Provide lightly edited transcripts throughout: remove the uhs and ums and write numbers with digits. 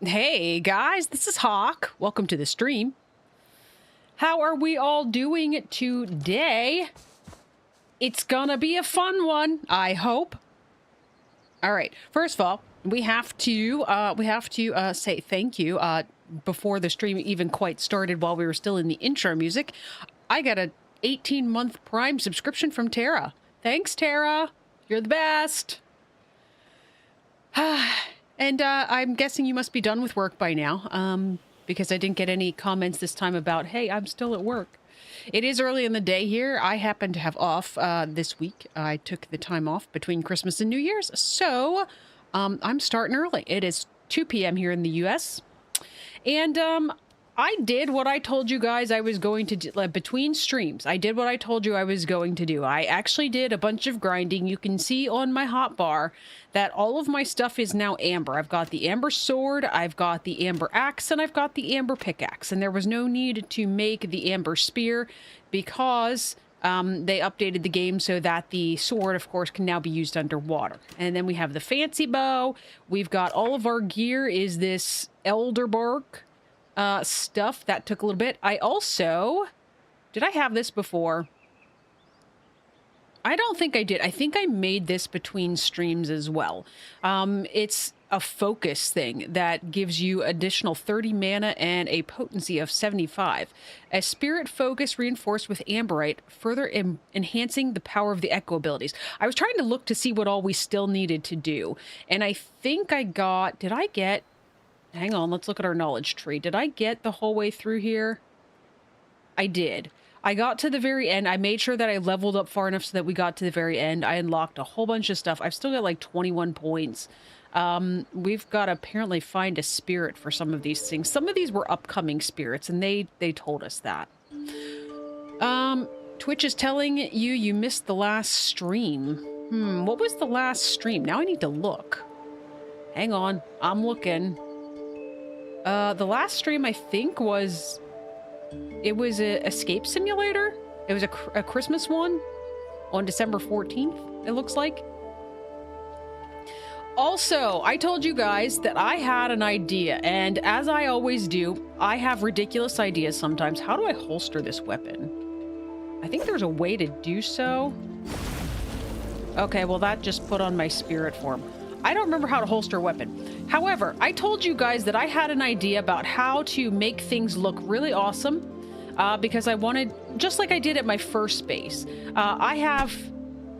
Hey guys, this is Hawk. Welcome to the stream. How are we all doing today? It's gonna be a fun one, I hope. All right. First of all, we have to say thank you. Before the stream even quite started, while we were still in the intro music, I got a 18-month Prime subscription from Tara. Thanks, Tara. You're the best. And I'm guessing you must be done with work by now, because I didn't get any comments this time about, hey, I'm still at work. It is early in the day here. I happen to have off this week. I took the time off between Christmas and New Year's, so I'm starting early. It is 2 p.m. here in the U.S., and I did what I told you guys I was going to do. Between streams, I did what I told you I was going to do. I actually did a bunch of grinding. You can see on my hotbar that all of my stuff is now amber. I've got the amber sword, I've got the amber axe, and I've got the amber pickaxe. And there was no need to make the amber spear because they updated the game so that the sword, of course, can now be used underwater. And then we have the fancy bow. We've got all of our gear is this elder bark stuff. That took a little bit. I also... Did I have this before? I don't think I did. I think I made this between streams as well. It's a focus thing that gives you additional 30 mana and a potency of 75. A spirit focus reinforced with amberite, further enhancing the power of the echo abilities. I was trying to look to see what all we still needed to do. And I think I got... Did I get... Hang on, let's look at our knowledge tree. Did I get the whole way through here? I did. I got to the very end. I made sure that I leveled up far enough so that we got to the very end. I unlocked a whole bunch of stuff. I've still got like 21 points. We've got to apparently find a spirit for some of these things. Some of these were upcoming spirits, and they told us that. Twitch is telling you missed the last stream. What was the last stream? Now I need to look. Hang on, I'm looking. The last stream I think was... It was a escape simulator. It was a Christmas one on December 14th, it looks like. Also, I told you guys that I had an idea, and as I always do, I have ridiculous ideas sometimes. How do I holster this weapon? I think there's a way to do so. Okay, well that just put on my spirit form. I don't remember how to holster a weapon. However, I told you guys that I had an idea about how to make things look really awesome, because I wanted, just like I did at my first base, I have,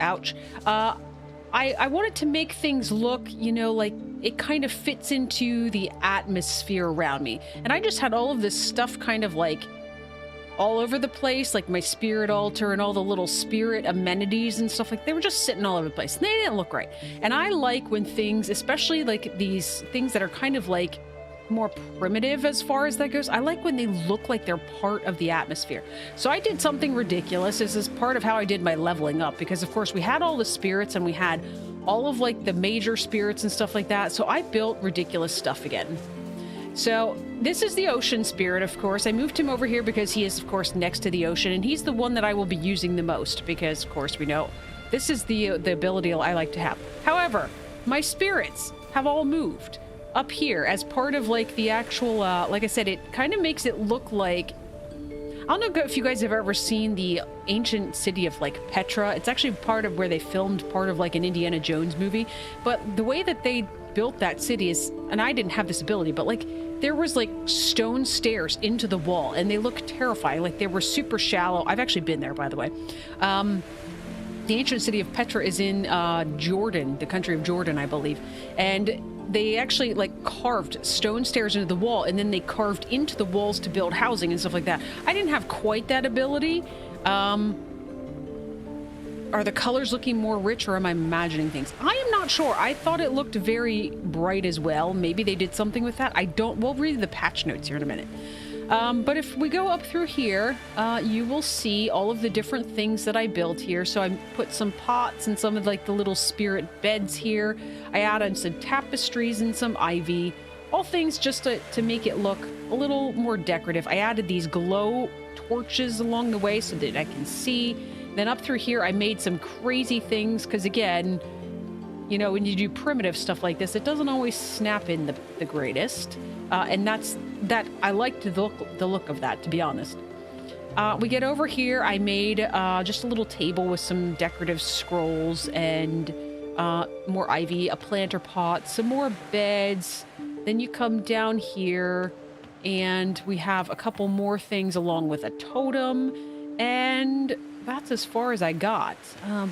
ouch, I wanted to make things look, you know, like it kind of fits into the atmosphere around me. And I just had all of this stuff kind of like all over the place, like my spirit altar and all the little spirit amenities and stuff. Like they were just sitting all over the place and they didn't look right. And I like when things, especially like these things that are kind of like more primitive as far as that goes, I like when they look like they're part of the atmosphere. So I did something ridiculous. This is part of how I did my leveling up, because of course we had all the spirits and we had all of like the major spirits and stuff like that. So I built ridiculous stuff again. So this is the ocean spirit, of course. I moved him over here because he is, of course, next to the ocean, and he's the one that I will be using the most because, of course, we know this is the ability I like to have. However, my spirits have all moved up here as part of, like, the actual, like I said, it kind of makes it look like... I don't know if you guys have ever seen the ancient city of, like, Petra. It's actually part of where they filmed part of, like, an Indiana Jones movie. But the way that they built that city is... And I didn't have this ability, but, like... There was like stone stairs into the wall and they looked terrifying. Like they were super shallow. I've actually been there, by the way. The ancient city of Petra is in Jordan, the country of Jordan, I believe. And they actually like carved stone stairs into the wall, and then they carved into the walls to build housing and stuff like that. I didn't have quite that ability. Are the colors looking more rich, or am I imagining things? I am not sure. I thought it looked very bright as well. Maybe they did something with that. I don't... We'll read the patch notes here in a minute. But if we go up through here, you will see all of the different things that I built here. So I put some pots and some of like the little spirit beds here. I added some tapestries and some ivy. All things just to make it look a little more decorative. I added these glow torches along the way so that I can see. Then up through here, I made some crazy things because, again, You know, when you do primitive stuff like this, it doesn't always snap in the greatest. And that I liked the look of that, to be honest. We get over here. I made just a little table with some decorative scrolls and more ivy, a planter pot, some more beds. Then you come down here and we have a couple more things along with a totem. And that's as far as I got.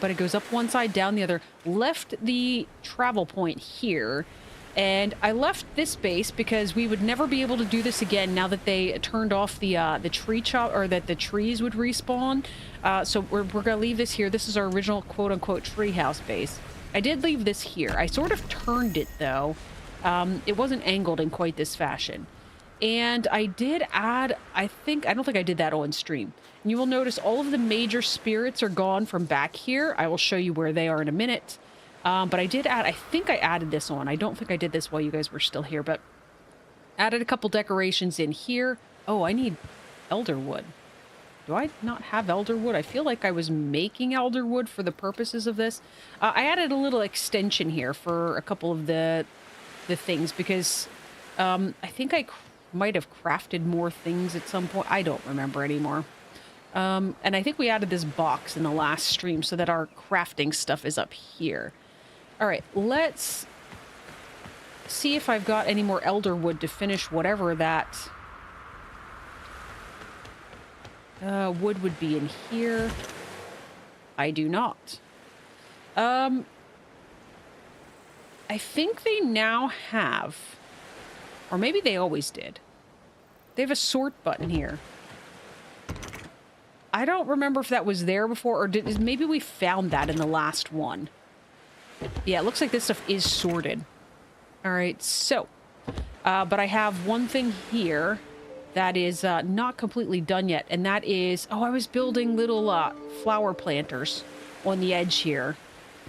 But it goes up one side, down the other. Left the travel point here. And I left this base because we would never be able to do this again now that they turned off the tree chop, or that the trees would respawn. So we're going to leave this here. This is our original quote-unquote treehouse base. I did leave this here. I sort of turned it, though. It wasn't angled in quite this fashion. And I did add, I don't think I did that on stream. And you will notice all of the major spirits are gone from back here. I will show you where they are in a minute. But I did add, I think I added this on. I don't think I did this while you guys were still here, but added a couple decorations in here. Oh, I need elder wood. Do I not have elder wood? I feel like I was making elder wood for the purposes of this. I added a little extension here for a couple of the things because I think I might have crafted more things at some point. I don't remember anymore. And I think we added this box in the last stream so that our crafting stuff is up here. All right, let's see if I've got any more elder wood to finish whatever that wood would be in here. I do not. I think they now have, or maybe they always did. They have a sort button here. I don't remember if that was there before, or maybe we found that in the last one. Yeah, it looks like this stuff is sorted. All right, so, but I have one thing here that is not completely done yet, and that is, oh, I was building little flower planters on the edge here.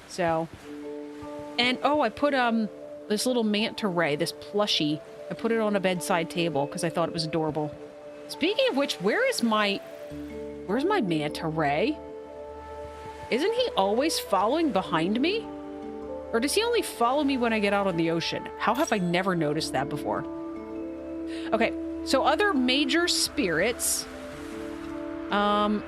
So, and oh, I put this little manta ray, this plushie. I put it on a bedside table because I thought it was adorable. Speaking of which, where's my manta ray? Isn't he always following behind me? Or does he only follow me when I get out on the ocean? How have I never noticed that before? Okay, so other major spirits. Up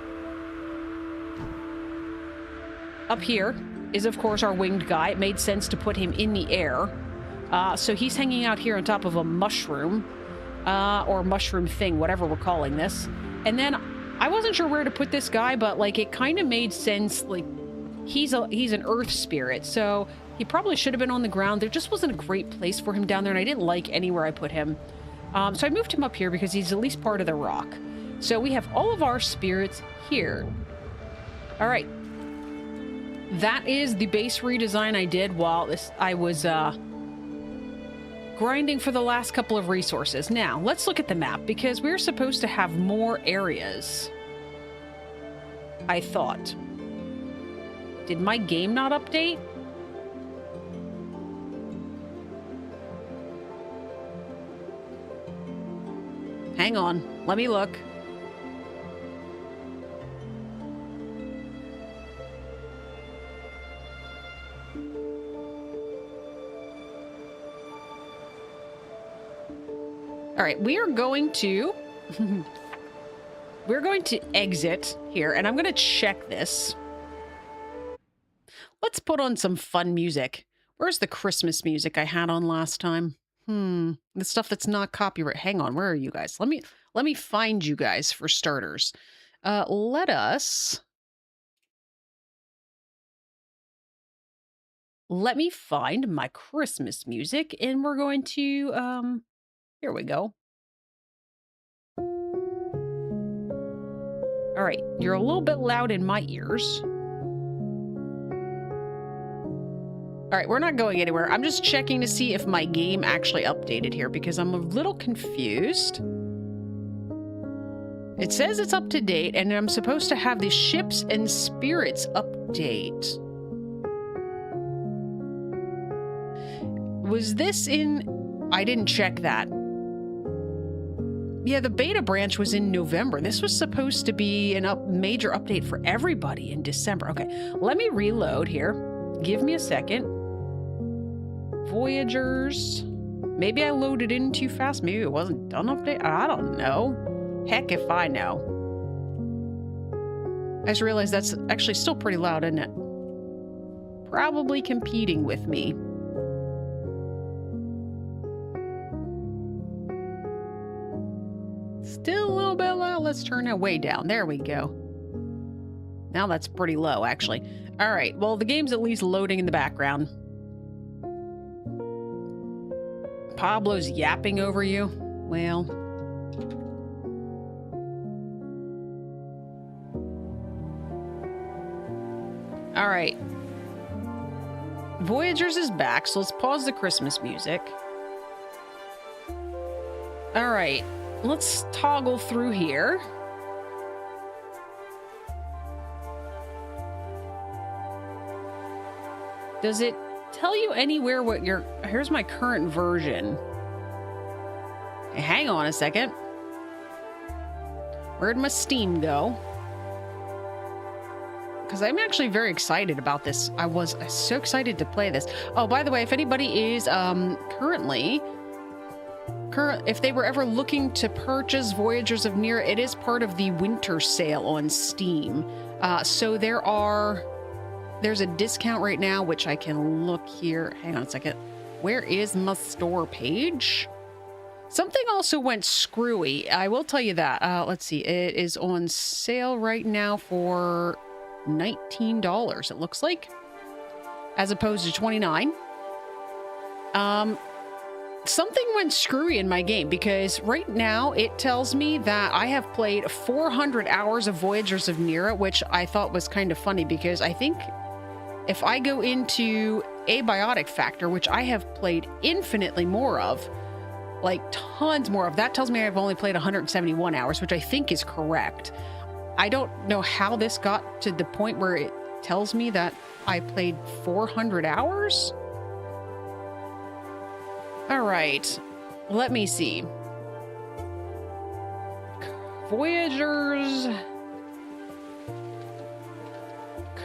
here is, of course, our winged guy. It made sense to put him in the air. So he's hanging out here on top of a mushroom. Or mushroom thing, whatever we're calling this. And then I wasn't sure where to put this guy, but like it kind of made sense. Like he's an earth spirit, so he probably should have been on the ground. There just wasn't a great place for him down there, and I didn't like anywhere I put him. So I moved him up here because he's at least part of the rock. So we have all of our spirits here. All right. That is the base redesign I did while I was grinding for the last couple of resources. Now, let's look at the map because we're supposed to have more areas. I thought. Did my game not update? Hang on, let me look. All right, we are going to we're going to exit here, and I'm going to check this. Let's put on some fun music. Where's the Christmas music I had on last time? The stuff that's not copyright. Hang on, where are you guys? Let me find you guys for starters. Let me find my Christmas music, and we're going to here we go. All right, you're a little bit loud in my ears. All right, we're not going anywhere. I'm just checking to see if my game actually updated here because I'm a little confused. It says it's up to date, and I'm supposed to have the ships and spirits update. Was this in... I didn't check that. Yeah, the beta branch was in November. This was supposed to be a major update for everybody in December. Okay, let me reload here. Give me a second. Voyagers. Maybe I loaded in too fast. Maybe it wasn't done update. I don't know. Heck if I know. I just realized that's actually still pretty loud, isn't it? Probably competing with me. Still a little bit loud. Let's turn it way down. There we go. Now that's pretty low, actually. All right. Well, the game's at least loading in the background. Pablo's yapping over you. Well. All right. Voyagers is back, so let's pause the Christmas music. All right. Let's toggle through here. Does it tell you anywhere what your... Here's my current version. Hey, hang on a second. Where'd my Steam go? Because I'm actually very excited about this. I was so excited to play this. Oh, by the way, if anybody is if they were ever looking to purchase Voyagers of Nera, it is part of the winter sale on Steam. So there's a discount right now, which I can look here. Hang on a second. Where is my store page? Something also went screwy. I will tell you that. Let's see. It is on sale right now for $19, it looks like, as opposed to $29. Something went screwy in my game because right now it tells me that I have played 400 hours of Voyagers of Nera, which I thought was kind of funny because I think if I go into Abiotic Factor, which I have played infinitely more of, like tons more of, that tells me I've only played 171 hours, which I think is correct. I don't know how this got to the point where it tells me that I played 400 hours. All right, let me see. Voyagers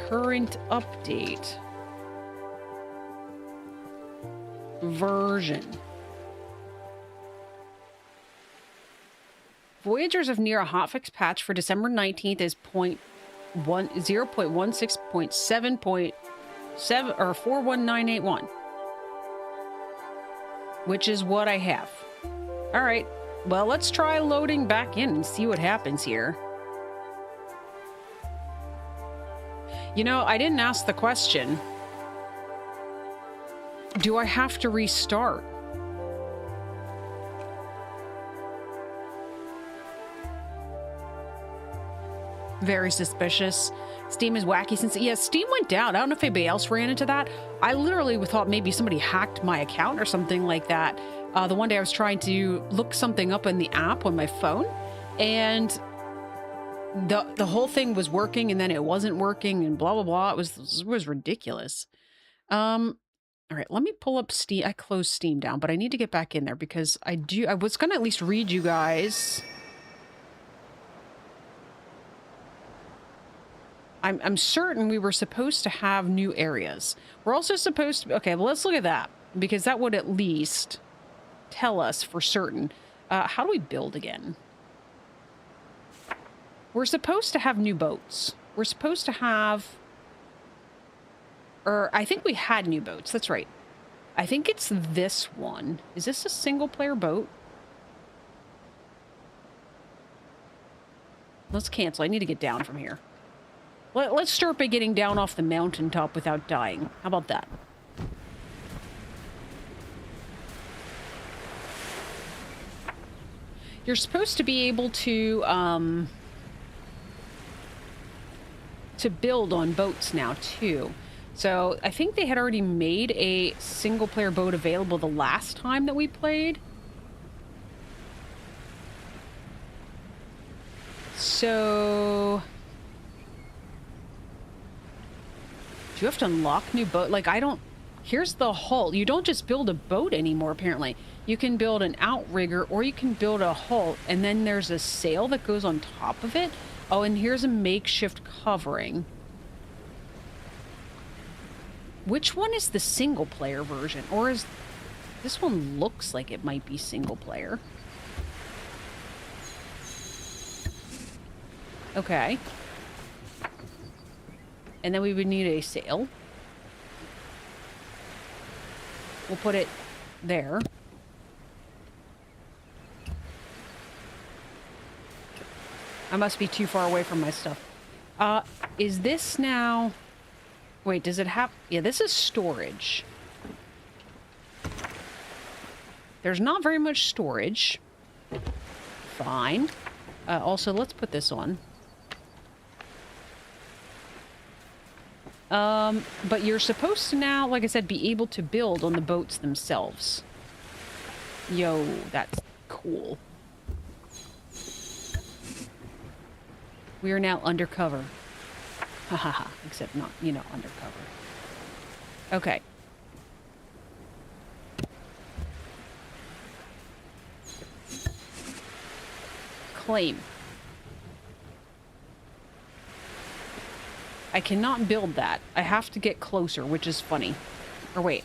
current update version. Voyagers of Nera hotfix patch for December 19th is 0.16.7.7 or 41981. Which is what I have. All right. Well, let's try loading back in and see what happens here. You know, I didn't ask the question. Do I have to restart? Very suspicious. Steam is wacky since... Yeah, Steam went down. I don't know if anybody else ran into that. I literally thought maybe somebody hacked my account or something like that. The one day I was trying to look something up in the app on my phone, and the whole thing was working, and then it wasn't working, and blah, blah, blah. It was ridiculous. All right, let me pull up Steam. I closed Steam down, but I need to get back in there because I was going to at least read you guys... I'm certain we were supposed to have new areas. We're also supposed to... Okay, well, let's look at that, because that would at least tell us for certain. How do we build again? We're supposed to have new boats. We're supposed to have... Or I think we had new boats. That's right. I think it's this one. Is this a single-player boat? Let's cancel. I need to get down from here. Let's start by getting down off the mountaintop without dying. How about that? You're supposed to be able to build on boats now, too. So I think they had already made a single-player boat available the last time that we played. So... Do you have to unlock new boat? Like, I don't... Here's the hull. You don't just build a boat anymore, apparently. You can build an outrigger, or you can build a hull, and then there's a sail that goes on top of it. Oh, and here's a makeshift covering. Which one is the single player version? Or is this one looks like it might be single player? Okay. And then we would need a sail. We'll put it there. I must be too far away from my stuff. Is this now... Wait, does it have... Yeah, this is storage. There's not very much storage. Fine. Also, let's put this on. But you're supposed to now, like I said, be able to build on the boats themselves. Yo, that's cool. We are now undercover. Hahaha. Except not, you know, undercover. Okay. Claim. I cannot build that. I have to get closer, which is funny. Or wait,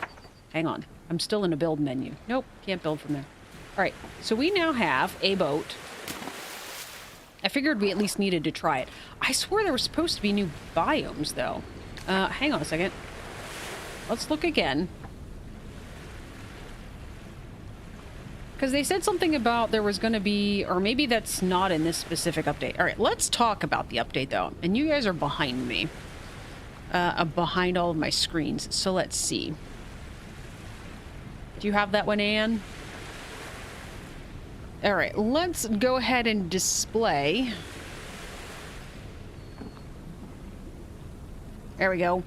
hang on. I'm still in a build menu. Nope, can't build from there. All right, so we now have a boat. I figured we at least needed to try it. I swore there were supposed to be new biomes, though. Hang on a second. Let's look again. Because they said something about there was going to be, or maybe that's not in this specific update. All right, let's talk about the update, though. And you guys are behind me. Behind all of my screens. So let's see. Do you have that one, Anne? All right, let's go ahead and display. There we go.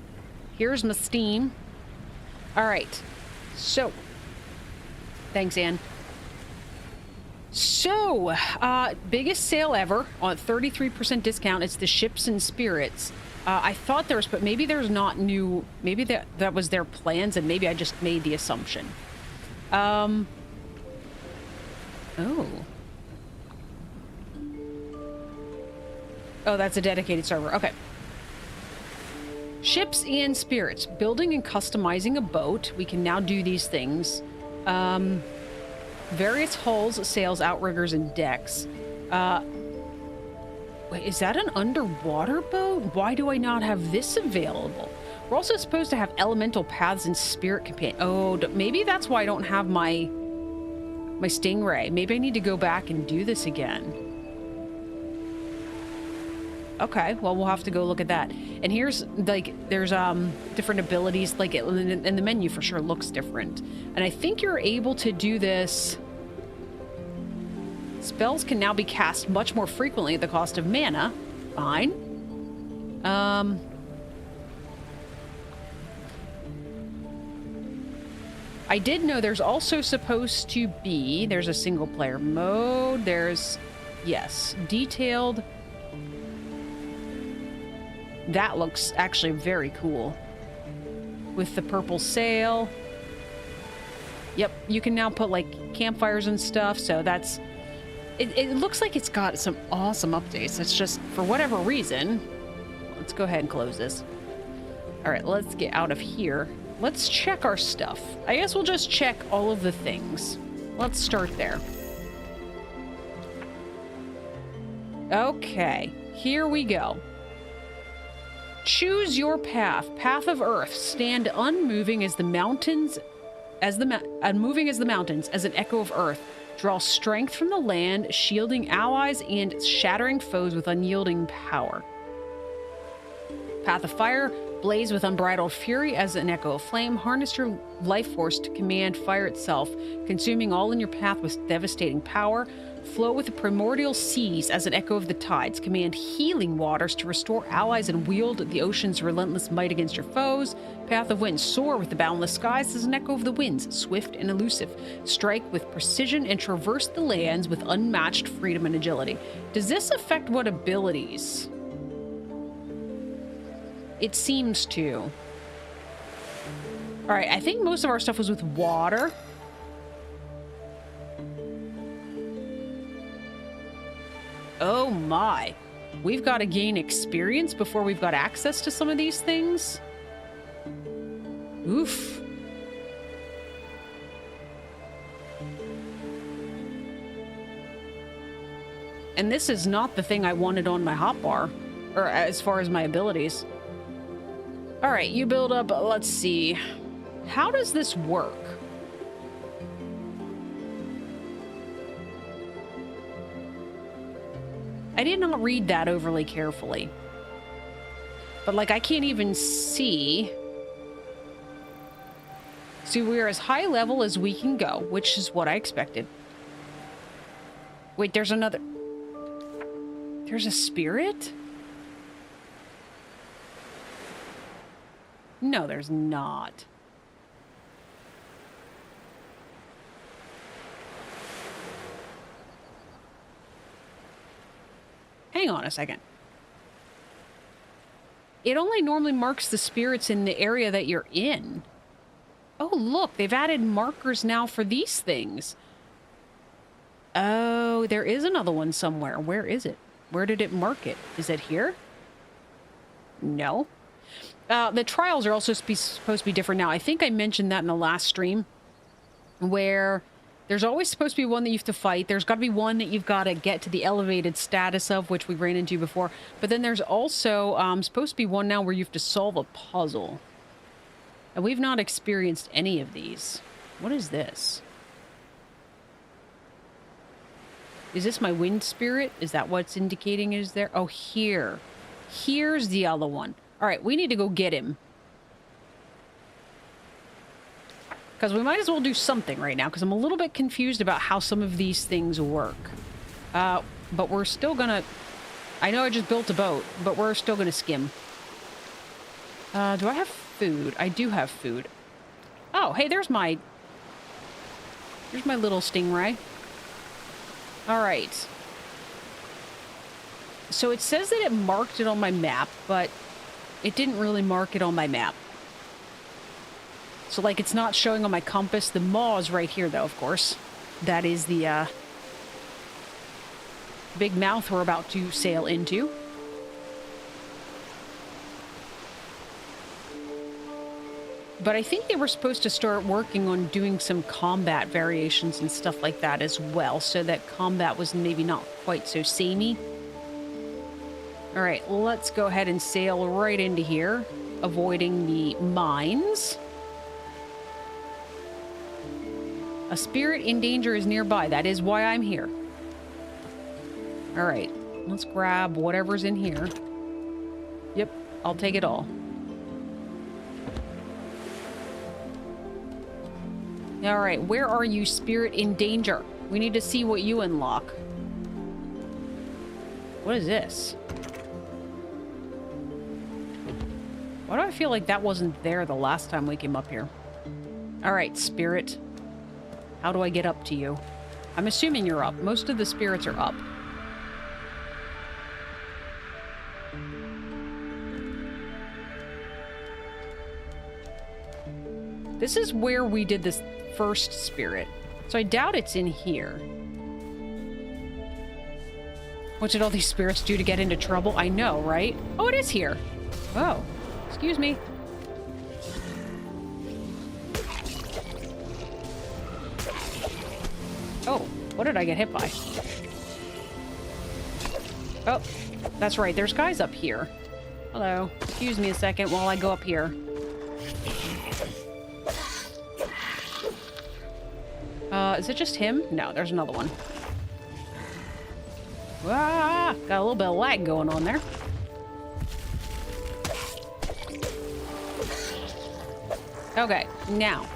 Here's my Steam. All right, so. Thanks, Anne. So, biggest sale ever on 33% discount. It's the ships and spirits. I thought there was, but maybe there's not new. Maybe that was their plans, and maybe I just made the assumption. Oh. Oh, that's a dedicated server. Okay. Ships and spirits. Building and customizing a boat. We can now do these things. Various hulls, sails, outriggers, and decks. Wait, is that an underwater boat? Why do I not have this available? We're also supposed to have elemental paths and spirit companion. Oh, maybe that's why I don't have my stingray. Maybe I need to go back and do this again. Okay, well, we'll have to go look at that. And here's, like, there's different abilities, like, and the menu for sure looks different. And I think you're able to do this. Spells can now be cast much more frequently at the cost of mana. Fine. I did know there's also supposed to be, there's a single player mode. There's, yes, detailed. That looks actually very cool. With the purple sail. Yep, you can now put, like, campfires and stuff, so that's... It looks like it's got some awesome updates. It's just, for whatever reason... Let's go ahead and close this. Alright, let's get out of here. Let's check our stuff. I guess we'll just check all of the things. Let's start there. Okay, here we go. Choose your path. Path of Earth. Stand unmoving as the mountains, unmoving as the mountains, as an echo of Earth. Draw strength from the land, shielding allies and shattering foes with unyielding power. Path of Fire. Blaze with unbridled fury as an echo of flame. Harness your life force to command fire itself, consuming all in your path with devastating power. Flow with the primordial seas as an echo of the tides. Command healing waters to restore allies and wield the ocean's relentless might against your foes. Path of Wind. Soar with the boundless skies as an echo of the winds, swift and elusive. Strike with precision and traverse the lands with unmatched freedom and agility. Does this affect what abilities? It seems to. All right, I think most of our stuff was with water. Oh my. We've got to gain experience before we've got access to some of these things. Oof. And this is not the thing I wanted on my hotbar, or as far as my abilities. All right, you build up, let's see. How does this work? I did not read that overly carefully. But like, I can't even see. See, we're as high level as we can go, which is what I expected. Wait, there's another. There's a spirit? No, there's not. Hang on a second. It only normally marks the spirits in the area that you're in. Oh, look, they've added markers now for these things. Oh, there is another one somewhere. Where is it? Where did it mark it? Is it here? No. The trials are also supposed to be different now. I think I mentioned that in the last stream, where there's always supposed to be one that you have to fight. There's got to be one that you've got to get to the elevated status of, which we ran into before. But then there's also supposed to be one now where you have to solve a puzzle. And we've not experienced any of these. What is this? Is this my wind spirit? Is that what's indicating is there? Oh, here. Here's the other one. All right, we need to go get him. Because we might as well do something right now, because I'm a little bit confused about how some of these things work. But we're still gonna... I know I just built a boat, but we're still gonna skim. Do I have food? I do have food. Oh, hey, there's my... Here's my little stingray. All right. So it says that it marked it on my map, but it didn't really mark it on my map. So, like, it's not showing on my compass. The maw is right here, though, of course. That is the, big mouth we're about to sail into. But I think they were supposed to start working on doing some combat variations and stuff like that as well, so that combat was maybe not quite so samey. All right, let's go ahead and sail right into here, avoiding the mines. A spirit in danger is nearby. That is why I'm here. All right, let's grab whatever's in here. Yep, I'll take it all. All right, where are you, spirit in danger? We need to see what you unlock. What is this? Why do I feel like that wasn't there the last time we came up here? All right, spirit. How do I get up to you? I'm assuming you're up. Most of the spirits are up. This is where we did this first spirit. So I doubt it's in here. What did all these spirits do to get into trouble? I know, right? Oh, it is here. Oh, excuse me. Oh, what did I get hit by? Oh, that's right. There's guys up here. Hello. Excuse me a second while I go up here. Is it just him? No, there's another one. Ah, got a little bit of lag going on there. Okay, now.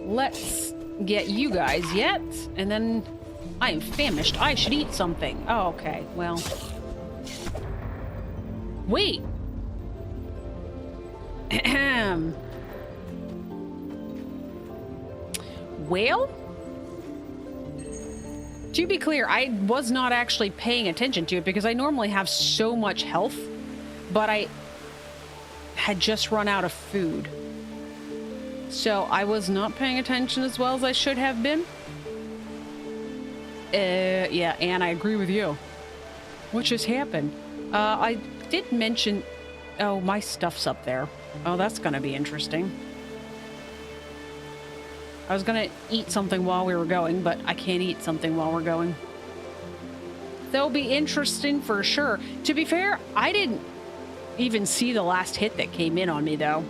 Let's get you guys yet, and then I am famished. I should eat something. Oh, okay, well. Wait. Ahem. Well, to be clear, I was not actually paying attention to it because I normally have so much health, but I had just run out of food. So I was not paying attention as well as I should have been. Yeah, and I agree with you. What just happened? I did mention... Oh, my stuff's up there. Oh, that's gonna be interesting. I was gonna eat something while we were going, but I can't eat something while we're going. They'll be interesting for sure. To be fair, I didn't even see the last hit that came in on me, though.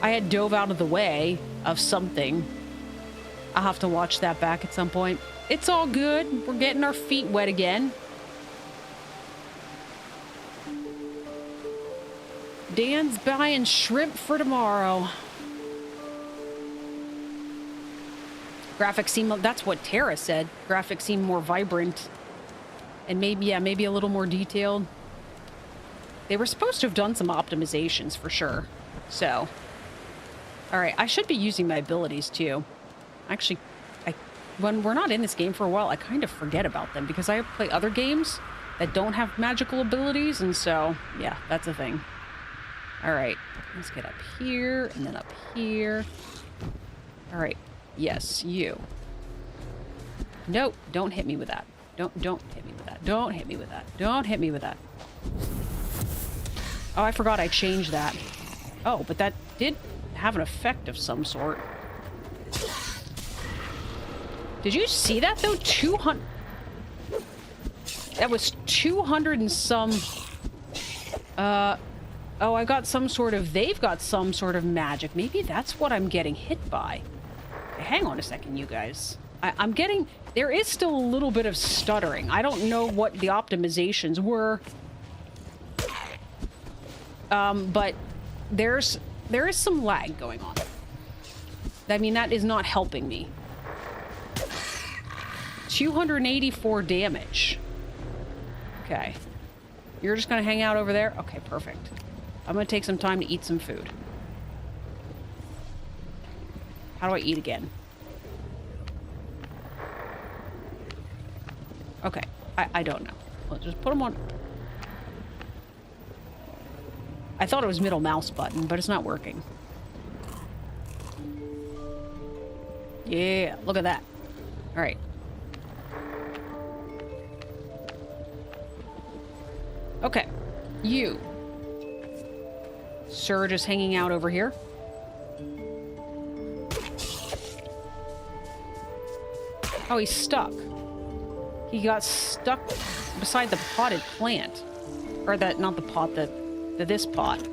I had dove out of the way of something. I'll have to watch that back at some point. It's all good. We're getting our feet wet again. Dan's buying shrimp for tomorrow. Graphics seem... That's what Tara said. Graphics seem more vibrant. And maybe, yeah, maybe a little more detailed. They were supposed to have done some optimizations for sure. So... Alright, I should be using my abilities too. Actually, when we're not in this game for a while, I kind of forget about them because I play other games that don't have magical abilities, and so, yeah, that's a thing. Alright, let's get up here, and then up here. Alright, yes, you. Nope, don't hit me with that. Don't hit me with that. Don't hit me with that. Don't hit me with that. Oh, I forgot I changed that. Oh, but that did have an effect of some sort. Did you see that, though? 200... That was 200 and some... Oh, I got some sort of... They've got some sort of magic. Maybe that's what I'm getting hit by. Hang on a second, you guys. I'm getting... There is still a little bit of stuttering. I don't know what the optimizations were. But there is some lag going on. I mean, that is not helping me. 284 damage. Okay. You're just gonna hang out over there? Okay, perfect. I'm gonna take some time to eat some food. How do I eat again? Okay. I don't know. Let's just put them on... I thought it was middle mouse button, but it's not working. Yeah, look at that. All right. Okay. You. Sir just hanging out over here. Oh, he's stuck. He got stuck beside the potted plant. Or that, not the pot, this pot.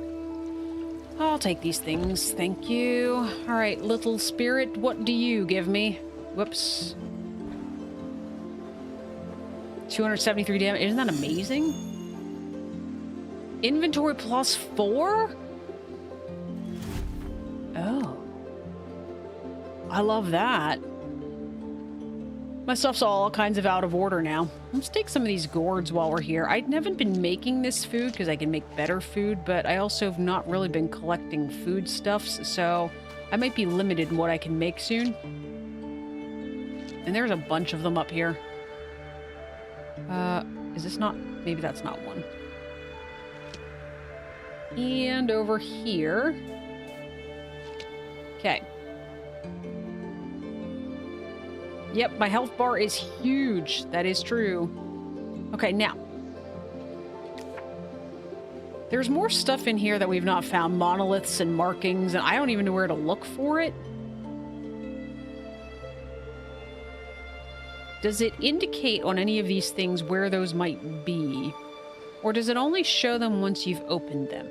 I'll take these things, thank you. Alright, little spirit, what do you give me? Whoops. 273 damage, isn't that amazing? Inventory plus 4? Oh. I love that. My stuff's all kinds of out of order now. Let's take some of these gourds while we're here. I haven't been making this food because I can make better food, but I also have not really been collecting foodstuffs, so I might be limited in what I can make soon. And there's a bunch of them up here. Is this not... Maybe that's not one. And over here... Okay. Yep, my health bar is huge. That is true. Okay, now. There's more stuff in here that we've not found. Monoliths and markings, and I don't even know where to look for it. Does it indicate on any of these things where those might be? Or does it only show them once you've opened them?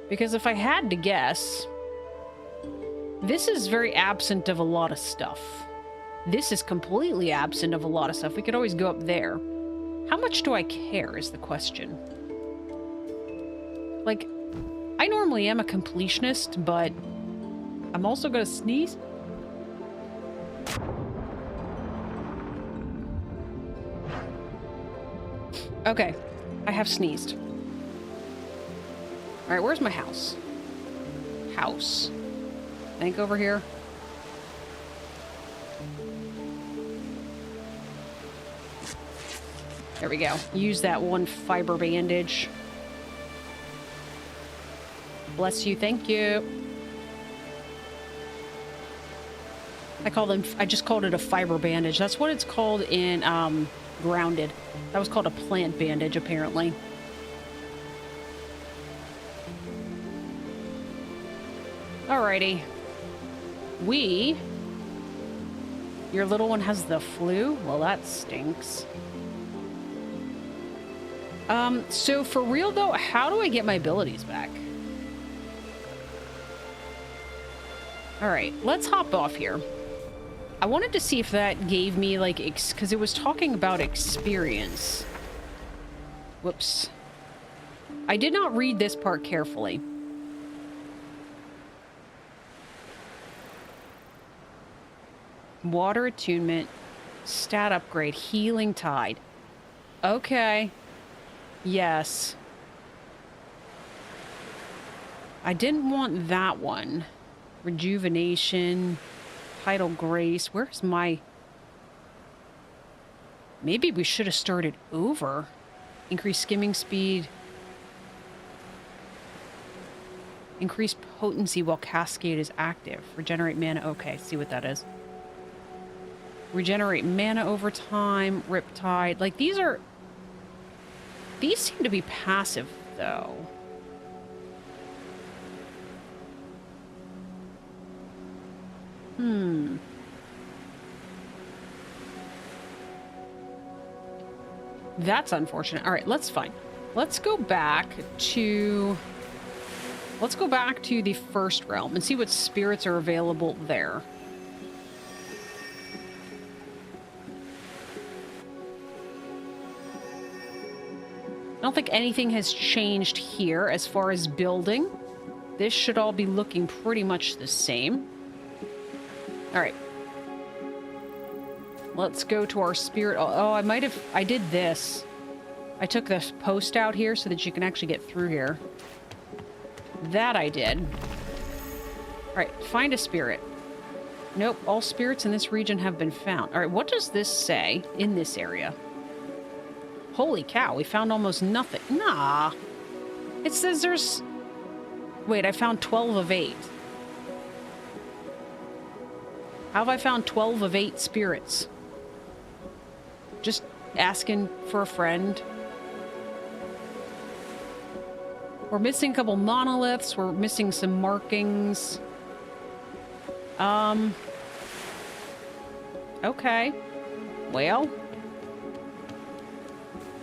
Because if I had to guess... This is very absent of a lot of stuff. This is completely absent of a lot of stuff. We could always go up there. How much do I care is the question. Like, I normally am a completionist, but I'm also gonna sneeze. Okay, I have sneezed. All right, where's my house? House. I think over here. There we go. Use that one fiber bandage. Bless you. Thank you. I just called it a fiber bandage. That's what it's called in Grounded. That was called a plant bandage, apparently. Alrighty. Your little one has the flu? Well, that stinks. So for real though, how do I get my abilities back? Alright, let's hop off here. I wanted to see if that gave me, like, because it was talking about experience. Whoops. I did not read this part carefully. Water attunement, stat upgrade, healing tide. Okay. Yes. I didn't want that one. Rejuvenation, tidal grace. Where's my... Maybe we should have started over. Increase skimming speed. Increase potency while Cascade is active. Regenerate mana. Okay, see what that is. Regenerate mana over time. Riptide. Like, these are... These seem to be passive, though. That's unfortunate. All right, let's fine. Let's go back to the first realm and see what spirits are available there. I don't think anything has changed here as far as building. This should all be looking pretty much the same. All right. Let's go to our spirit. Oh, I did this. I took this post out here so that you can actually get through here. That I did. All right, find a spirit. Nope, all spirits in this region have been found. All right, what does this say in this area? Holy cow, we found almost nothing. Nah. It says there's... Wait, I found 12 of 8. How have I found 12 of 8 spirits? Just asking for a friend. We're missing a couple monoliths. We're missing some markings. Okay. Well.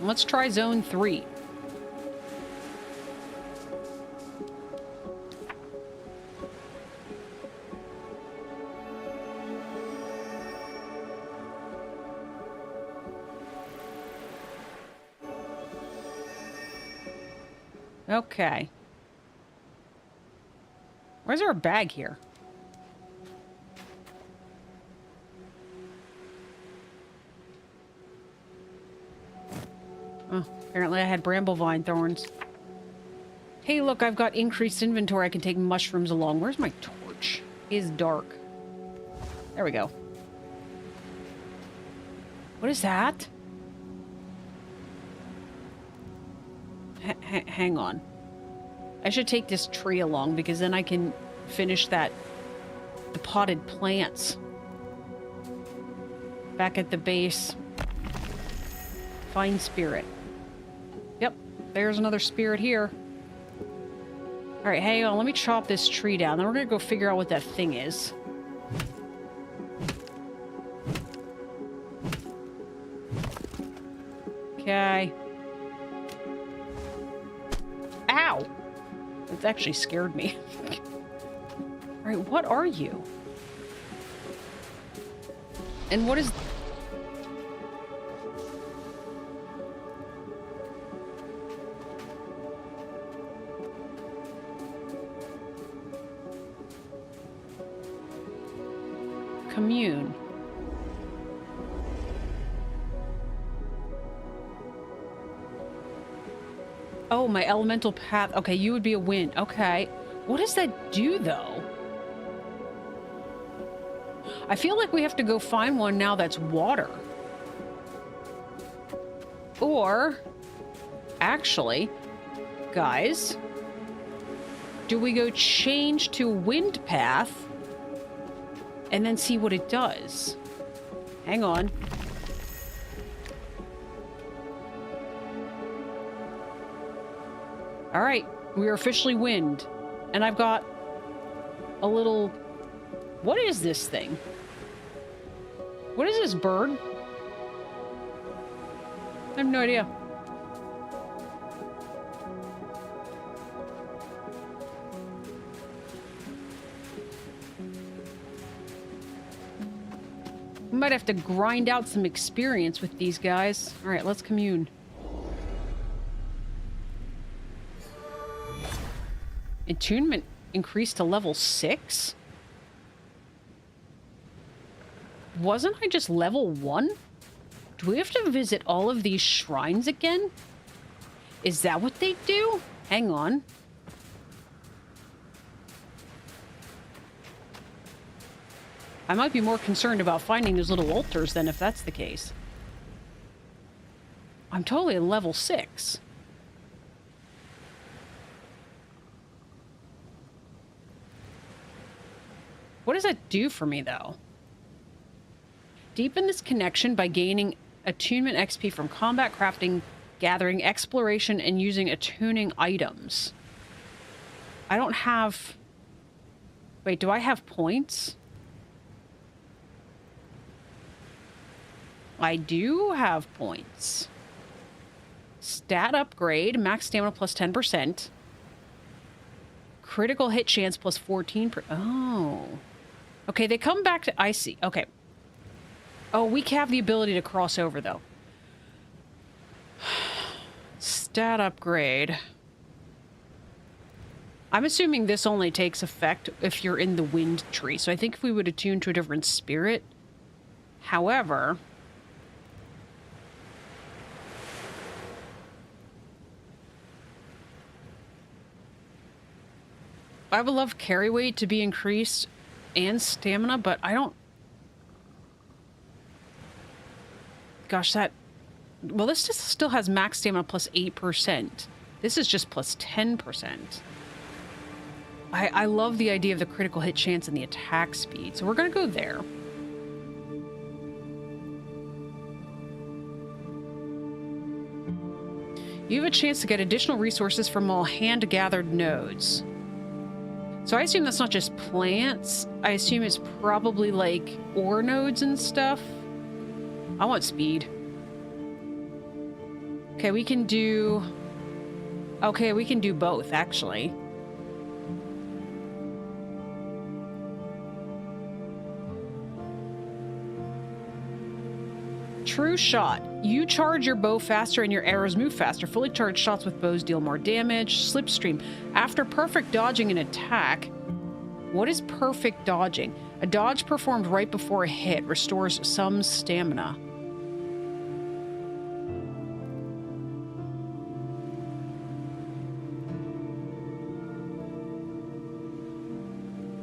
Let's try zone 3. Okay. Where's there a bag here? Oh, apparently I had bramblevine thorns. Hey, look, I've got increased inventory. I can take mushrooms along. Where's my torch? It is dark. There we go. What is that? Hang on. I should take this tree along because then I can finish the potted plants. Back at the base. Find spirit. Yep, there's another spirit here. Alright, hang on, let me chop this tree down. Then we're gonna go figure out what that thing is. Okay. Ow! It actually scared me. Alright, what are you? And what is... Commune. Oh, my elemental path. Okay, you would be a wind. Okay. What does that do, though? I feel like we have to go find one now that's water. Or, actually, guys, do we go change to wind path and then see what it does. Hang on. All right, we are officially wind. And I've got a little... What is this thing? What is this bird? I have no idea. We might have to grind out some experience with these guys. All right, let's commune. Attunement increased to level 6? Wasn't I just level 1? Do we have to visit all of these shrines again? Is that what they do? Hang on. I might be more concerned about finding those little altars than if that's the case. I'm totally at level 6. What does that do for me, though? Deepen this connection by gaining attunement XP from combat, crafting, gathering, exploration, and using attuning items. I don't have... Wait, do I have points? I do have points. Stat upgrade, max stamina plus 10%. Critical hit chance plus 14%. Oh. Okay, they come back to... I see. Okay. Oh, we have the ability to cross over, though. Stat upgrade. I'm assuming this only takes effect if you're in the wind tree. So I think if we would attune to a different spirit. However... I would love carry weight to be increased and stamina, but I don't... Gosh, that... Well, this just still has max stamina plus 8%. This is just plus 10%. I love the idea of the critical hit chance and the attack speed, so we're going to go there. You have a chance to get additional resources from all hand-gathered nodes. So I assume that's not just plants. I assume it's probably like ore nodes and stuff. I want speed. Okay, we can do... Okay, we can do both, actually. True shot. You charge your bow faster and your arrows move faster. Fully charged shots with bows deal more damage. Slipstream. After perfect dodging an attack... What is perfect dodging? A dodge performed right before a hit restores some stamina.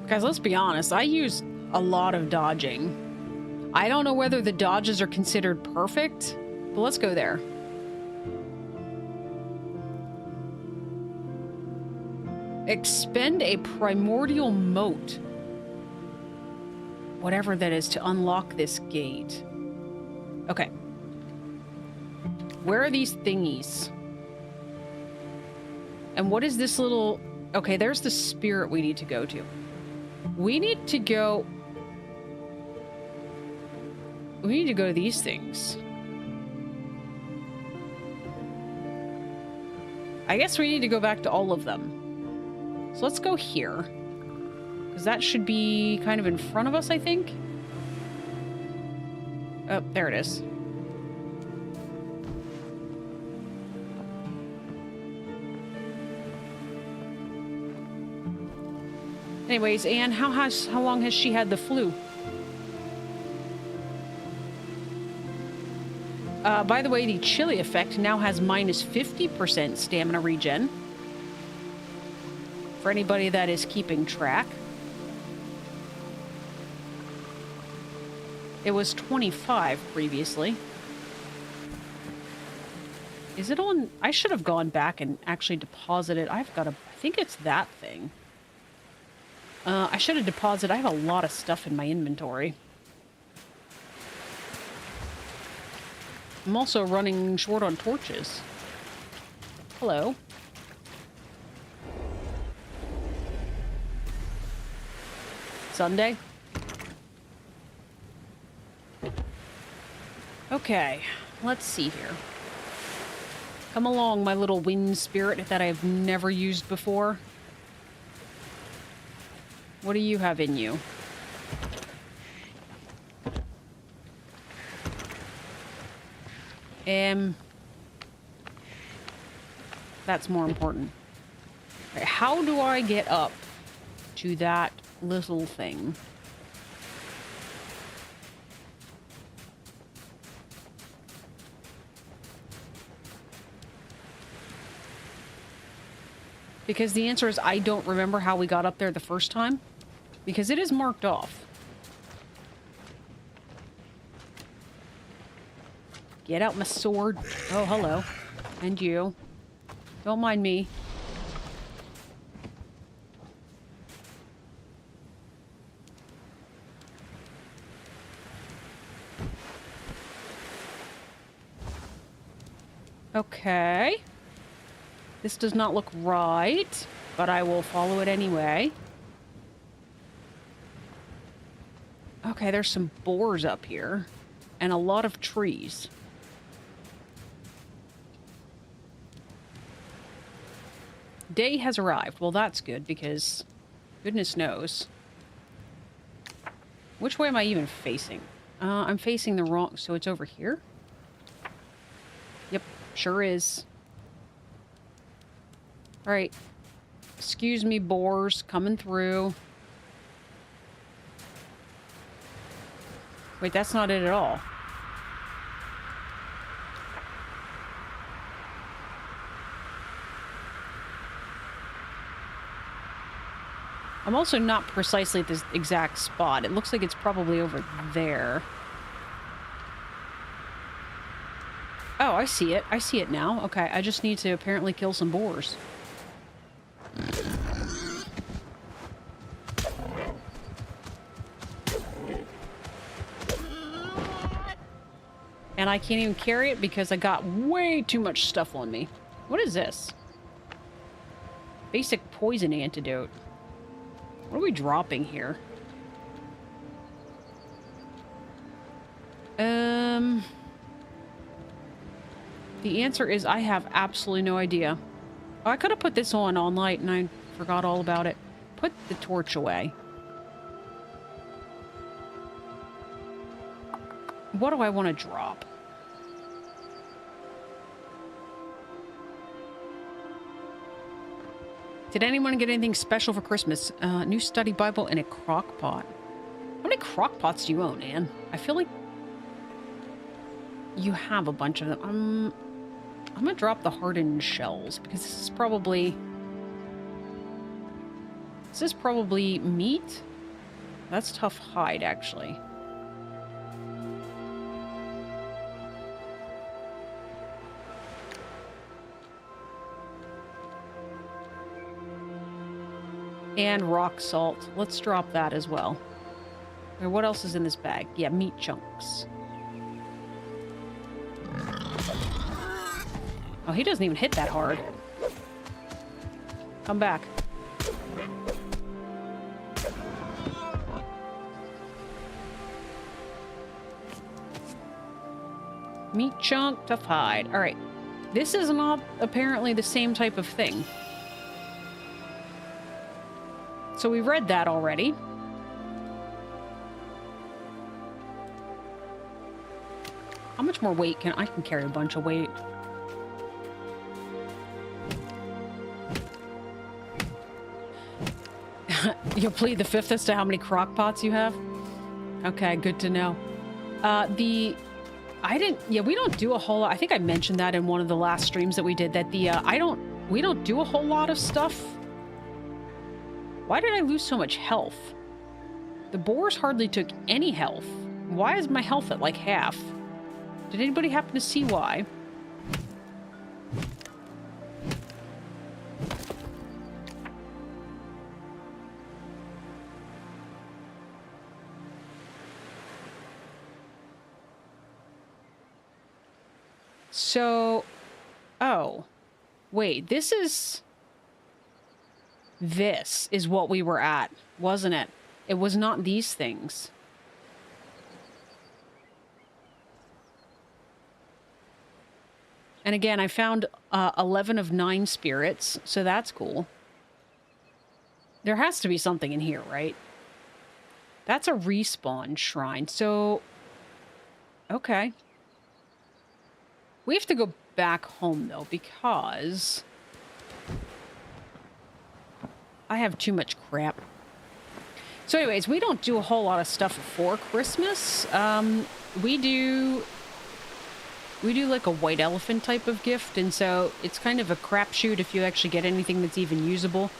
Guys, let's be honest. I use a lot of dodging. I don't know whether the dodges are considered perfect, but let's go there. Expend a primordial mote. Whatever that is to unlock this gate. Okay. Where are these thingies? And what is this little... Okay, there's the spirit we need to go to. We need to go... We need to go to these things. I guess we need to go back to all of them. So let's go here. Because that should be kind of in front of us, I think. Oh, there it is. Anyways, Anne, how long has she had the flu? By the way, the chili effect now has minus 50% stamina regen. For anybody that is keeping track. It was 25 previously. Is it on? I should have gone back and actually deposited. I think it's that thing. I should have deposited. I have a lot of stuff in my inventory. I'm also running short on torches. Hello. Sunday? Okay, let's see here. Come along, my little wind spirit that I've never used before. What do you have in you? That's more important. Right, how do I get up to that little thing? Because the answer is I don't remember how we got up there the first time. Because it is marked off. Get out my sword. Oh, hello. And you. Don't mind me. Okay. This does not look right, but I will follow it anyway. Okay, there's some boars up here. And a lot of trees. Day has arrived. Well, that's good, because goodness knows. Which way am I even facing? I'm facing the wrong... So it's over here? Yep, sure is. Alright. Excuse me, boars coming through. Wait, that's not it at all. I'm also not precisely at this exact spot. It looks like it's probably over there. Oh, I see it. I see it now. Okay, I just need to apparently kill some boars. And I can't even carry it because I got way too much stuff on me. What is this? Basic poison antidote. What are we dropping here? The answer is I have absolutely no idea. Oh, I could have put this on all night and I forgot all about it. Put the torch away. What do I want to drop? Did anyone get anything special for Christmas? New study Bible and a crock pot. How many crock pots do you own, Anne? I feel like you have a bunch of them. I'm gonna drop the hardened shells because this is probably... Is this probably meat? That's tough hide, actually. And rock salt. Let's drop that as well. Or what else is in this bag? Yeah, meat chunks. Oh, he doesn't even hit that hard. Come back. Meat chunk, tough hide. All right. This is not apparently the same type of thing. So we read that already. How much more weight can I can carry a bunch of weight? You'll plead the fifth as to how many crock pots you have? Okay, good to know. We don't do a whole lot. I think I mentioned that in one of the last streams that we did, that we don't do a whole lot of stuff. Why did I lose so much health? The boars hardly took any health. Why is my health at like half? Did anybody happen to see why? So, oh, wait, this is what we were at, wasn't it? It was not these things. And again, I found 11 of 9 spirits, so that's cool. There has to be something in here, right? That's a respawn shrine, so... Okay. We have to go back home, though, because... I have too much crap. So anyways, we don't do a whole lot of stuff for Christmas. We do like a white elephant type of gift, and so it's kind of a crapshoot if you actually get anything that's even usable,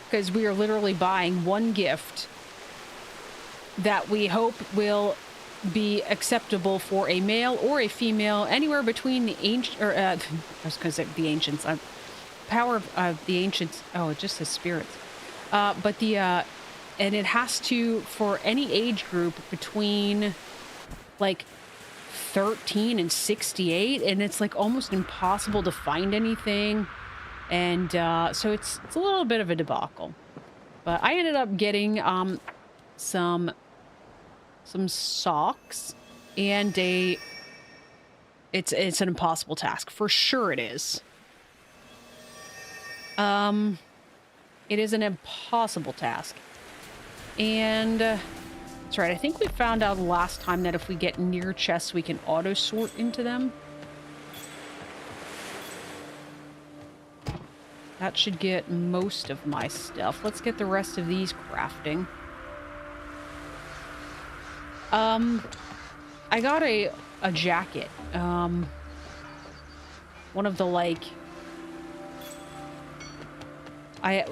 because we are literally buying one gift that we hope will be acceptable for a male or a female, anywhere between the ancient, or I was going to say the ancients, power of the ancients. Oh, it just says spirits. But the and it has to, for any age group between like 13 and 68, and it's like almost impossible to find anything, and so it's a little bit of a debacle. But I ended up getting some socks and it's an impossible task, for sure it is. It is an impossible task. And that's right, I think we found out last time that if we get near chests, we can auto-sort into them. That should get most of my stuff. Let's get the rest of these crafting. I got a jacket. One of the, like...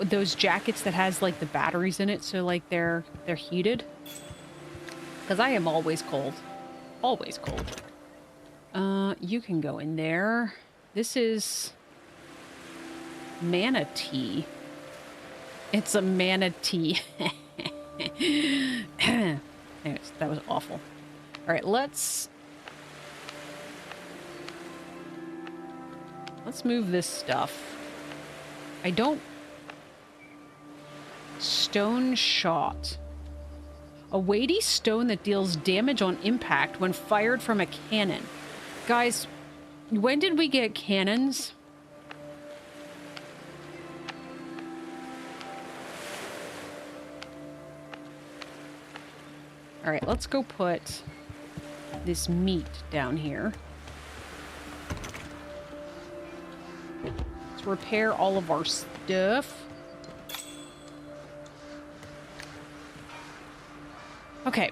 those jackets that has like the batteries in it, so like they're heated, because I am always cold. Always cold. You can go in there. This is manatee. It's a manatee. Anyways, that was awful. All right, let's move this stuff. I don't... Stone shot. A weighty stone that deals damage on impact when fired from a cannon. Guys, when did we get cannons? All right, let's go put this meat down here. Let's repair all of our stuff. Okay.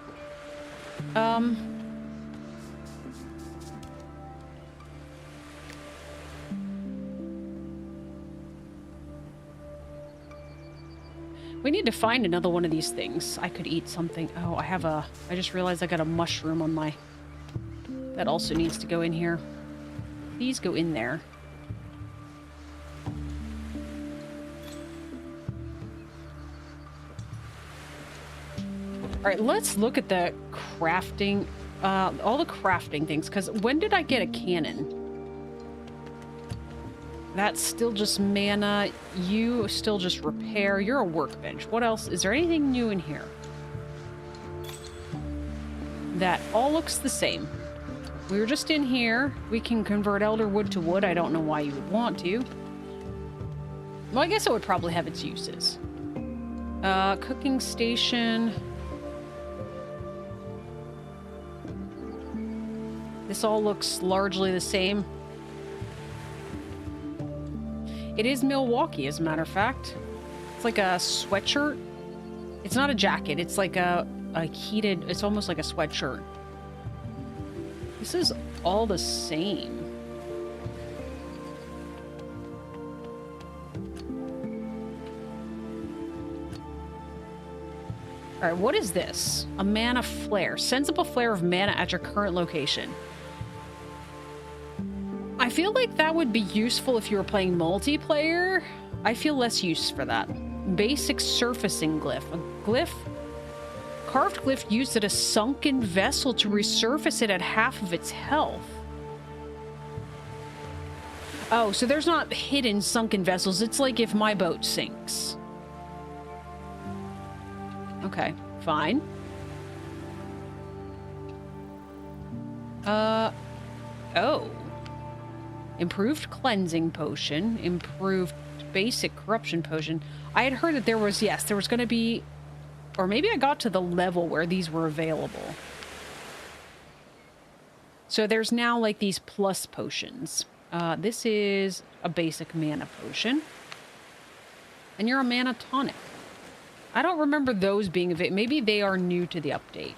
We need to find another one of these things. I could eat something. Oh, I just realized I got a mushroom on my... That also needs to go in here. These go in there. All right, let's look at the crafting, all the crafting things, because when did I get a cannon? That's still just mana. You still just repair. You're a workbench. What else? Is there anything new in here? That all looks the same. We were just in here. We can convert elder wood to wood. I don't know why you would want to. Well, I guess it would probably have its uses. Cooking station... This all looks largely the same. It is Milwaukee, as a matter of fact. It's like a sweatshirt. It's not a jacket. It's like a heated... It's almost like a sweatshirt. This is all the same. All right, what is this? A mana flare. Sends up a flare of mana at your current location. I feel like that would be useful if you were playing multiplayer. I feel less use for that. Basic surfacing glyph. A glyph? Carved glyph used at a sunken vessel to resurface it at half of its health. Oh, so there's not hidden sunken vessels. It's like if my boat sinks. Okay, fine. Oh. Improved cleansing potion. Improved basic corruption potion. I had heard that there was, yes, there was going to be... Or maybe I got to the level where these were available. So there's now, like, these plus potions. This is a basic mana potion. And you're a mana tonic. I don't remember those being available. Maybe they are new to the update.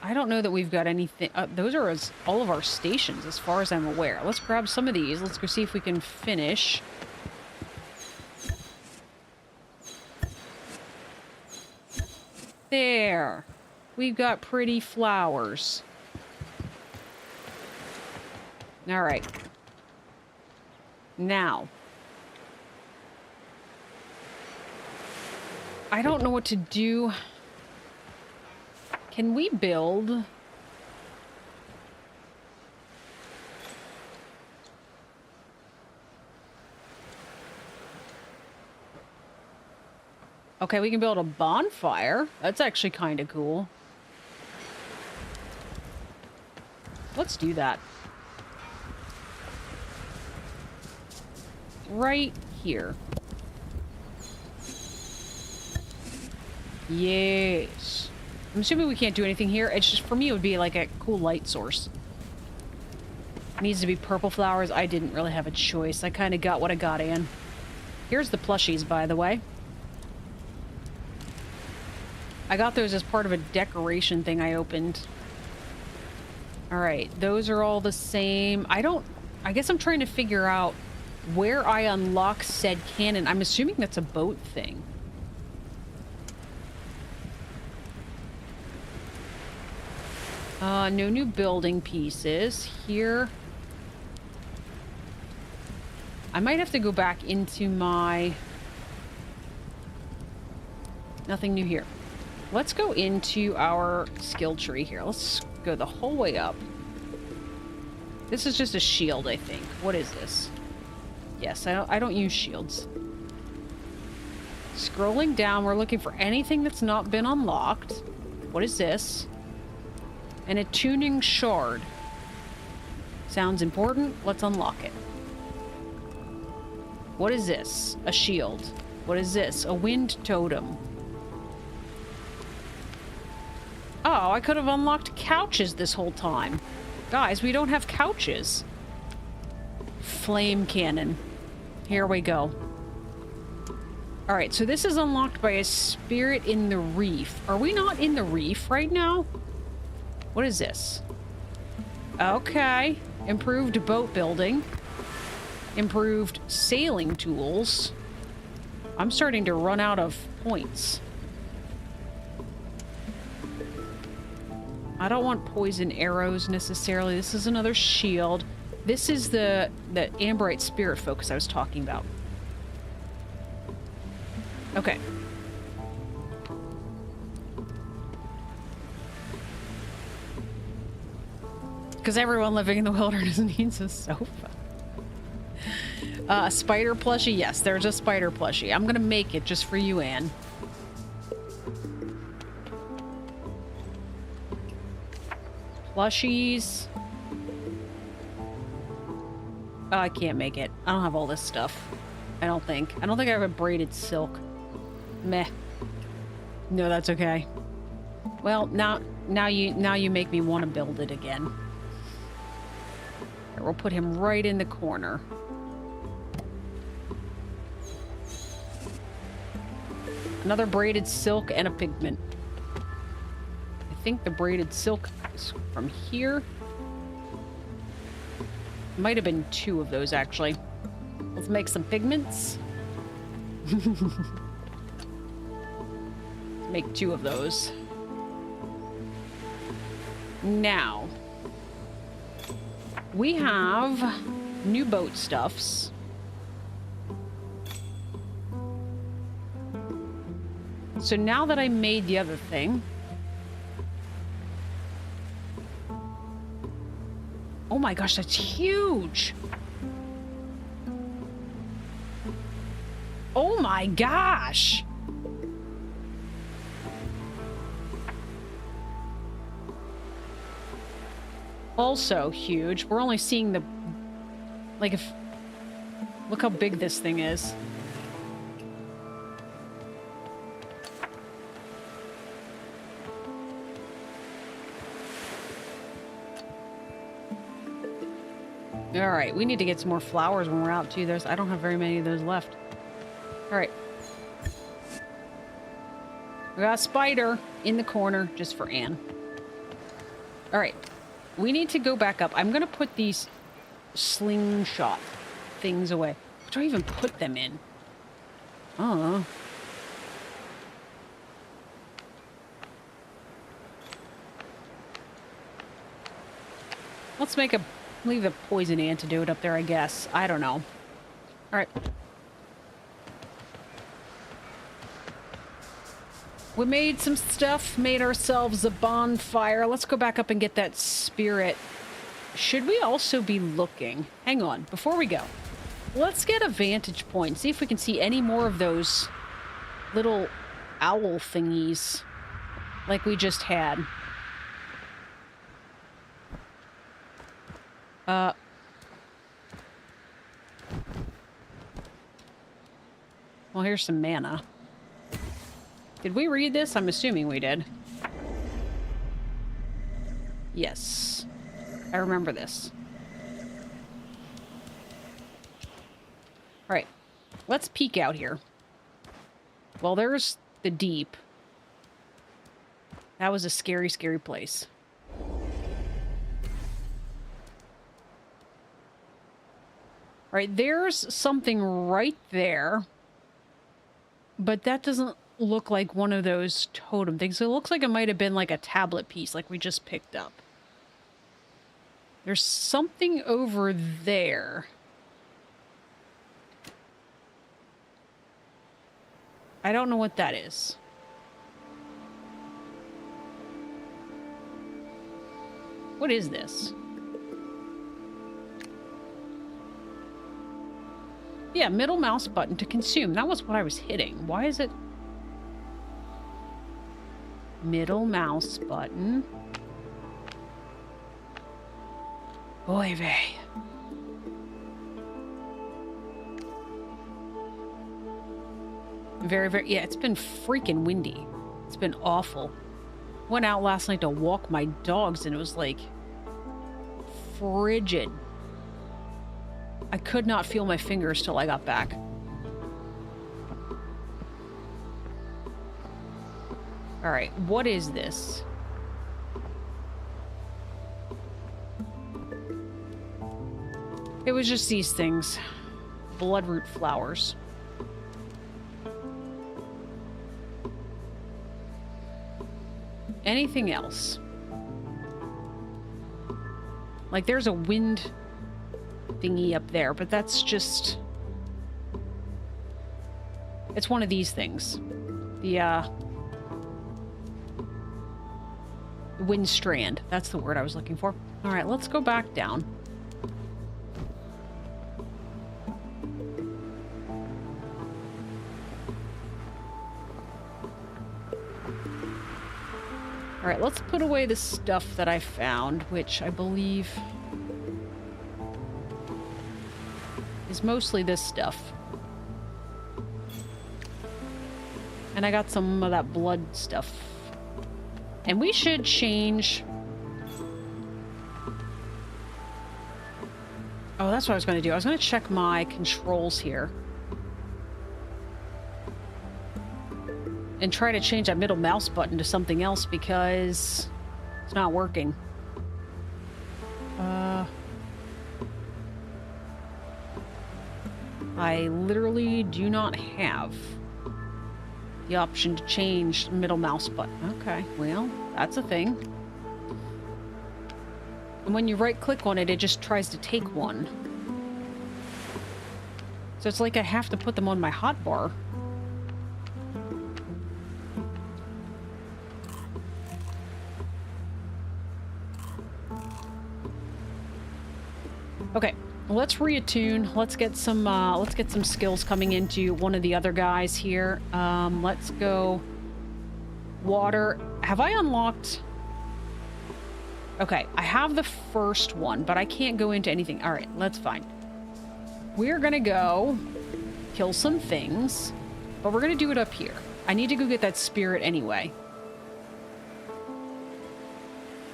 I don't know that we've got anything. Those are all of our stations, as far as I'm aware. Let's grab some of these. Let's go see if we can finish. There. We've got pretty flowers. All right. Now. I don't know what to do. Can we build? Okay, we can build a bonfire. That's actually kind of cool. Let's do that. Right here. Yes. I'm assuming we can't do anything here. It's just, for me, it would be like a cool light source. It needs to be purple flowers. I didn't really have a choice. I kind of got what I got in. Here's the plushies, by the way. I got those as part of a decoration thing I opened. Alright, those are all the same. I guess I'm trying to figure out where I unlock said cannon. I'm assuming that's a boat thing. No new building pieces. Here. I might have to go back into my... Nothing new here. Let's go into our skill tree here. Let's go the whole way up. This is just a shield, I think. What is this? Yes, I don't use shields. Scrolling down, we're looking for anything that's not been unlocked. What is this? An attuning shard. Sounds important. Let's unlock it. What is this? A shield. What is this? A wind totem. Oh, I could have unlocked couches this whole time. Guys, we don't have couches. Flame cannon. Here we go. Alright, so this is unlocked by a spirit in the reef. Are we not in the reef right now? What is this? Okay. Improved boat building. Improved sailing tools. I'm starting to run out of points. I don't want poison arrows necessarily. This is another shield. This is the Amberite spirit focus I was talking about. Okay. Because everyone living in the wilderness needs a sofa. Spider plushie? Yes, there's a spider plushie. I'm gonna make it just for you, Anne. Plushies. Oh, I can't make it. I don't have all this stuff. I don't think. I don't think I have a braided silk. Meh. No, that's okay. Well, now you make me want to build it again. We'll put him right in the corner. Another braided silk and a pigment. I think the braided silk is from here. Might have been 2 of those, actually. Let's make some pigments. Make 2 of those. Now, we have new boat stuffs. So now that I made the other thing... Oh my gosh, that's huge! Oh my gosh! Also huge. We're only seeing the... Like, if... Look how big this thing is. Alright, we need to get some more flowers when we're out, too. I don't have very many of those left. Alright. We got a spider in the corner, just for Anne. Alright. We need to go back up. I'm gonna put these slingshot things away. What do I even put them in? Oh. Let's leave a poison antidote up there, I guess. I don't know. Alright. We made some stuff, made ourselves a bonfire. Let's go back up and get that spirit. Should we also be looking? Hang on, before we go. Let's get a vantage point. See if we can see any more of those little owl thingies like we just had. Well, here's some mana. Did we read this? I'm assuming we did. Yes. I remember this. Alright. Let's peek out here. Well, there's the deep. That was a scary, scary place. Alright, there's something right there. But that doesn't look like one of those totem things. It looks like it might have been like a tablet piece like we just picked up. There's something over there. I don't know what that is. What is this? Yeah, middle mouse button to consume. That was what I was hitting. Why is it... Middle mouse button. Oy vey. Very, very... Yeah, it's been freaking windy. It's been awful. Went out last night to walk my dogs and it was like... frigid. I could not feel my fingers till I got back. Alright, what is this? It was just these things. Bloodroot flowers. Anything else? Like, there's a wind thingy up there, but that's just... It's one of these things. The, wind strand. That's the word I was looking for. Alright, let's go back down. Alright, let's put away the stuff that I found, which I believe is mostly this stuff. And I got some of that blood stuff. And we should change... Oh, that's what I was going to do. I was going to check my controls here. And try to change that middle mouse button to something else because it's not working. I literally do not have the option to change the middle mouse button. Okay, well, that's a thing. And when you right-click on it, it just tries to take one. So it's like I have to put them on my hotbar. Okay, let's reattune. Let's get some skills coming into one of the other guys here. Let's go water. Have I unlocked? Okay, I have the first one, but I can't go into anything. All right, that's fine. We're gonna go kill some things, but we're gonna do it up here. I need to go get that spirit anyway.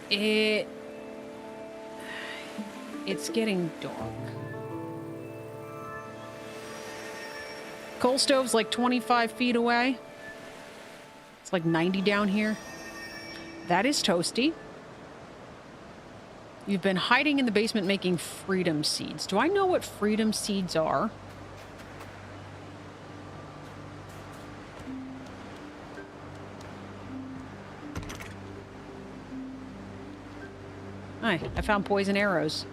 It's getting dark. Coal stove's like 25 feet away. It's like 90 down here. That is toasty. You've been hiding in the basement making freedom seeds. Do I know what freedom seeds are? Hi, I found poison arrows.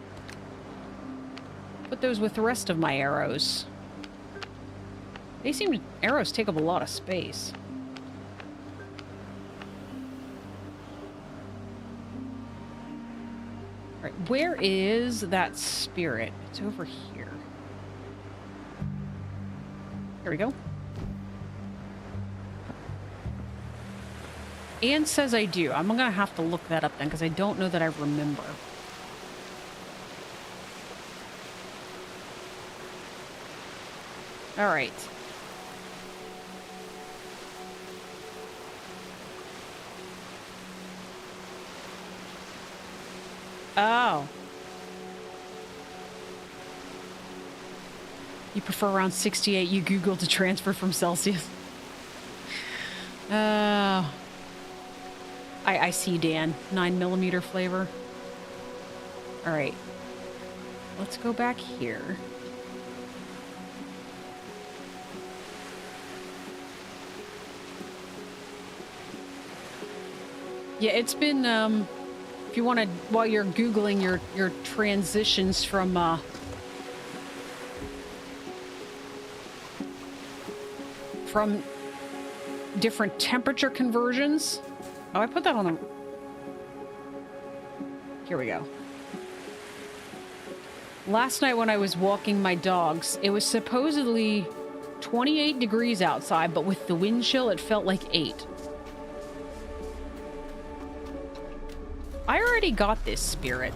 Put those with the rest of my arrows. Arrows take up a lot of space. All right, where is that spirit? It's over here. Here we go. Anne says I do. I'm gonna have to look that up then, because I don't know that I remember. All right. Oh. You prefer around 68. You Googled to transfer from Celsius. I see, Dan. 9mm flavor. All right. Let's go back here. Yeah, it's been, if you want to, while you're Googling your transitions from different temperature conversions. Oh, I put that on the... Here we go. Last night when I was walking my dogs, it was supposedly 28 degrees outside, but with the wind chill, it felt like 8. I already got this spirit.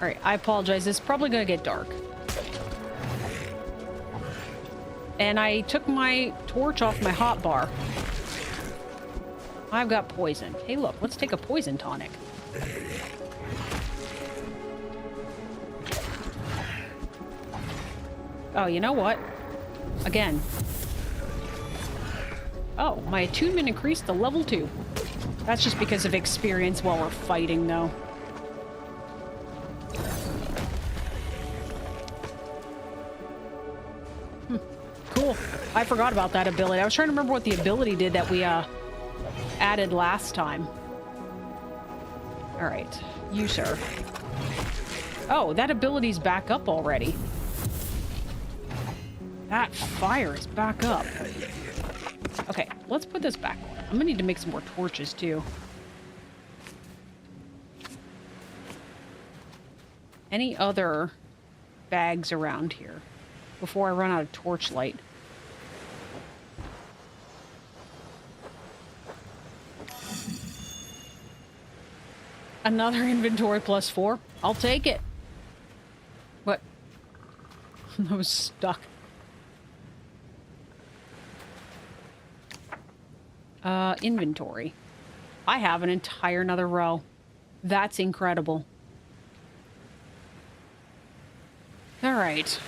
Alright, I apologize. It's probably gonna get dark. And I took my torch off my hotbar. I've got poison. Hey, look, let's take a poison tonic. Oh, you know what? Again. Oh, my attunement increased to level 2. That's just because of experience while we're fighting, though. Cool. I forgot about that ability. I was trying to remember what the ability did that we added last time. All right. You, sir. Oh, that ability's back up already. That fire is back up. Okay, let's put this back on. I'm gonna need to make some more torches, too. Any other bags around here before I run out of torchlight? Another inventory plus 4. I'll take it. What? I was stuck. Inventory. I have an entire another row. That's incredible. All right.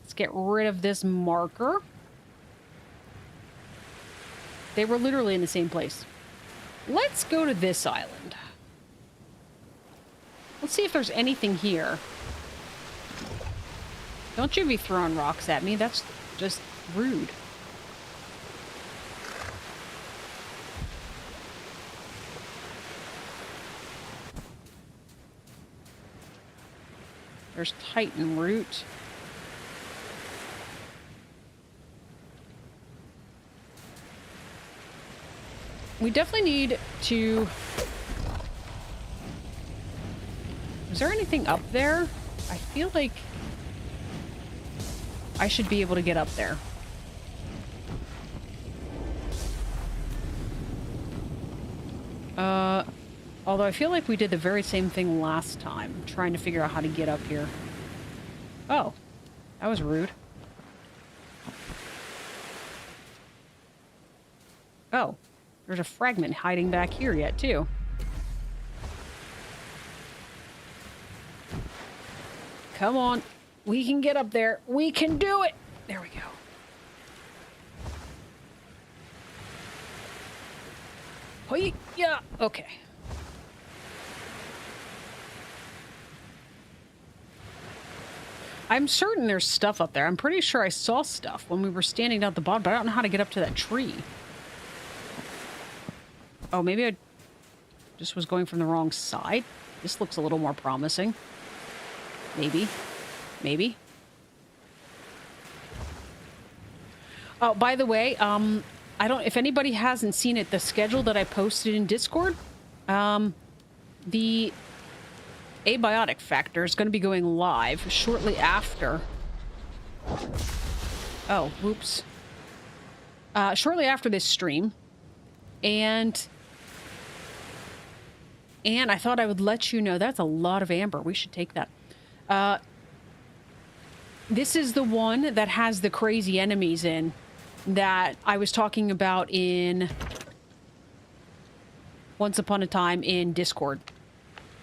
Let's get rid of this marker. They were literally in the same place. Let's go to this island. Let's see if there's anything here. Don't you be throwing rocks at me. That's just rude. There's Titan Root. We definitely need to... Is there anything up there? I feel like I should be able to get up there. Although I feel like we did the very same thing last time, trying to figure out how to get up here. Oh, that was rude. Oh, there's a fragment hiding back here yet, too. Come on. We can get up there. We can do it. There we go. Hoi, yeah. Okay. I'm certain there's stuff up there. I'm pretty sure I saw stuff when we were standing down at the bottom, but I don't know how to get up to that tree. Oh, maybe I just was going from the wrong side. This looks a little more promising. Maybe. Maybe. Oh, by the way, if anybody hasn't seen it, the schedule that I posted in Discord, the abiotic factor is going to be going live shortly after. Oh, whoops. Shortly after this stream. And I thought I would let you know that's a lot of amber. We should take that. This is the one that has the crazy enemies in that I was talking about in Once Upon a Time in Discord.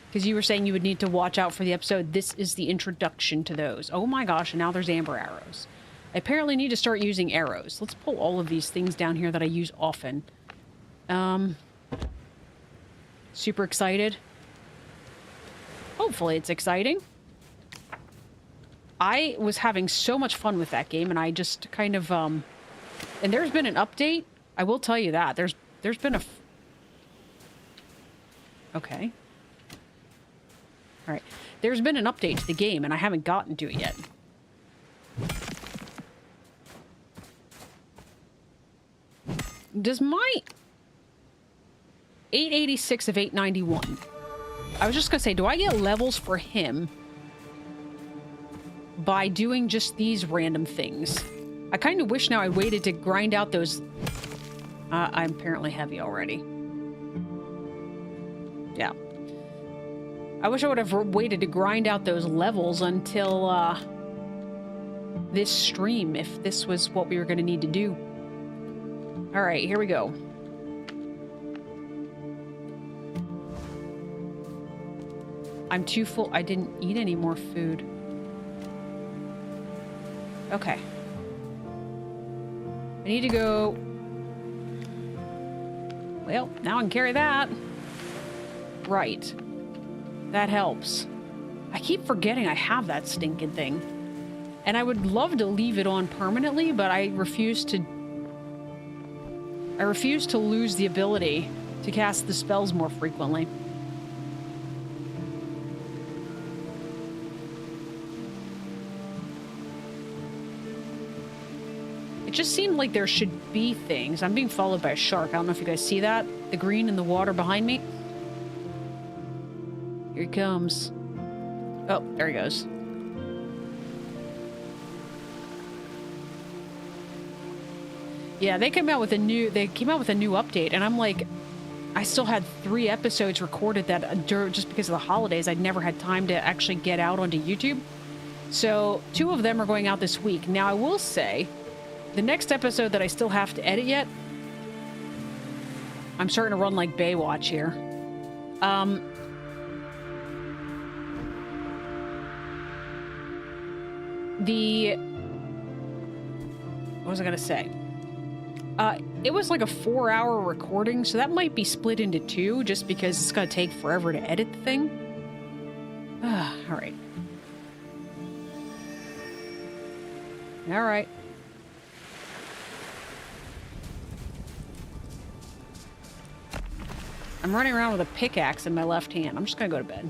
Because you were saying you would need to watch out for the episode. This is the introduction to those. Oh my gosh, and now there's amber arrows. I apparently need to start using arrows. Let's pull all of these things down here that I use often. Super excited. Hopefully it's exciting. I was having so much fun with that game, and I just kind of, and there's been an update. I will tell you that. There's been a... Okay. Alright. There's been an update to the game, and I haven't gotten to it yet. Does my 886 of 891... I was just gonna say, do I get levels for him by doing just these random things? I kind of wish now I waited to grind out those... I'm apparently heavy already. Yeah. I wish I would have waited to grind out those levels until this stream, if this was what we were going to need to do. Alright, here we go. I'm too full. I didn't eat any more food. Okay. I need to go... Well, now I can carry that. Right. That helps. I keep forgetting I have that stinking thing. And I would love to leave it on permanently, but I refuse to lose the ability to cast the spells more frequently. It just seemed like there should be things. I'm being followed by a shark. I don't know if you guys see that. The green in the water behind me. Here he comes. Oh, there he goes. Yeah, they came out with a new update, and I'm like, I still had 3 episodes recorded that just because of the holidays, I'd never had time to actually get out onto YouTube. So 2 of them are going out this week. Now I will say, the next episode that I still have to edit yet, I'm starting to run like Baywatch here. What was I gonna say? It was like a 4-hour recording, so that might be split into 2, just because it's gonna take forever to edit the thing. Alright. Alright. I'm running around with a pickaxe in my left hand. I'm just gonna go to bed.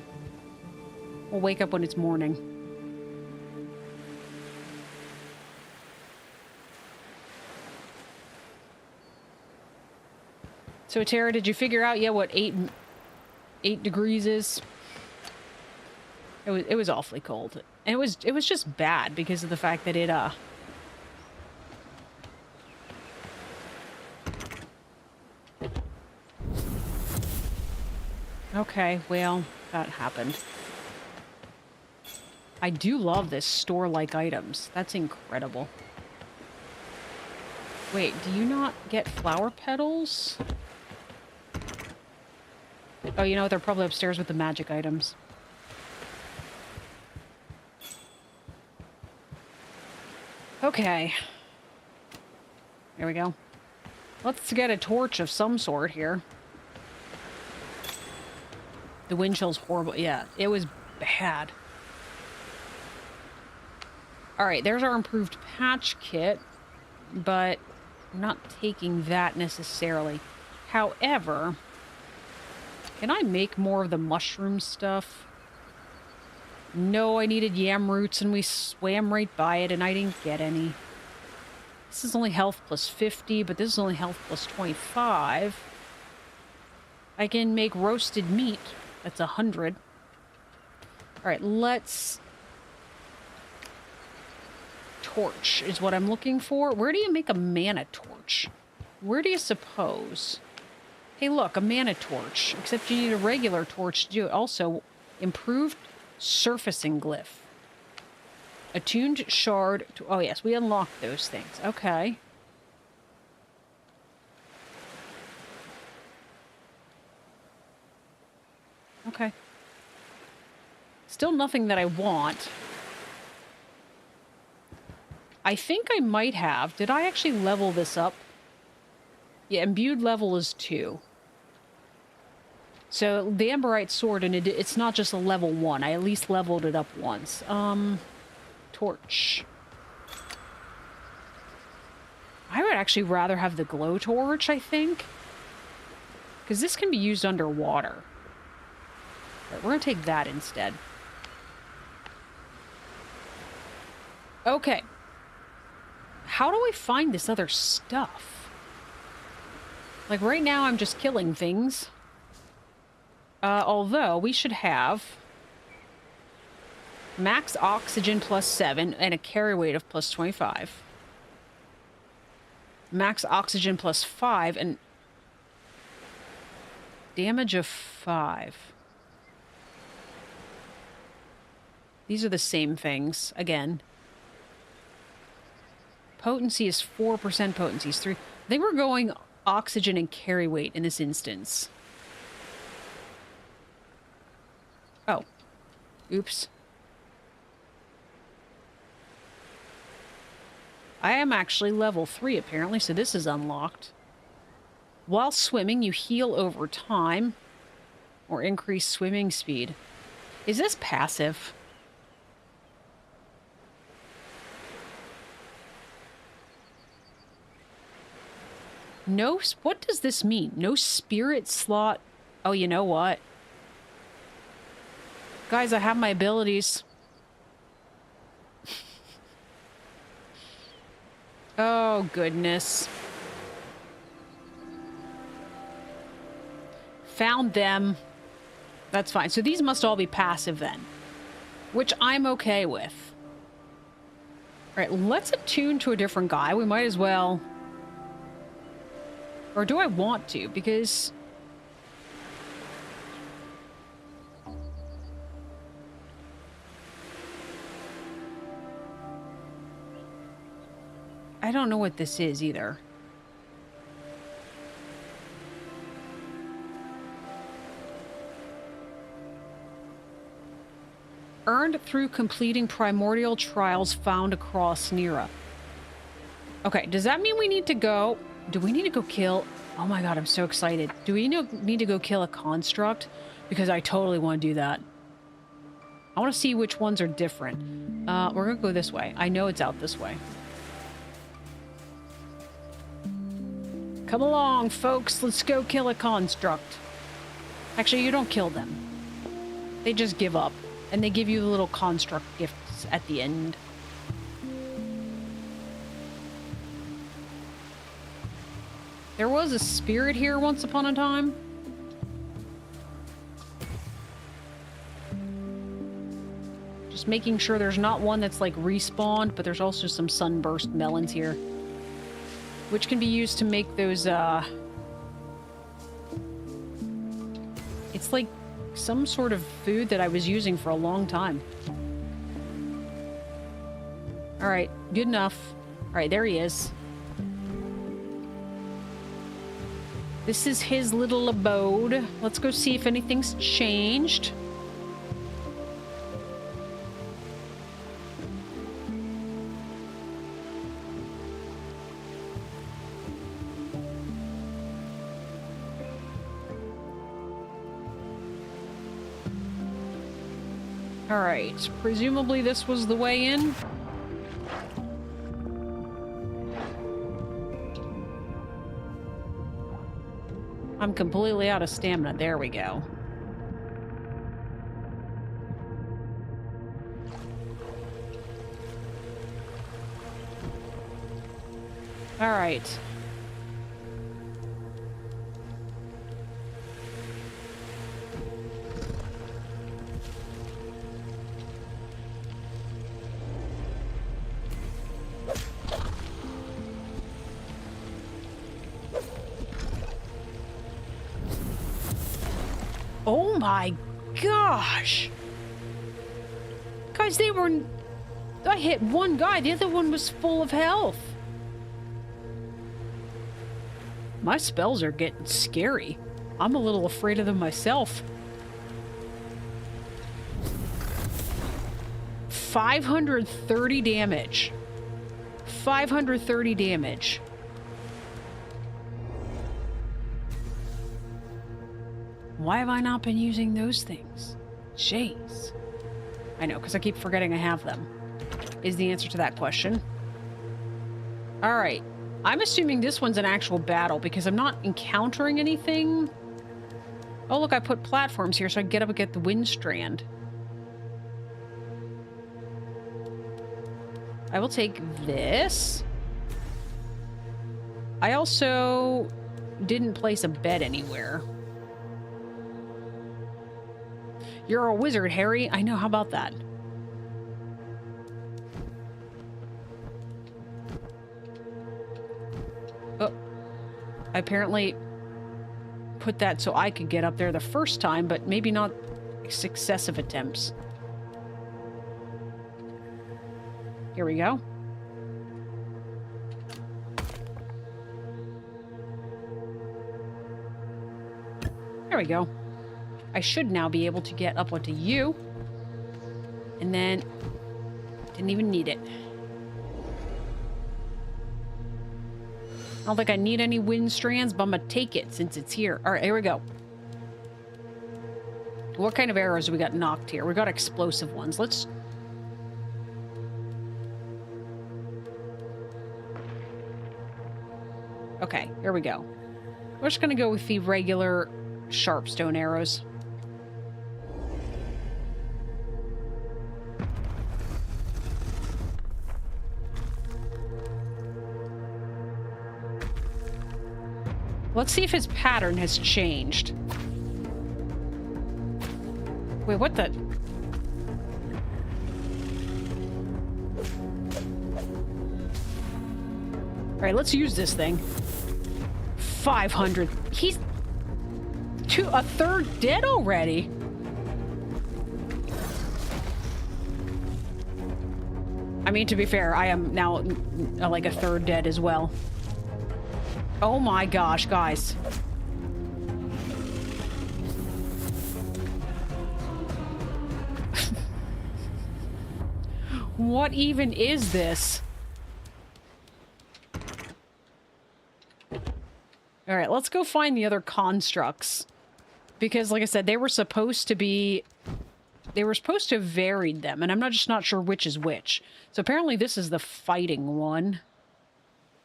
We'll wake up when it's morning. So, Tara, did you figure out yet what 8 degrees is? It was awfully cold. And it was just bad because of the fact that it Okay, well, that happened. I do love this store-like items. That's incredible. Wait, do you not get flower petals? Oh, you know what? They're probably upstairs with the magic items. Okay. There we go. Let's get a torch of some sort here. The wind chill's horrible. Yeah, it was bad. Alright, there's our improved patch kit, but I'm not taking that necessarily. However, can I make more of the mushroom stuff? No, I needed yam roots and we swam right by it and I didn't get any. This is only health plus 50, but this is only health plus 25. I can make roasted meat. That's 100. Alright, let's... Torch is what I'm looking for. Where do you make a mana torch? Where do you suppose? Hey, look, a mana torch. Except you need a regular torch to do it. Also, improved surfacing glyph. Attuned shard. Oh, yes, we unlocked those things. Okay. Okay. Still nothing that I want. I think I might have. Did I actually level this up? Yeah, imbued level is 2. So the Amberite sword, and it's not just a level 1. I at least leveled it up once. Torch. I would actually rather have the glow torch, I think. Because this can be used underwater. Right, we're going to take that instead. Okay. How do I find this other stuff? Like, right now I'm just killing things. Although, we should have... max oxygen plus 7 and a carry weight of plus 25. Max oxygen plus 5 and... damage of 5. These are the same things, again. Potency is 4%, potency is 3. I think we're going oxygen and carry weight in this instance. Oh. Oops. I am actually level 3, apparently, so this is unlocked. While swimming, you heal over time or increase swimming speed. Is this passive? No, what does this mean? No spirit slot. Oh, you know what? Guys, I have my abilities. Oh, goodness. Found them. That's fine. So these must all be passive then. Which I'm okay with. Alright, let's attune to a different guy. We might as well... Or do I want to? Because... I don't know what this is either. Earned through completing primordial trials found across Nera. Okay, does that mean we need to go... Do we need to go kill... Oh my god, I'm so excited. Do we need to go kill a construct? Because I totally want to do that. I want to see which ones are different. We're going to go this way. I know it's out this way. Come along, folks. Let's go kill a construct. Actually, you don't kill them. They just give up. And they give you the little construct gifts at the end. There was a spirit here once upon a time. Just making sure there's not one that's like respawned, but there's also some sunburst melons here, which can be used to make those, it's like some sort of food that I was using for a long time. All right, good enough. All right, there he is. This is his little abode. Let's go see if anything's changed. All right, presumably this was the way in. I'm completely out of stamina. There we go. All right. Oh my gosh! Guys, they were... I hit one guy, the other one was full of health. My spells are getting scary. I'm a little afraid of them myself. 530 damage. 530 damage. Why have I not been using those things? Jeez. I know, because I keep forgetting I have them. Is the answer to that question. Alright. I'm assuming this one's an actual battle, because I'm not encountering anything. Oh, look, I put platforms here so I can get up and get the wind strand. I will take this. I also didn't place a bed anywhere. You're a wizard, Harry. I know. How about that? Oh. I apparently put that so I could get up there the first time, but maybe not successive attempts. Here we go. There we go. I should now be able to get up onto you. And then... didn't even need it. I don't think I need any wind strands, but I'm gonna take it since it's here. Alright, here we go. What kind of arrows do we got knocked here? We got explosive ones. Let's... okay, here we go. We're just gonna go with the regular sharpstone arrows. Let's see if his pattern has changed. Wait, what the... Alright, let's use this thing. 500. He's... a third dead already. I mean, to be fair, I am now like a third dead as well. Oh my gosh, guys. What even is this? All right, let's go find the other constructs. Because, like I said, they were supposed to be... they were supposed to have varied them, and I'm just not sure which is which. So apparently this is the fighting one.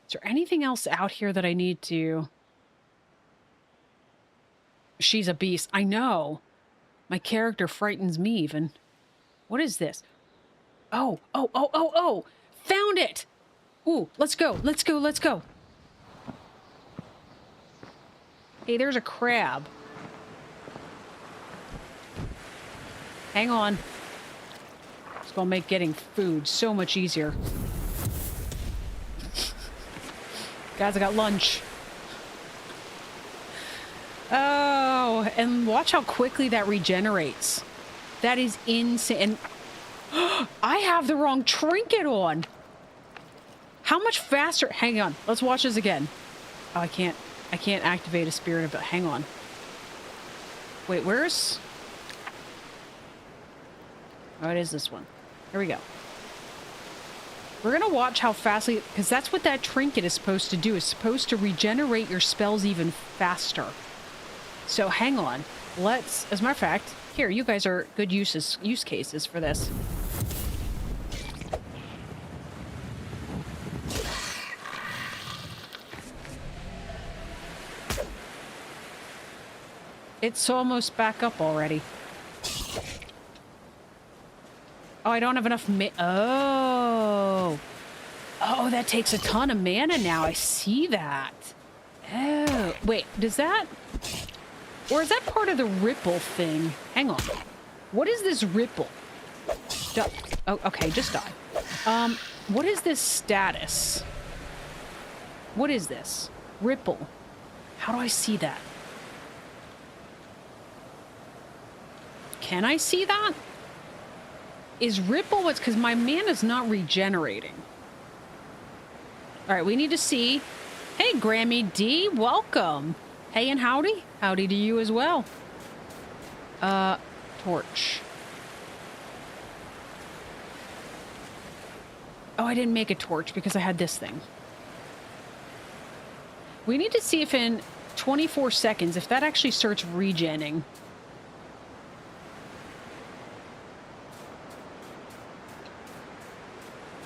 Is there anything else out here that I need to... She's a beast. I know. My character frightens me even. What is this? Oh, oh, oh, oh, oh! Found it! Ooh, let's go, let's go, let's go. Hey, there's a crab. Hang on. It's gonna make getting food so much easier. Guys, I got lunch. Oh, and watch how quickly that regenerates. That is insane. And I have the wrong trinket on. How much faster? Hang on. Let's watch this again. Oh, I can't activate a spirit of it. Hang on. Wait, where's... Oh, it is this one. Here we go. We're going to watch how fastly... Because that's what that trinket is supposed to do. It's supposed to regenerate your spells even faster. So hang on. Let's... As a matter of fact, here, you guys are good use cases for this. It's almost back up already. Oh, I don't have enough Oh, that takes a ton of mana now. I see that. Oh, wait, does that... Or is that part of the ripple thing? Hang on. What is this ripple? Oh, okay, just die. What is this status? What is this? Ripple. How do I see that? Can I see that? Is ripple what's... Because my mana's not regenerating. All right, we need to see. Hey, Grammy D, welcome. Hey and howdy. Howdy to you as well. Torch. Oh, I didn't make a torch because I had this thing. We need to see if in 24 seconds, if that actually starts regenning.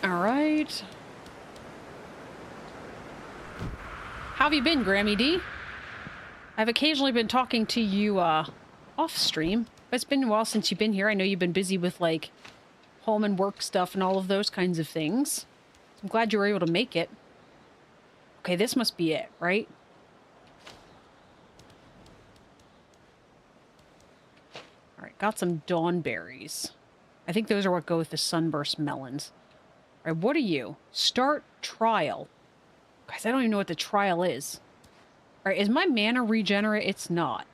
All right. How have you been, Grammy D? I've occasionally been talking to you off stream. It's been a while since you've been here. I know you've been busy with like home and work stuff and all of those kinds of things. I'm glad you were able to make it. Okay, this must be it, right? All right, got some dawn berries. I think those are what go with the sunburst melons. All right, what are you? Start trial. Guys, I don't even know what the trial is. All right, is my mana regenerate? It's not.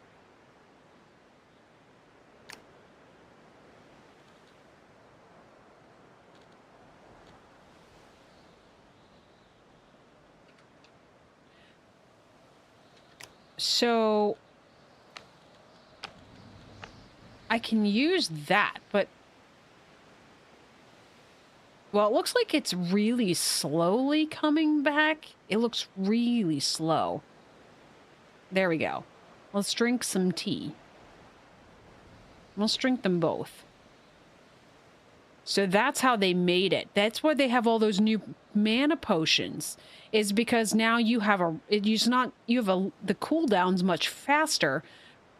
So I can use that, but well, it looks like it's really slowly coming back. It looks really slow. There we go. Let's drink some tea. Let's drink them both. So that's how they made it. That's why they have all those new mana potions. Is because now you have the cooldown's much faster,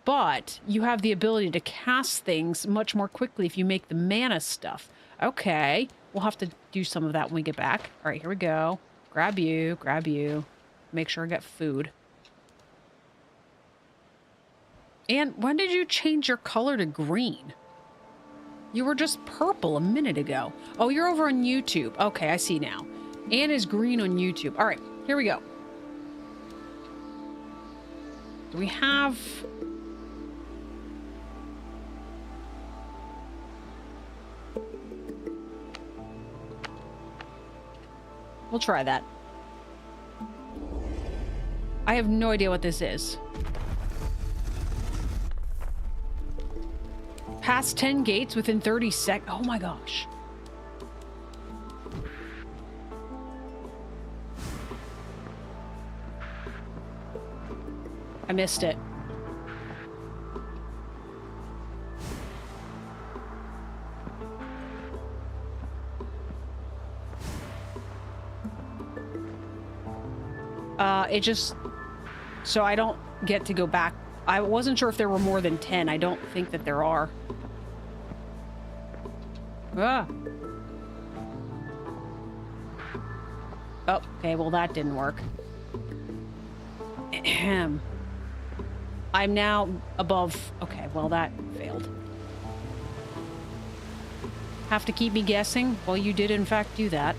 but you have the ability to cast things much more quickly if you make the mana stuff. Okay. We'll have to do some of that when we get back. All right, here we go. Grab you, grab you. Make sure I got food. And when did you change your color to green? You were just purple a minute ago. Oh, you're over on YouTube. Okay, I see now. Anne is green on YouTube. All right, here we go. Do we have... We'll try that. I have no idea what this is. Past 10 gates within 30 seconds. Oh my gosh. I missed it. It just... So I don't get to go back. I wasn't sure if there were more than 10. I don't think that there are. Ah. Oh, okay, well that didn't work. Ahem. I'm now above... Okay, well, that failed. Have to keep me guessing? Well, you did, in fact, do that.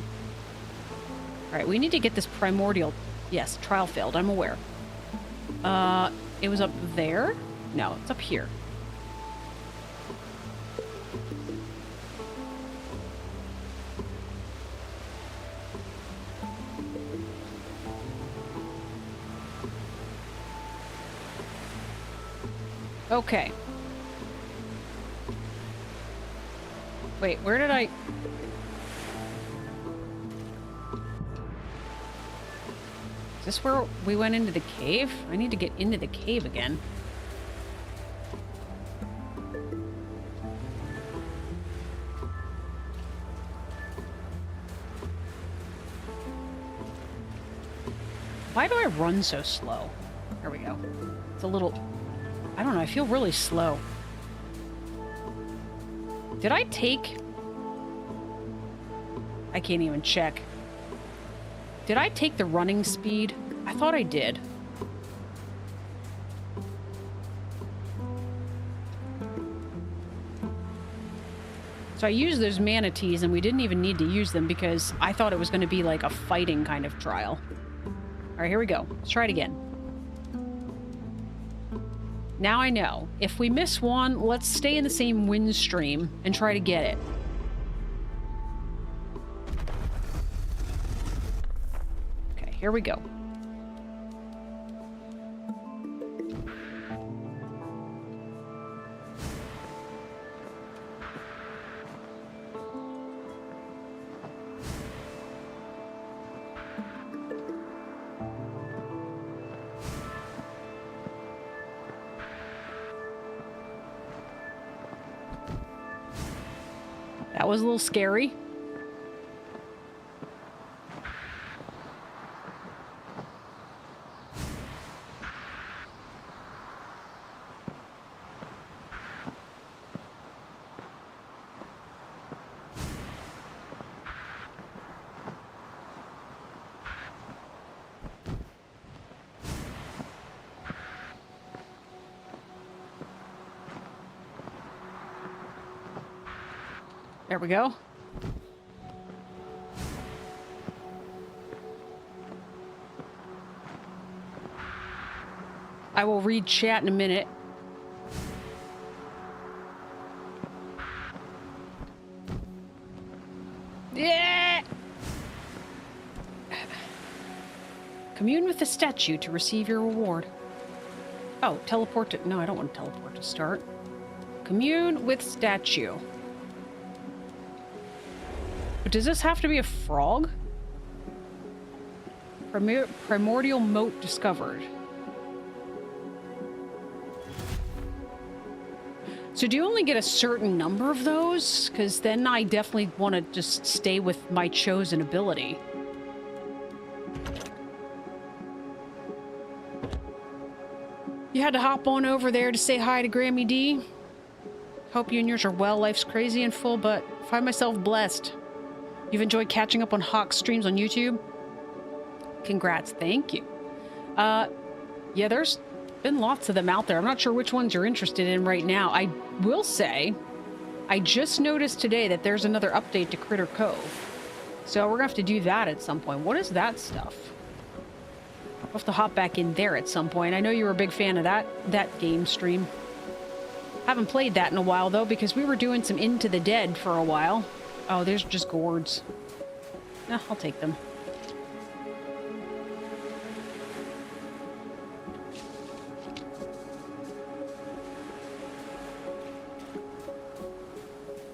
All right, we need to get this primordial... Yes, trial failed. I'm aware. It was up there? No, it's up here. Okay. Wait, where did I... Is this where we went into the cave? I need to get into the cave again. Why do I run so slow? There we go. It's a little... I don't know, I feel really slow. Did I take... I can't even check. Did I take the running speed? I thought I did. So I used those manatees and we didn't even need to use them because I thought it was going to be like a fighting kind of trial. All right, here we go. Let's try it again. Now I know. If we miss one, let's stay in the same wind stream and try to get it. Okay, here we go. That was a little scary. There we go. I will read chat in a minute. Yeah! Commune with the statue to receive your reward. Oh, teleport to... No, I don't want to teleport to start. Commune with statue. But does this have to be a frog? Primordial moat discovered. So do you only get a certain number of those? Because then I definitely want to just stay with my chosen ability. You had to hop on over there to say hi to Grammy D. Hope you and yours are well. Life's crazy and full, but find myself blessed. You've enjoyed catching up on Hawk's streams on YouTube? Congrats. Thank you. Yeah, there's been lots of them out there. I'm not sure which ones you're interested in right now. I will say, I just noticed today that there's another update to Critter Cove. So we're gonna have to do that at some point. What is that stuff? We'll have to hop back in there at some point. I know you were a big fan of that game stream. Haven't played that in a while, though, because we were doing some Into the Dead for a while. Oh, there's just gourds. I'll take them.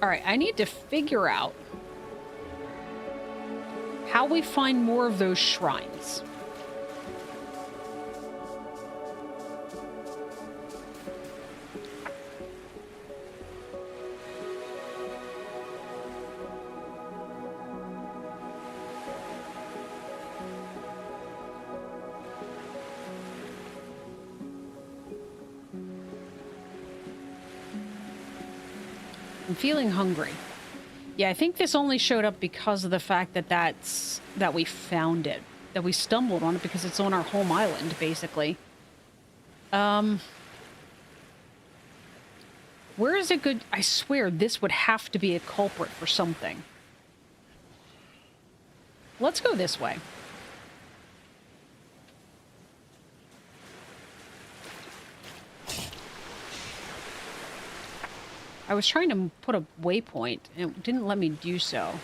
All right, I need to figure out how we find more of those shrines. I'm feeling hungry. Yeah, I think this only showed up because of the fact that that we found it. That we stumbled on it because it's on our home island, basically. Where is a good... I swear this would have to be a culprit for something. Let's go this way. I was trying to put a waypoint, and it didn't let me do so.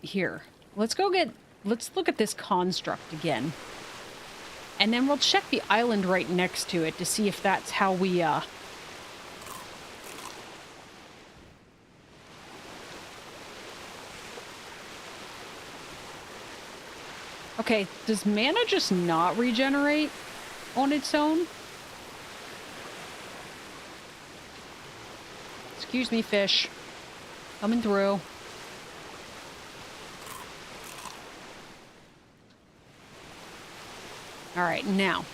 Here. Let's look at this construct again. And then we'll check the island right next to it to see if that's how we, Okay, does mana just not regenerate on its own? Excuse me, fish. Coming through. All right, now.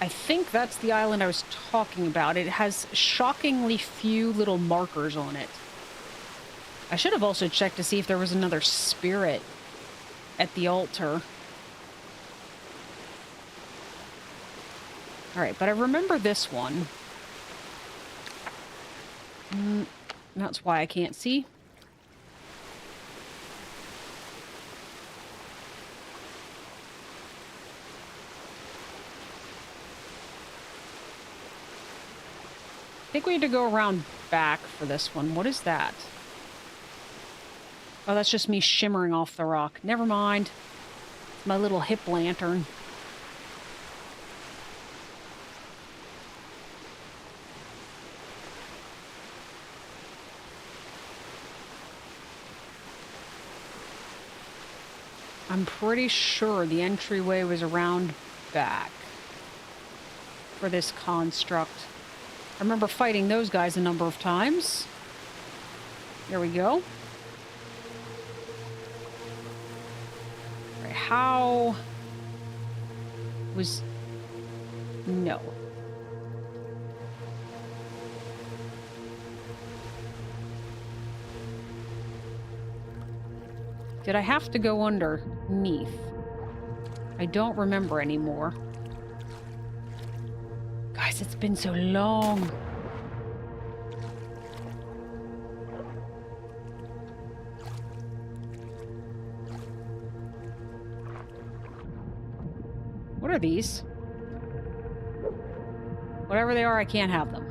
I think that's the island I was talking about. It has shockingly few little markers on it. I should have also checked to see if there was another spirit at the altar. All right, but I remember this one. That's why I can't see. I think we need to go around back for this one. What is that? Oh, that's just me shimmering off the rock. Never mind. It's my little hip lantern. I'm pretty sure the entryway was around back for this construct. I remember fighting those guys a number of times. There we go. All right, how was... No. Did I have to go underneath? I don't remember anymore. Guys, it's been so long. What are these? Whatever they are, I can't have them.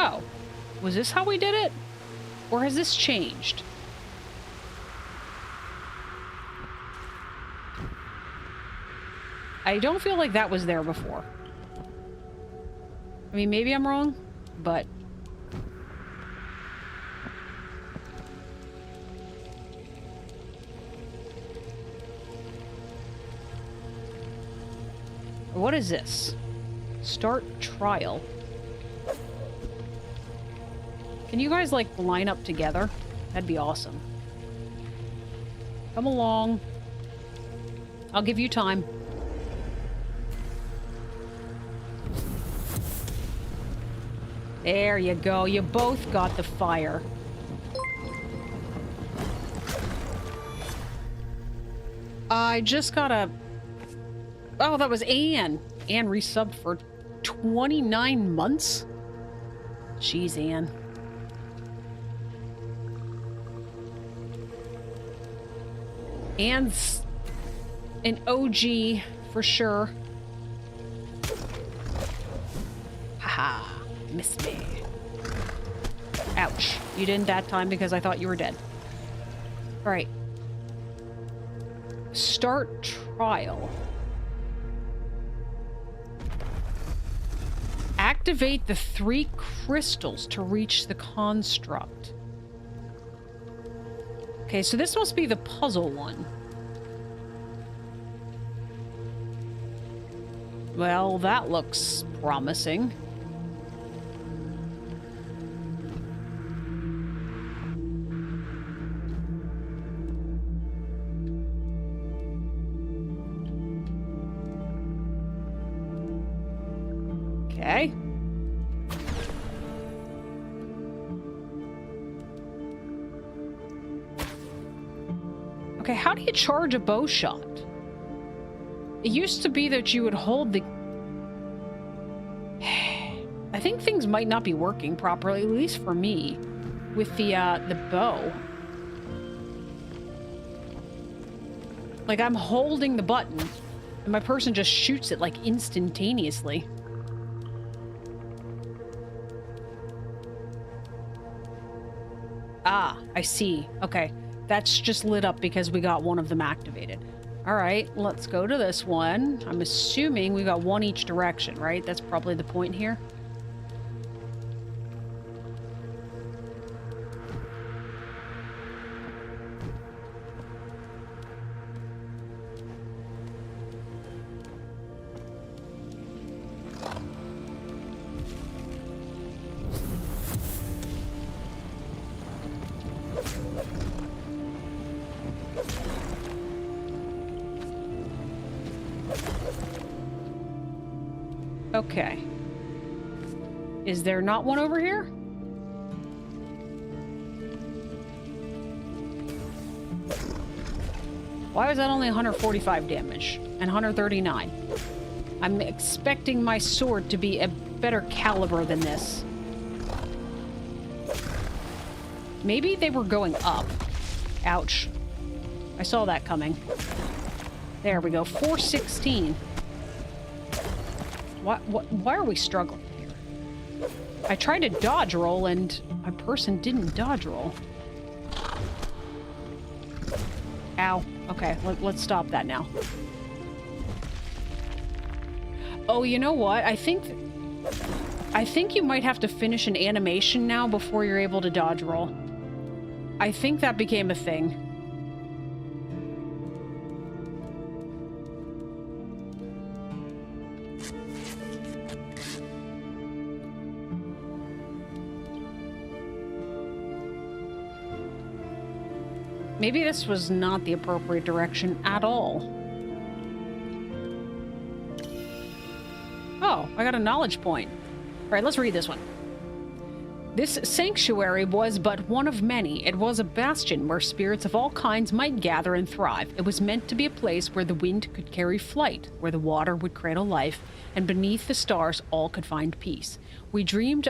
Oh, was this how we did it? Or has this changed? I don't feel like that was there before. I mean, maybe I'm wrong, but... What is this? Start trial. Can you guys, like, line up together? That'd be awesome. Come along. I'll give you time. There you go. You both got the fire. I just got a... Oh, that was Anne. Anne resubbed for 29 months? Jeez, Anne. Anne's an OG for sure. Haha. Missed me. Ouch. You didn't that time because I thought you were dead. Alright. Start trial. Activate the 3 crystals to reach the construct. Okay, so this must be the puzzle one. Well, that looks promising. Okay. Okay, how do you charge a bow shot? It used to be that you would hold the... I think things might not be working properly, at least for me, with the bow. Like, I'm holding the button, and my person just shoots it, like, instantaneously. Ah, I see. Okay. That's just lit up because we got one of them activated. All right, let's go to this one. I'm assuming we got one each direction, right? That's probably the point here. Okay. Is there not one over here? Why was that only 145 damage and 139? I'm expecting my sword to be a better caliber than this. Maybe they were going up. Ouch. I saw that coming. There we go. 416. Why are we struggling here? I tried to dodge roll and my person didn't dodge roll. Ow. Okay, let's stop that now. Oh, you know what? I think you might have to finish an animation now before you're able to dodge roll. I think that became a thing. Maybe this was not the appropriate direction at all. Oh, I got a knowledge point. All right, let's read this one. This sanctuary was but one of many. It was a bastion where spirits of all kinds might gather and thrive. It was meant to be a place where the wind could carry flight, where the water would cradle life, and beneath the stars all could find peace. We dreamed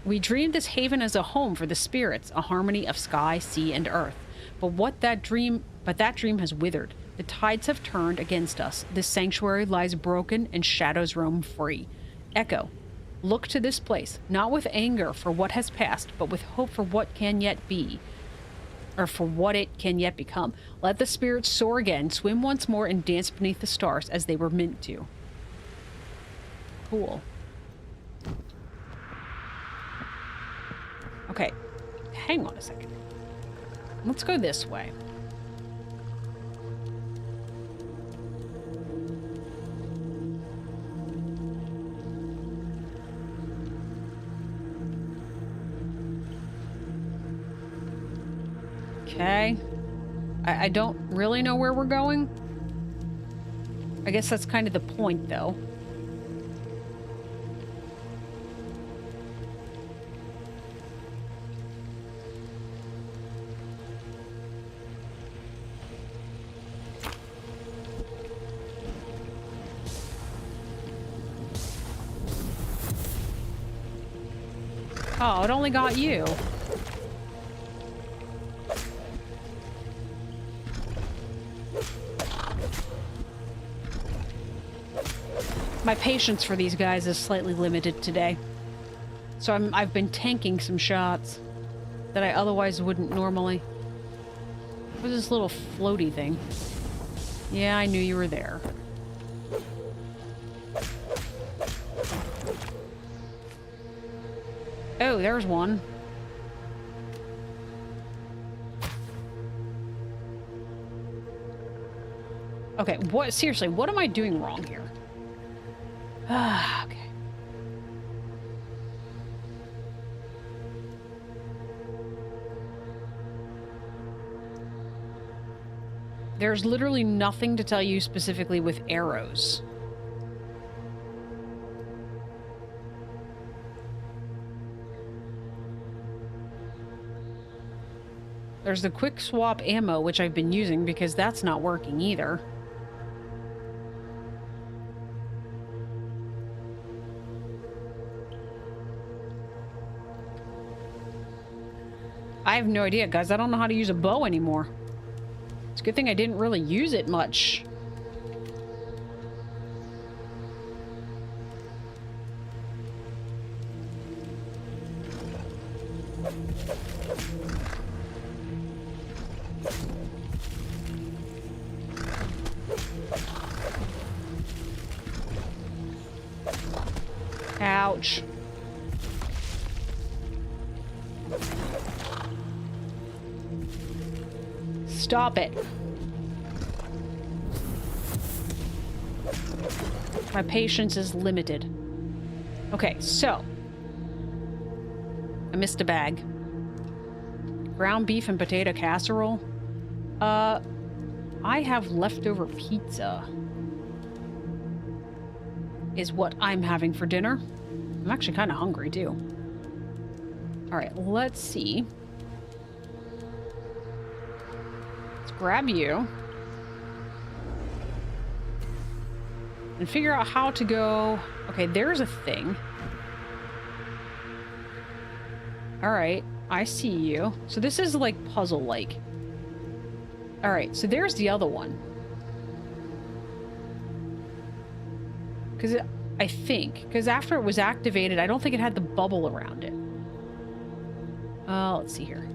this haven as a home for the spirits, a harmony of sky, sea, and earth. But that dream has withered. The tides have turned against us. This sanctuary lies broken and shadows roam free. Echo, look to this place, not with anger for what has passed, but with hope for what can yet be, or for what it can yet become. Let the spirits soar again, swim once more, and dance beneath the stars as they were meant to. Cool. Okay, hang on a second. Let's go this way. Okay. I don't really know where we're going. I guess that's kind of the point, though. Oh, it only got you. My patience for these guys is slightly limited today. So I've been tanking some shots that I otherwise wouldn't normally. What's this little floaty thing? Yeah, I knew you were there. Oh, there's one. Okay, seriously, what am I doing wrong here? Ah, okay. There's literally nothing to tell you specifically with arrows. There's the quick swap ammo, which I've been using because that's not working either. I have no idea, guys. I don't know how to use a bow anymore. It's a good thing I didn't really use it much. Ouch. Stop it. My patience is limited. Okay, so. I missed a bag. Ground beef and potato casserole. I have leftover pizza. Is what I'm having for dinner. I'm actually kind of hungry, too. Alright, let's see. Let's grab you. And figure out how to go... Okay, there's a thing. Alright, I see you. So this is, like, puzzle-like. Alright, so there's the other one. Because I think, because after it was activated, I don't think it had the bubble around it. Let's see here.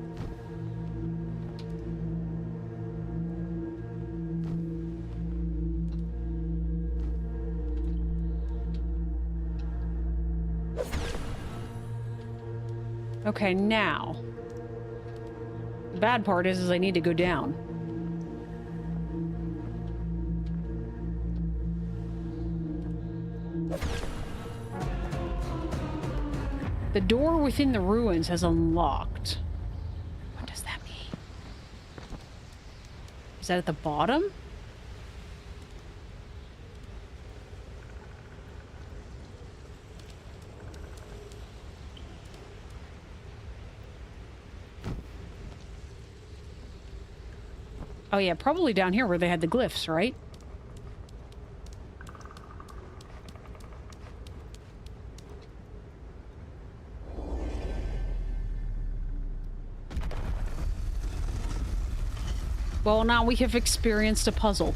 Okay, now. The bad part is I need to go down. The door within the ruins has unlocked. What does that mean? Is that at the bottom? Oh yeah, probably down here where they had the glyphs, right? Well, now we have experienced a puzzle.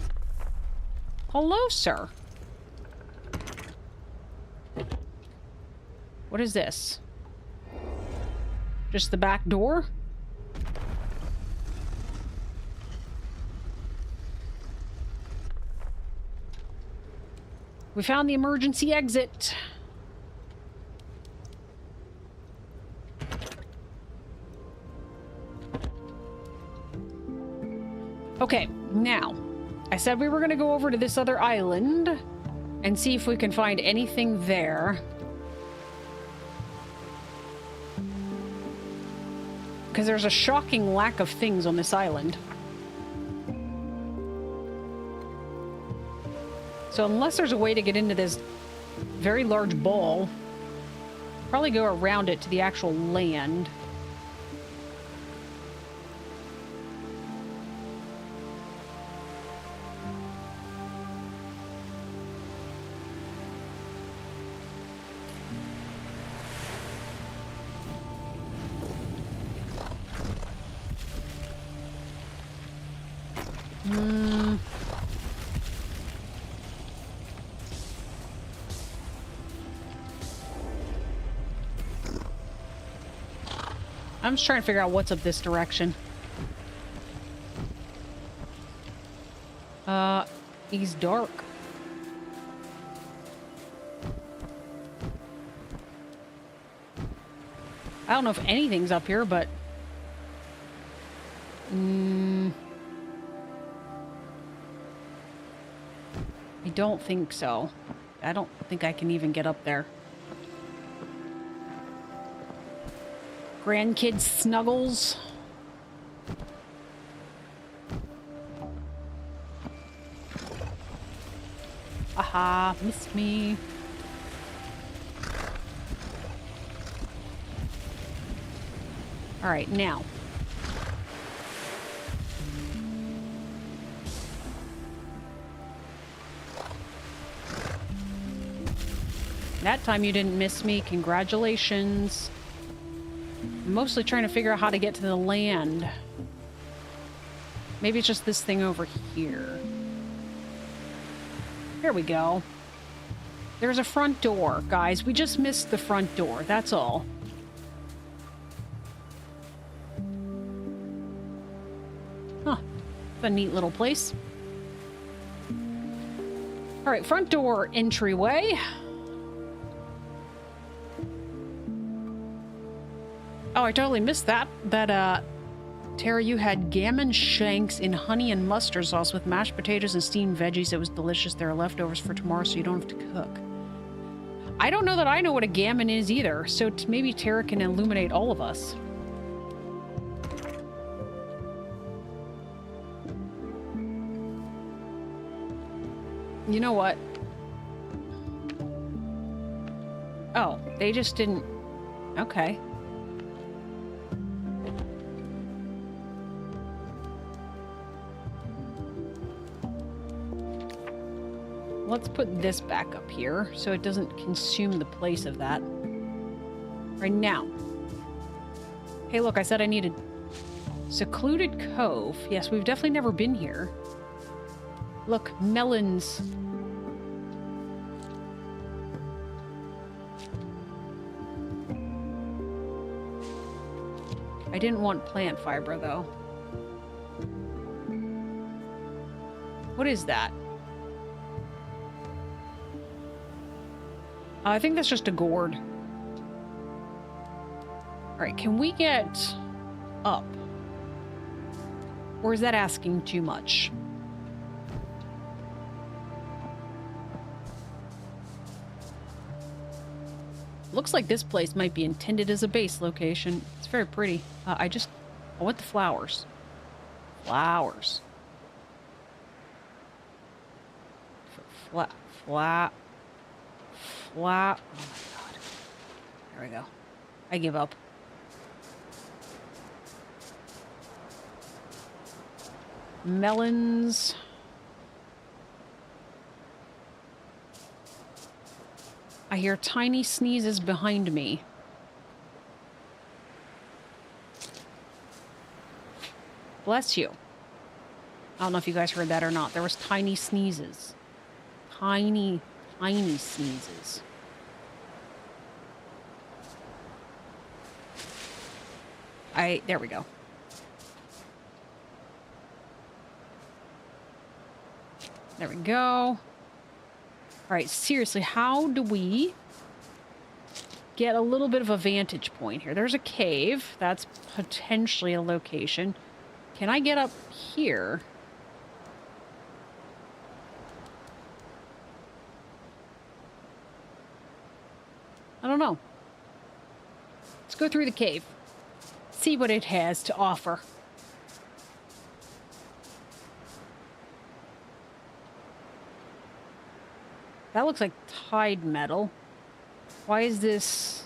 Hello, sir. What is this? Just the back door? We found the emergency exit. Okay, now, I said we were going to go over to this other island and see if we can find anything there. Because there's a shocking lack of things on this island. So unless there's a way to get into this very large ball, probably go around it to the actual land. I'm just trying to figure out what's up this direction. He's dark. I don't know if anything's up here, but... I don't think so. I don't think I can even get up there. Grandkids snuggles. Aha, missed me. All right, now. That time you didn't miss me. Congratulations. I'm mostly trying to figure out how to get to the land. Maybe it's just this thing over here. There we go. There's a front door, guys. We just missed the front door. That's all. Huh. It's a neat little place. All right, front door entryway. Oh, I totally missed that. Tara, you had gammon shanks in honey and mustard sauce with mashed potatoes and steamed veggies. It was delicious. There are leftovers for tomorrow, so you don't have to cook. I don't know that I know what a gammon is either, so maybe Tara can illuminate all of us. You know what? Oh, they just didn't... Okay. Let's put this back up here so it doesn't consume the place of that. Right now. Hey, look, I said I needed secluded cove. Yes, we've definitely never been here. Look, melons. I didn't want plant fiber, though. What is that? I think that's just a gourd. Alright, can we get up? Or is that asking too much? Looks like this place might be intended as a base location. It's very pretty. I want the flowers. Flowers. Flat. Oh my god. There we go. I give up. Melons. I hear tiny sneezes behind me. Bless you. I don't know if you guys heard that or not. There was tiny sneezes. Tiny sneezes. There we go. There we go. All right, seriously, how do we get a little bit of a vantage point here? There's a cave. That's potentially a location. Can I get up here? I don't know. Let's go through the cave. See what it has to offer. That looks like tide metal. Why is this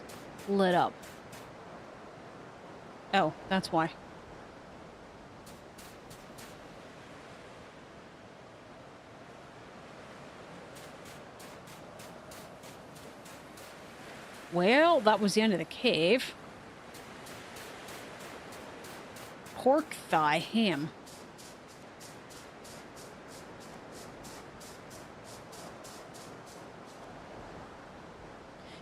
lit up? Oh, that's why. Well, that was the end of the cave. Pork thigh ham.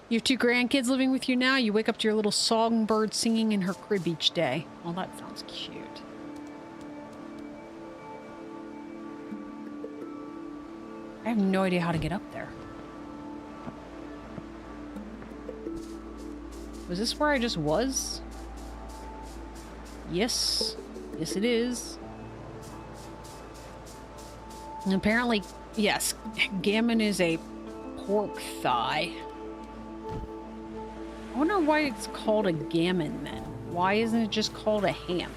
You have 2 grandkids living with you now. You wake up to your little songbird singing in her crib each day. Well, that sounds cute. I have no idea how to get up there. Was this where I just was? Yes. Yes, it is. And apparently, yes, gammon is a pork thigh. I wonder why it's called a gammon then. Why isn't it just called a ham?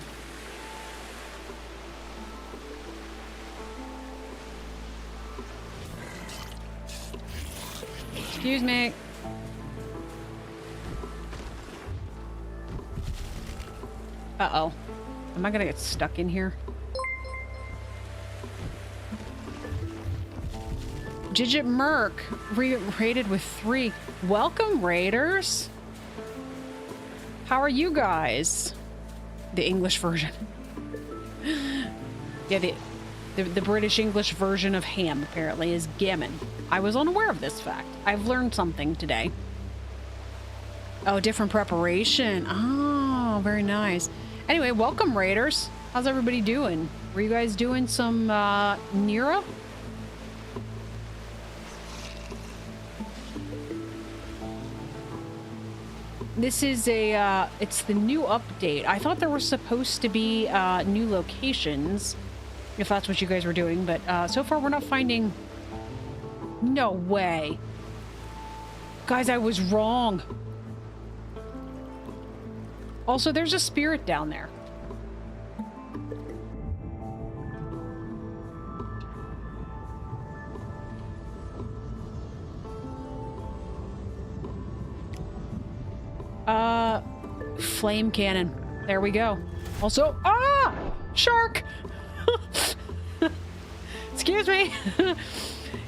Excuse me. Uh-oh. Am I gonna get stuck in here? Gidget Merc rated with 3. Welcome, Raiders. How are you guys? The English version. Yeah, the British English version of ham apparently is gammon. I was unaware of this fact. I've learned something today. Oh, different preparation. Oh, very nice. Anyway, welcome, Raiders. How's everybody doing? Were you guys doing some Nera? This is a, it's the new update. I thought there were supposed to be new locations, if that's what you guys were doing, but so far we're not finding... No way. Guys, I was wrong. Also, there's a spirit down there. Flame cannon. There we go. Also, shark! Excuse me.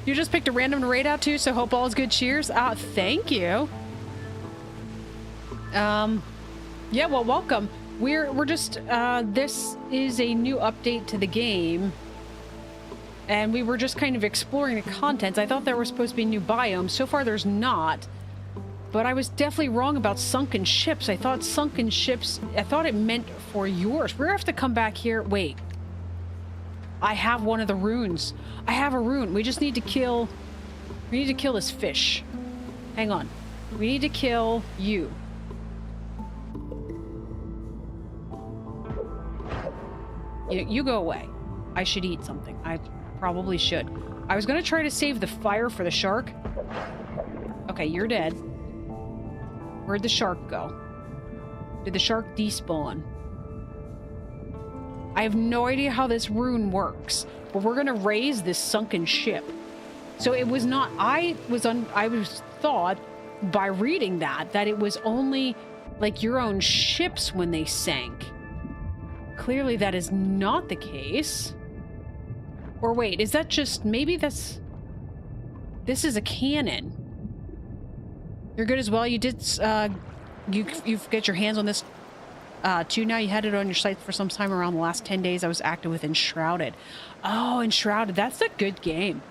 You just picked a random to raid out to, so hope all is good. Cheers. Thank you. Yeah, well, welcome. We're just, this is a new update to the game. And we were just kind of exploring the contents. I thought there were supposed to be new biomes. So far, there's not. But I was definitely wrong about sunken ships. I thought sunken ships, I thought it meant for yours. We're gonna have to come back here. Wait. I have one of the runes. I have a rune. We just need to kill... We need to kill this fish. Hang on. We need to kill you. You go away. I should eat something. I probably should. I was gonna try to save the fire for the shark. Okay, you're dead. Where'd the shark go? Did the shark despawn? I have no idea how this rune works, but we're gonna raise this sunken ship. So it was not, I was thought by reading that it was only like your own ships when they sank. Clearly that is not the case. Or wait, is that just, maybe this is a cannon. You're good as well. You did, you've got your hands on this too now. You had it on your site for some time around the last 10 days. I was active with Enshrouded. Oh, Enshrouded. That's a good game.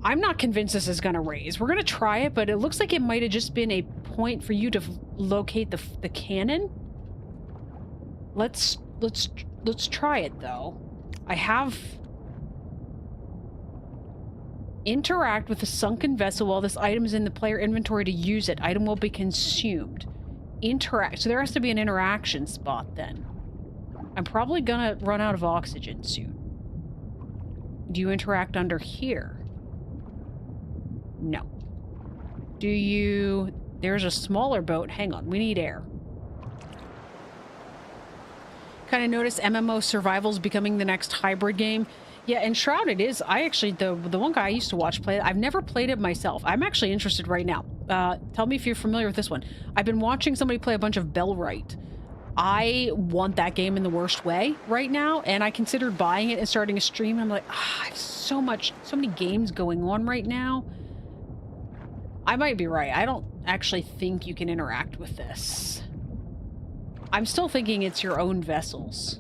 I'm not convinced this is going to raise. We're going to try it, but it looks like it might have just been a point for you to locate the cannon. Let's try it, though. I have... Interact with a sunken vessel while this item is in the player inventory to use it. Item will be consumed. Interact. So there has to be an interaction spot then. I'm probably gonna run out of oxygen soon. Do you interact under here? No. Do you... There's a smaller boat. Hang on. We need air. Kind of notice MMO survival is becoming the next hybrid game. Yeah, Enshrouded is, I actually, the one guy I used to watch play it, I've never played it myself. I'm actually interested right now. Tell me if you're familiar with this one. I've been watching somebody play a bunch of Bellwright. I want that game in the worst way right now, and I considered buying it and starting a stream. I'm like, I have so many games going on right now. I might be right. I don't actually think you can interact with this. I'm still thinking it's your own vessels.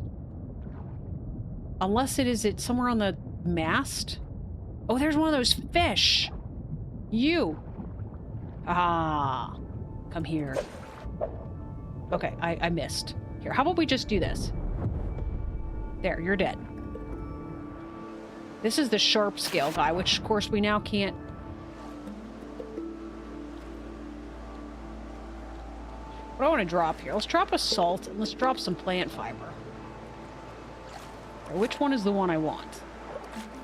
Unless it's somewhere on the mast. Oh, there's one of those fish. You. Come here. Okay, I missed. Here, how about we just do this? There, you're dead. This is the sharp scale guy, which of course we now can't. What do I want to drop here? Let's drop a salt and let's drop some plant fiber. Which one is the one I want?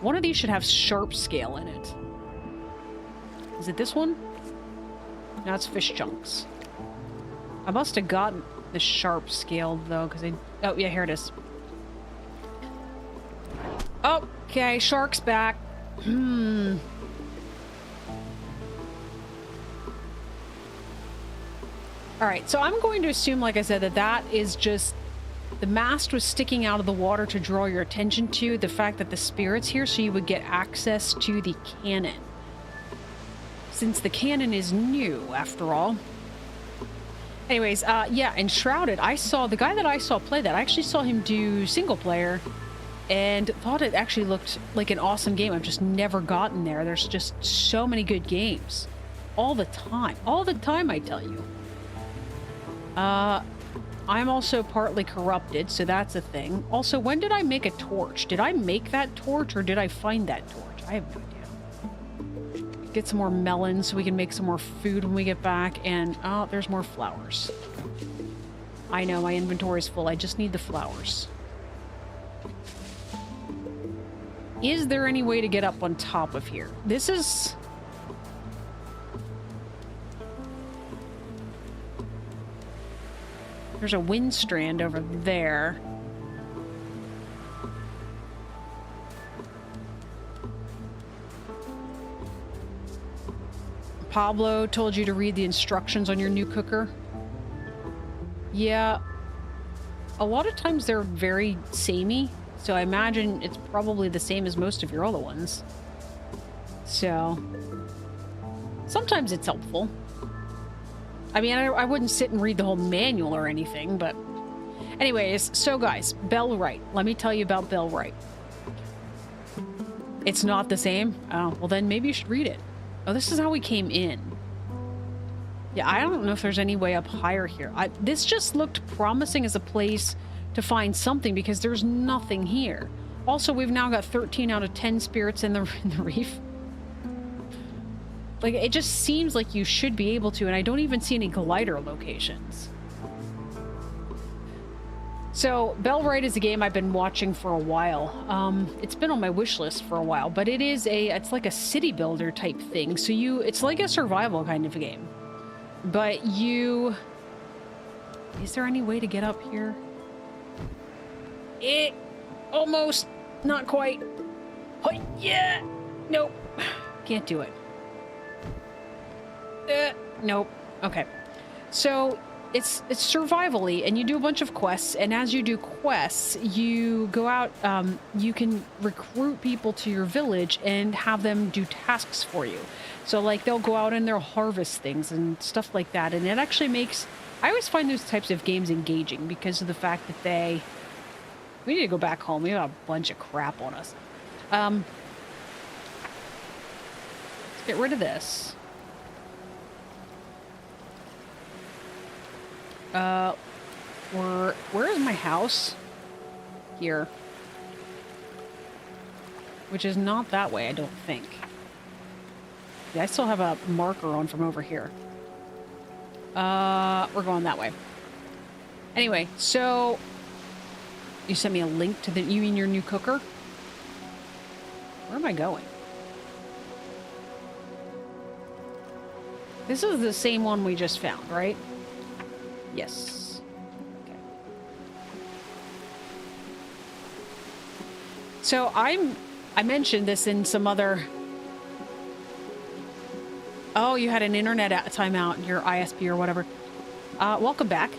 One of these should have sharp scale in it. Is it this one? No, it's fish chunks. I must have gotten the sharp scale though, because I... Oh, yeah, here it is. Okay, shark's back. Alright, so I'm going to assume, like I said, that is just The mast was sticking out of the water to draw your attention to the fact that the spirit's here, so you would get access to the cannon. Since the cannon is new, after all. Anyways, yeah, Enshrouded, I saw the guy that I saw play that. I actually saw him do single player and thought it actually looked like an awesome game. I've just never gotten there. There's just so many good games. All the time. All the time, I tell you. I'm also partly corrupted, so that's a thing. Also, when did I make a torch? Did I make that torch or did I find that torch? I have no idea. Get some more melons so we can make some more food when we get back. And, oh, there's more flowers. I know, my inventory is full. I just need the flowers. Is there any way to get up on top of here? This is... There's a wind strand over there. Pablo told you to read the instructions on your new cooker. Yeah. A lot of times they're very samey, so I imagine it's probably the same as most of your other ones. So, sometimes it's helpful. I mean, I wouldn't sit and read the whole manual or anything, but... Anyways, so guys, Bellwright. Let me tell you about Bellwright. It's not the same? Oh, well then maybe you should read it. Oh, this is how we came in. Yeah, I don't know if there's any way up higher here. This just looked promising as a place to find something because there's nothing here. Also, we've now got 13 out of 10 spirits in the reef. Like, it just seems like you should be able to, and I don't even see any glider locations. So, Bellwright is a game I've been watching for a while. It's been on my wish list for a while, but it's like a city builder type thing. So it's like a survival kind of a game. But is there any way to get up here? Almost, not quite. Oh, yeah, nope, can't do it. Nope. Okay. So it's survival-y, and you do a bunch of quests, and as you do quests, you go out, you can recruit people to your village and have them do tasks for you. So, like, they'll go out and they'll harvest things and stuff like that, and it actually makes... I always find those types of games engaging because of the fact that we need to go back home. We have a bunch of crap on us. Let's get rid of this. Where is my house? Here. Which is not that way, I don't think. Yeah, I still have a marker on from over here. We're going that way. Anyway, so... You sent me a link to you mean your new cooker? Where am I going? This is the same one we just found, right? Yes. Okay. So I mentioned this in some other... Oh, you had an internet timeout, your ISP or whatever. Welcome back.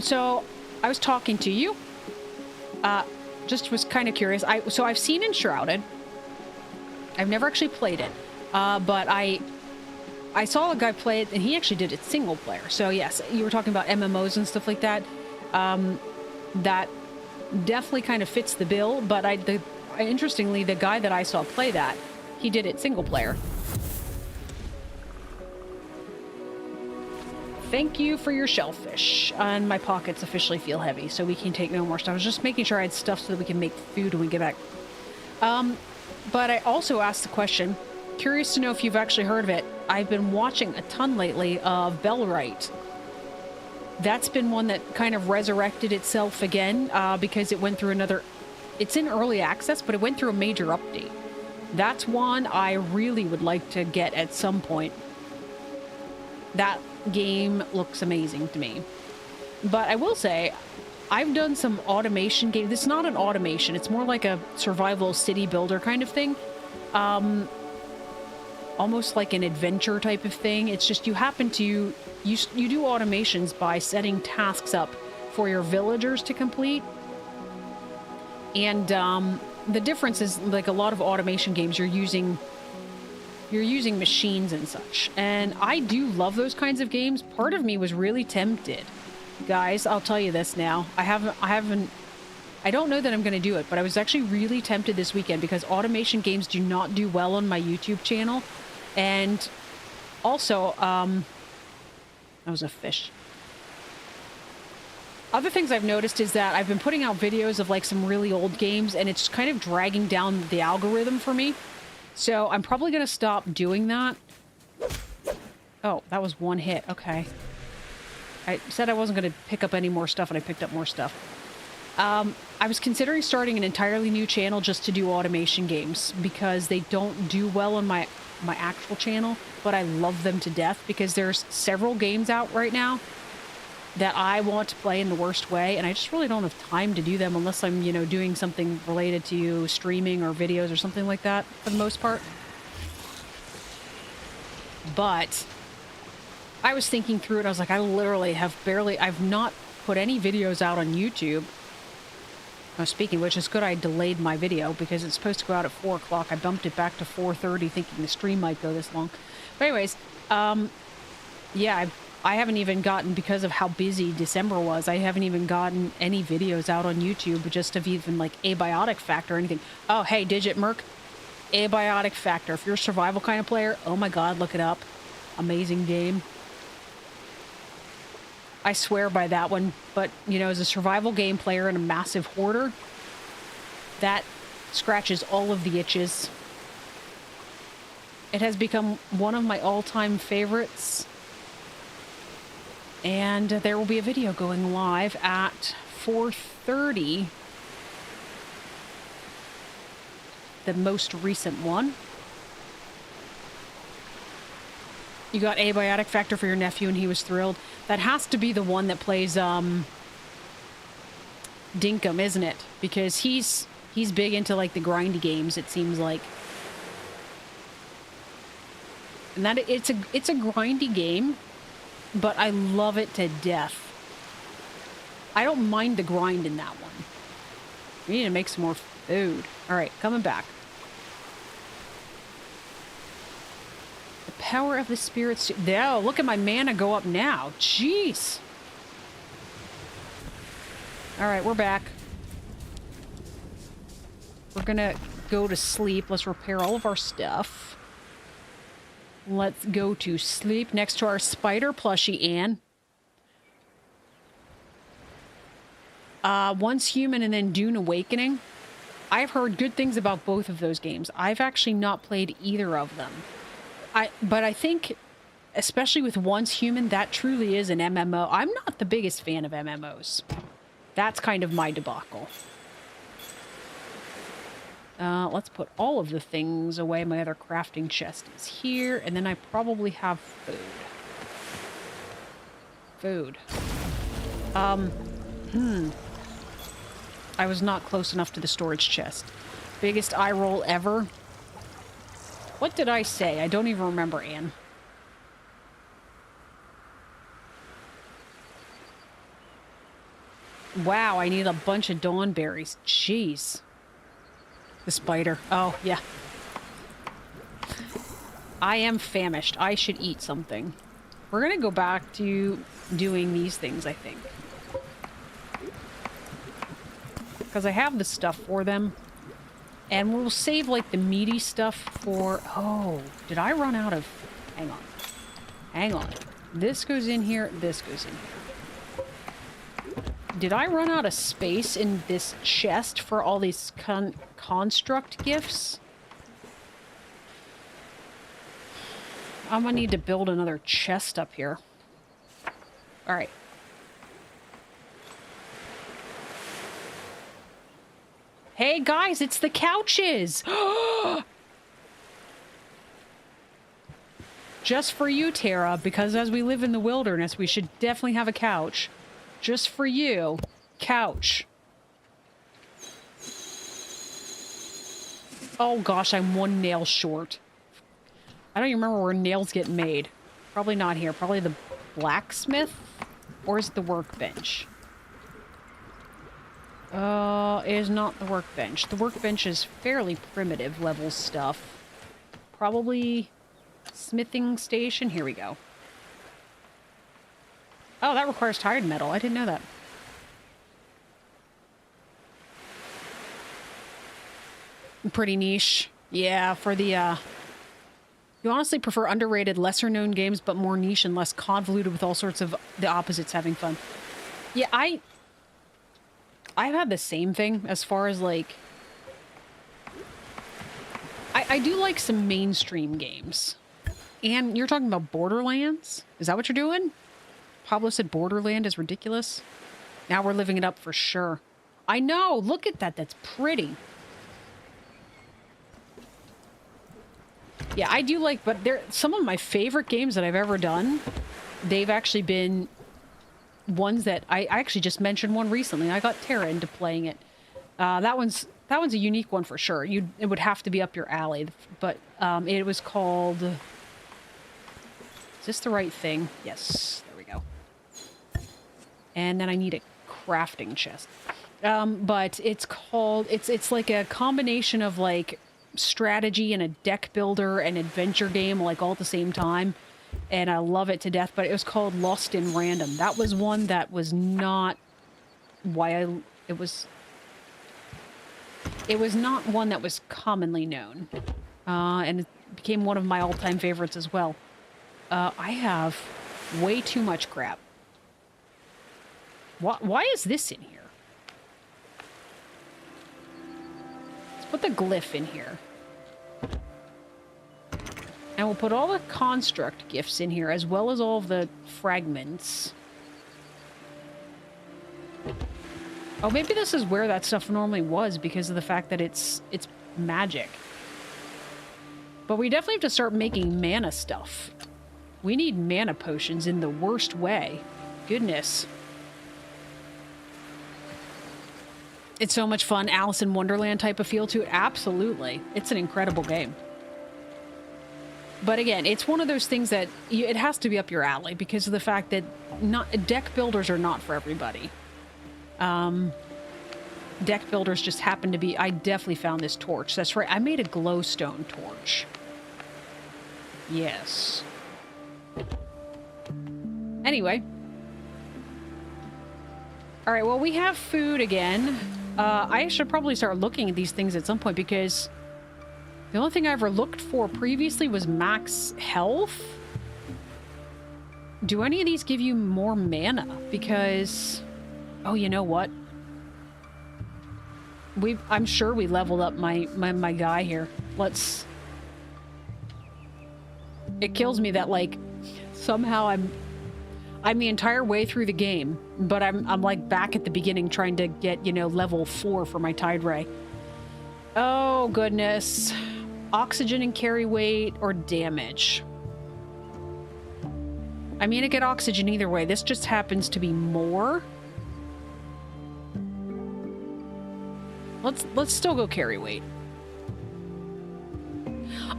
So I was talking to you. Just was kind of curious. So I've seen Enshrouded. I've never actually played it. But I saw a guy play it, and he actually did it single player. So yes, you were talking about MMOs and stuff like that. That definitely kind of fits the bill. But interestingly, the guy that I saw play that, he did it single player. Thank you for your shellfish. And my pockets officially feel heavy, so we can take no more stuff. I was just making sure I had stuff so that we can make food when we get back. But I also asked the question, curious to know if you've actually heard of it. I've been watching a ton lately of Bellwright. That's been one that kind of resurrected itself again because it went through another... It's in early access, but it went through a major update. That's one I really would like to get at some point. That game looks amazing to me. But I will say, I've done some automation game. This is not an automation. It's more like a survival city builder kind of thing. Almost like an adventure type of thing. It's just you happen to... You do automations by setting tasks up for your villagers to complete. And the difference is, like a lot of automation games, you're using machines and such. And I do love those kinds of games. Part of me was really tempted. Guys, I'll tell you this now. I don't know that I'm going to do it, but I was actually really tempted this weekend because automation games do not do well on my YouTube channel. And also, that was a fish. Other things I've noticed is that I've been putting out videos of like some really old games, and it's kind of dragging down the algorithm for me. So I'm probably going to stop doing that. Oh, that was one hit. Okay. I said I wasn't going to pick up any more stuff, and I picked up more stuff. I was considering starting an entirely new channel just to do automation games because they don't do well on my actual channel, but I love them to death because there's several games out right now that I want to play in the worst way, and I just really don't have time to do them unless I'm, you know, doing something related to streaming or videos or something like that for the most part. But I was thinking through it. I was like, I literally I've not put any videos out on YouTube. Speaking of which, it's good I delayed my video because it's supposed to go out at 4 o'clock. I bumped it back to 4:30 thinking the stream might go this long. But anyways, yeah, I haven't even gotten, because of how busy December was, I haven't even gotten any videos out on YouTube just of even like Abiotic Factor or anything. Oh, hey, Digit Merc, Abiotic Factor. If you're a survival kind of player, oh my god, look it up. Amazing game. I swear by that one, but, you know, as a survival game player and a massive hoarder, that scratches all of the itches. It has become one of my all-time favorites. And there will be a video going live at 4:30. The most recent one. You got Abiotic Factor for your nephew and he was thrilled. That has to be the one that plays Dinkum, isn't it? Because he's big into like the grindy games, it seems like. And that it's a grindy game, but I love it to death. I don't mind the grind in that one. We need to make some more food. All right, coming back. The power of the spirits. Oh, look at my mana go up now. Jeez. All right, we're back. We're gonna go to sleep. Let's repair all of our stuff. Let's go to sleep next to our spider plushie, Anne. Once Human and then Dune Awakening. I've heard good things about both of those games. I've actually not played either of them. But I think, especially with Once Human, that truly is an MMO. I'm not the biggest fan of MMOs. That's kind of my debacle. Let's put all of the things away. My other crafting chest is here. And then I probably have food. Food. I was not close enough to the storage chest. Biggest eye roll ever. What did I say? I don't even remember, Anne. Wow, I need a bunch of dawn berries. Jeez. The spider. Oh, yeah. I am famished. I should eat something. We're gonna go back to doing these things, I think. Because I have the stuff for them. And we'll save, like, the meaty stuff for... Oh, did I run out of... Hang on. Hang on. This goes in here. This goes in here. Did I run out of space in this chest for all these construct gifts? I'm gonna need to build another chest up here. Alright. Hey guys, it's the couches! Just for you, Tara, because as we live in the wilderness, we should definitely have a couch. Just for you. Couch. Oh gosh, I'm one nail short. I don't even remember where nails get made. Probably not here. Probably the blacksmith? Or is it the workbench? Is not the workbench. The workbench is fairly primitive level stuff. Probably smithing station. Here we go. Oh, that requires tired metal. I didn't know that. Pretty niche. Yeah, for the, you honestly prefer underrated, lesser-known games, but more niche and less convoluted with all sorts of the opposites having fun. Yeah, I've had the same thing as far as, like... I do like some mainstream games. And you're talking about Borderlands? Is that what you're doing? Pablo said Borderland is ridiculous. Now we're living it up for sure. I know! Look at that! That's pretty. Yeah, I do like... But they're some of my favorite games that I've ever done. They've actually been... ones that I actually just mentioned one recently. I got Tara into playing it. That one's a unique one for sure. It would have to be up your alley, but it was called. Is this the right thing? Yes, there we go. And then I need a crafting chest. But it's called. It's like a combination of like strategy and a deck builder and adventure game, like all at the same time. And I love it to death, but it was called Lost in Random. That was one that was not it was not one that was commonly known. And it became one of my all-time favorites as well. I have way too much crap. Why is this in here? Let's put the glyph in here. And we'll put all the construct gifts in here, as well as all of the fragments. Oh, maybe this is where that stuff normally was because of the fact that it's magic. But we definitely have to start making mana stuff. We need mana potions in the worst way. Goodness. It's so much fun. Alice in Wonderland type of feel to it. Absolutely. It's an incredible game. But again, it's one of those things that it has to be up your alley because of the fact that deck builders are not for everybody. Deck builders just happen to be... I definitely found this torch. That's right. I made a glowstone torch. Yes. Anyway. All right, well, we have food again. I should probably start looking at these things at some point because... the only thing I ever looked for previously was max health. Do any of these give you more mana? Because... oh, you know what? I'm sure we leveled up my guy here. Let's... it kills me that, like, somehow I'm the entire way through the game, but I'm like back at the beginning trying to get, you know, level 4 for my Tide Ray. Oh, goodness. Oxygen and carry weight or damage. I mean, I get oxygen either way. This just happens to be more. Let's still go carry weight.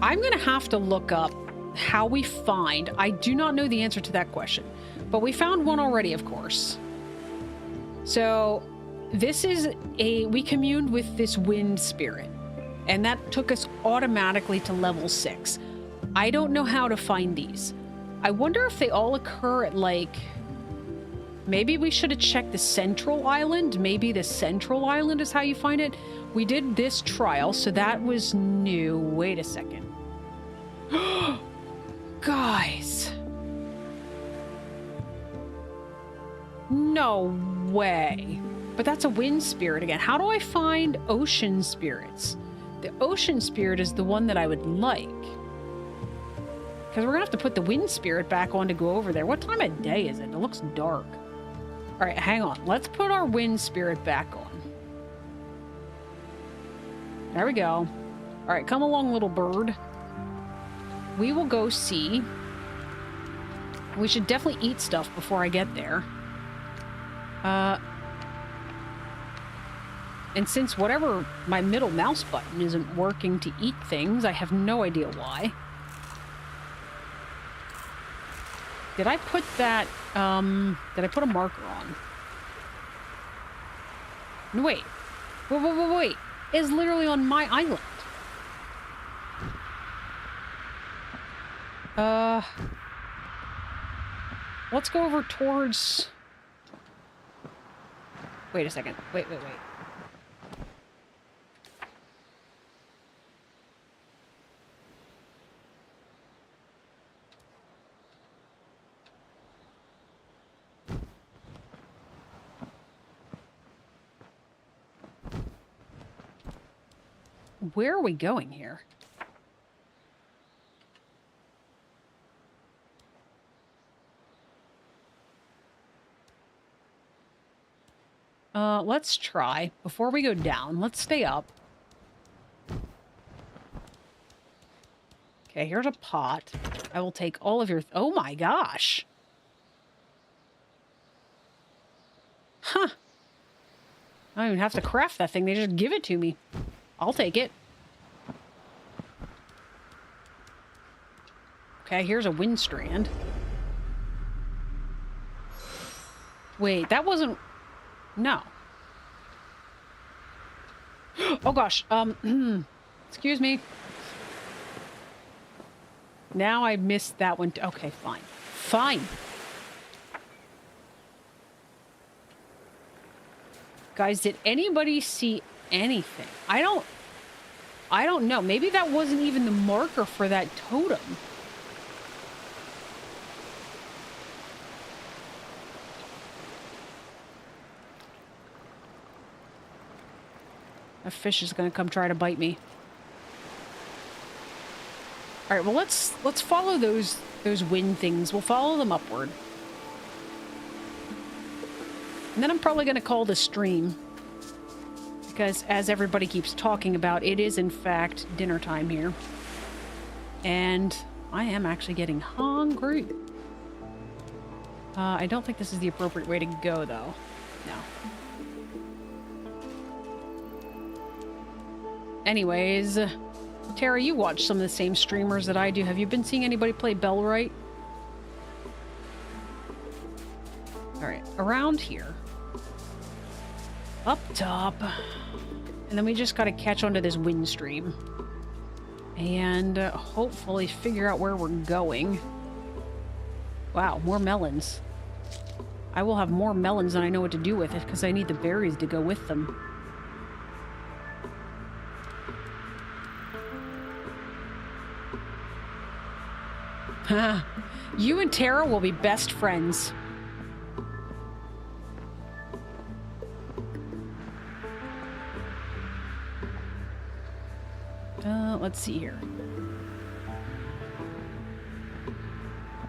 I'm gonna have to look up how we find... I do not know the answer to that question, but we found one already, of course. So this is we communed with this wind spirit. And that took us automatically to level 6. I don't know how to find these. I wonder if they all occur at, like... maybe we should have checked the central island. Maybe the central island is how you find it. We did this trial, so that was new. Wait a second. Guys. No way. But that's a wind spirit again. How do I find ocean spirits? The ocean spirit is the one that I would like. Because we're going to have to put the wind spirit back on to go over there. What time of day is it? It looks dark. All right, hang on. Let's put our wind spirit back on. There we go. All right, come along, little bird. We will go see. We should definitely eat stuff before I get there. And since whatever my middle mouse button isn't working to eat things, I have no idea why. Did I put that, did I put a marker on? No, wait. Wait. It's literally on my island. Let's go over towards... Wait a second. Wait. Where are we going here? Let's try. Before we go down, let's stay up. Okay, here's a pot. I will take all of your... Oh my gosh! Huh. I don't even have to craft that thing. They just give it to me. I'll take it. Okay, here's a wind strand. Wait, that wasn't... No. Oh gosh, excuse me. Now I missed that one. Okay, fine. Fine. Guys, did anybody see anything? I don't know. Maybe that wasn't even the marker for that totem. A fish is gonna come try to bite me. All right, well let's follow those wind things. We'll follow them upward. And then I'm probably gonna call the stream. Because as everybody keeps talking about, it is in fact dinner time here. And I am actually getting hungry. I don't think this is the appropriate way to go though. No. Anyways, Tara, you watch some of the same streamers that I do. Have you been seeing anybody play Bellwright? Alright, around here. Up top. And then we just gotta catch onto this wind stream. And hopefully figure out where we're going. Wow, more melons. I will have more melons than I know what to do with it because I need the berries to go with them. You and Tara will be best friends. Let's see here.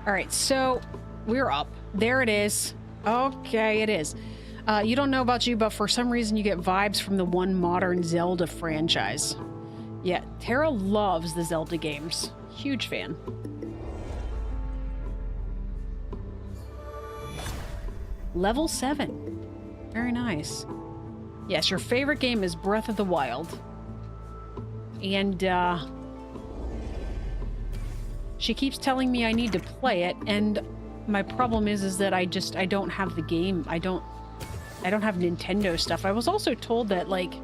All right, so we're up. There it is. Okay, it is. You don't know about you, but for some reason you get vibes from the one modern Zelda franchise. Yeah, Tara loves the Zelda games. Huge fan. Level 7. Very nice. Yes, your favorite game is Breath of the Wild. And, she keeps telling me I need to play it, and my problem is that I don't have the game. I don't have Nintendo stuff. I was also told that, like,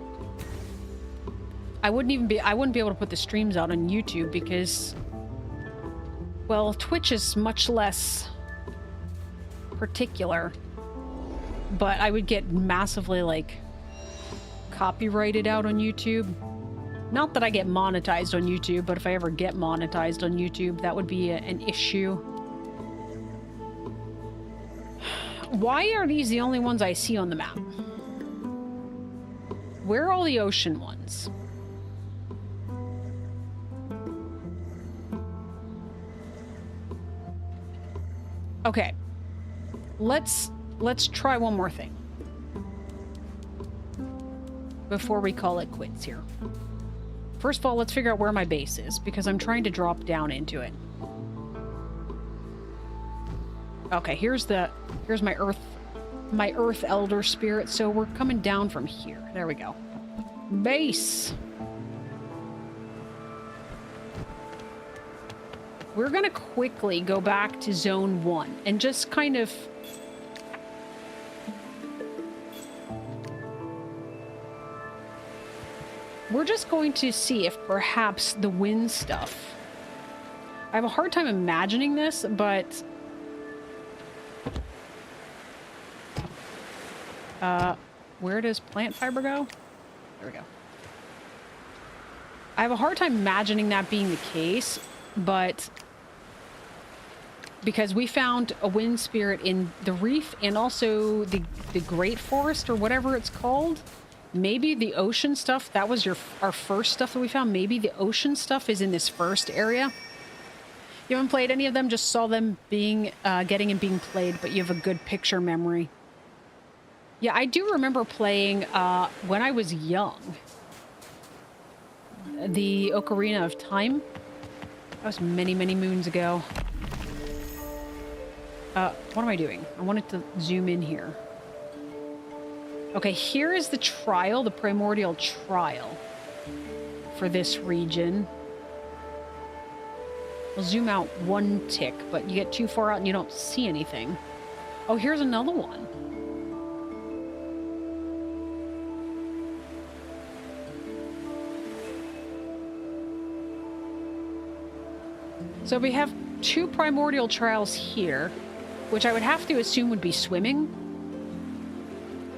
I wouldn't be able to put the streams out on YouTube because, well, Twitch is much less particular. But I would get massively, like, copyrighted out on YouTube. Not that I get monetized on YouTube, but if I ever get monetized on YouTube, that would be an issue. Why are these the only ones I see on the map? Where are all the ocean ones? Okay. Let's try one more thing before we call it quits here. First of all, let's figure out where my base is, because I'm trying to drop down into it. Okay, here's my earth elder spirit, so we're coming down from here. There we go. Base. We're gonna quickly go back to zone 1 and just kind of we're just going to see if perhaps the wind stuff... I have a hard time imagining this, but... where does plant fiber go? There we go. I have a hard time imagining that being the case, but... because we found a wind spirit in the reef and also the Great Forest or whatever it's called. Maybe the ocean stuff, that was our first stuff that we found. Maybe the ocean stuff is in this first area. You haven't played any of them, just saw them being getting and being played, but you have a good picture memory. Yeah, I do remember playing when I was young. The Ocarina of Time. That was many, many moons ago. What am I doing? I wanted to zoom in here. Okay, here is the trial, the primordial trial for this region. I'll zoom out one tick, but you get too far out and you don't see anything. Oh, here's another one. So we have two primordial trials here, which I would have to assume would be swimming.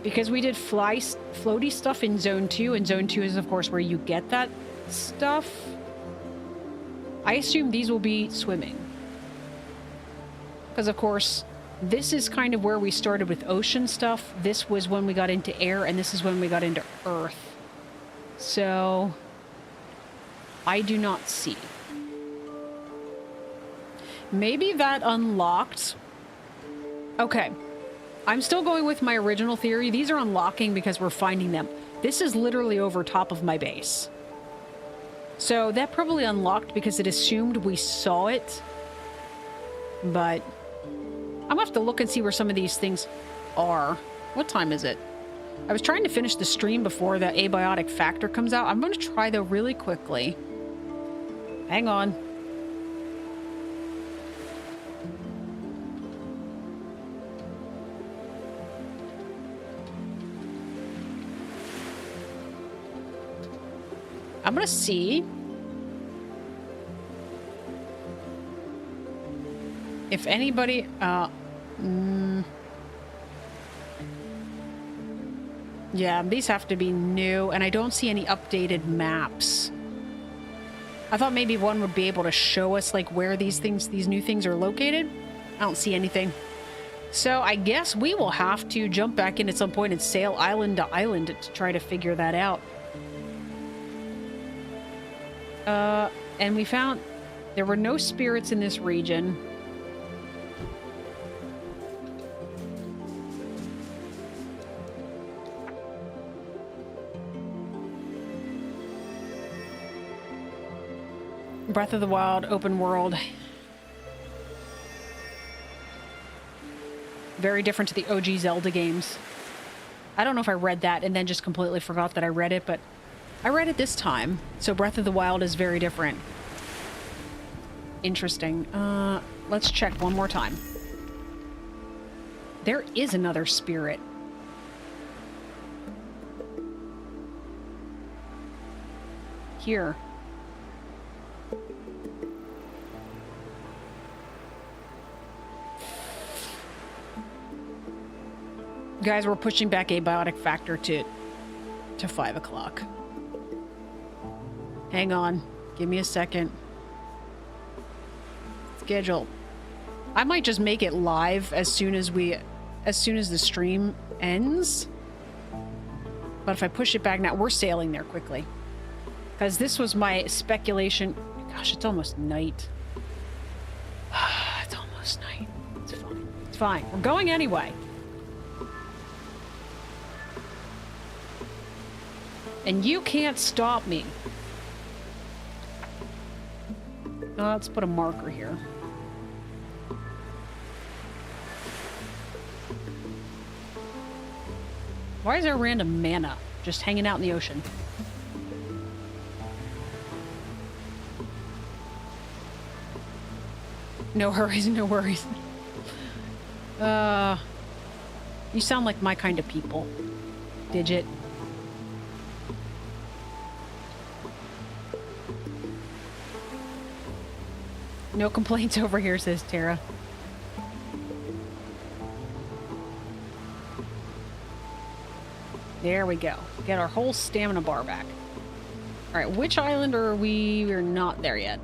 Because we did floaty stuff in Zone 2, and Zone 2 is, of course, where you get that stuff. I assume these will be swimming. Because, of course, this is kind of where we started with ocean stuff. This was when we got into air, and this is when we got into earth. So, I do not see. Maybe that unlocked... Okay. I'm still going with my original theory. These are unlocking because we're finding them. This is literally over top of my base. So that probably unlocked because it assumed we saw it. But I'm gonna have to look and see where some of these things are. What time is it? I was trying to finish the stream before the abiotic factor comes out. I'm gonna try though really quickly. Hang on. I'm gonna see if anybody, yeah, these have to be new, and I don't see any updated maps. I thought maybe one would be able to show us, like, where these new things are located. I don't see anything. So I guess we will have to jump back in at some point and sail island to island to try to figure that out. And we found there were no spirits in this region. Breath of the Wild, open world. Very different to the OG Zelda games. I don't know if I read that and then just completely forgot that I read it, but I read it this time, so Breath of the Wild is very different. Interesting. Let's check one more time. There is another spirit. Here. Guys, we're pushing back abiotic factor to 5 o'clock. Hang on. Give me a second. Schedule. I might just make it live as soon as the stream ends. But if I push it back now, we're sailing there quickly. Because this was my speculation. Gosh, it's almost night. It's almost night. It's fine. It's fine. We're going anyway. And you can't stop me. Let's put a marker here. Why is there random mana just hanging out in the ocean? No worries, no worries. You sound like my kind of people. Digit. No complaints over here, says Tara. There we go. Get our whole stamina bar back. All right, which island are we? We're not there yet.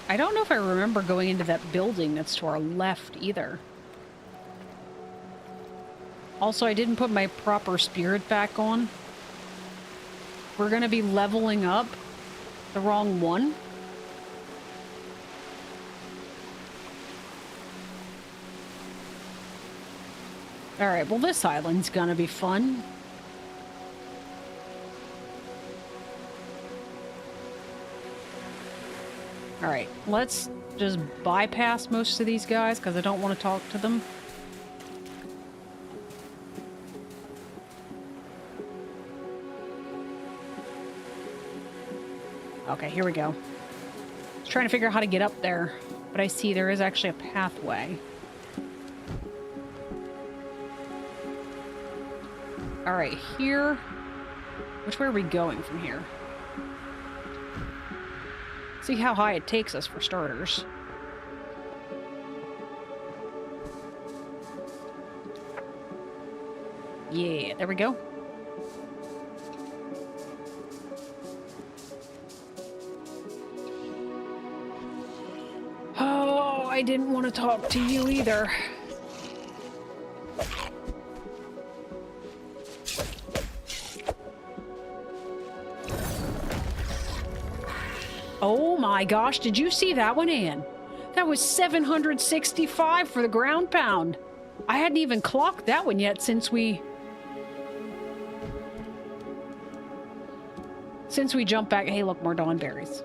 I don't know if I remember going into that building that's to our left either. Also, I didn't put my proper spirit back on. We're gonna be leveling up the wrong one. Alright, well this island's gonna be fun. Alright, let's just bypass most of these guys because I don't want to talk to them. Okay, here we go. I was trying to figure out how to get up there, but I see there is actually a pathway. Alright, here... Which way are we going from here? See how high it takes us for starters. Yeah, there we go. Oh, I didn't want to talk to you either. Oh my gosh, did you see that one, Ann? That was 765 for the ground pound. I hadn't even clocked that one yet since we jumped back. Hey, look, more dawn berries.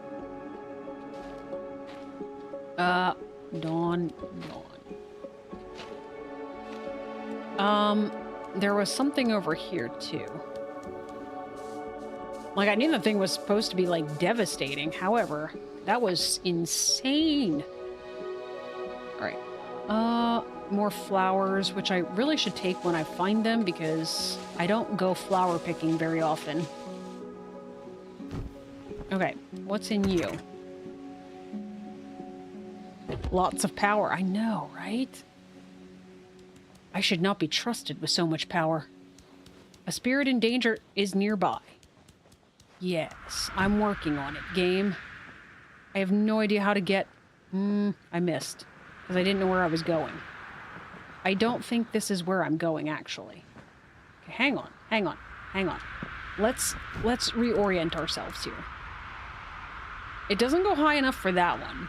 Dawn. There was something over here too. Like, I knew the thing was supposed to be, like, devastating. However, that was insane. Alright. More flowers, which I really should take when I find them, because I don't go flower picking very often. Okay, what's in you? Lots of power. I know, right? I should not be trusted with so much power. A spirit in danger is nearby. Yes, I'm working on it, game. I have no idea how to get... I missed. Because I didn't know where I was going. I don't think this is where I'm going, actually. Okay, hang on. Let's reorient ourselves here. It doesn't go high enough for that one.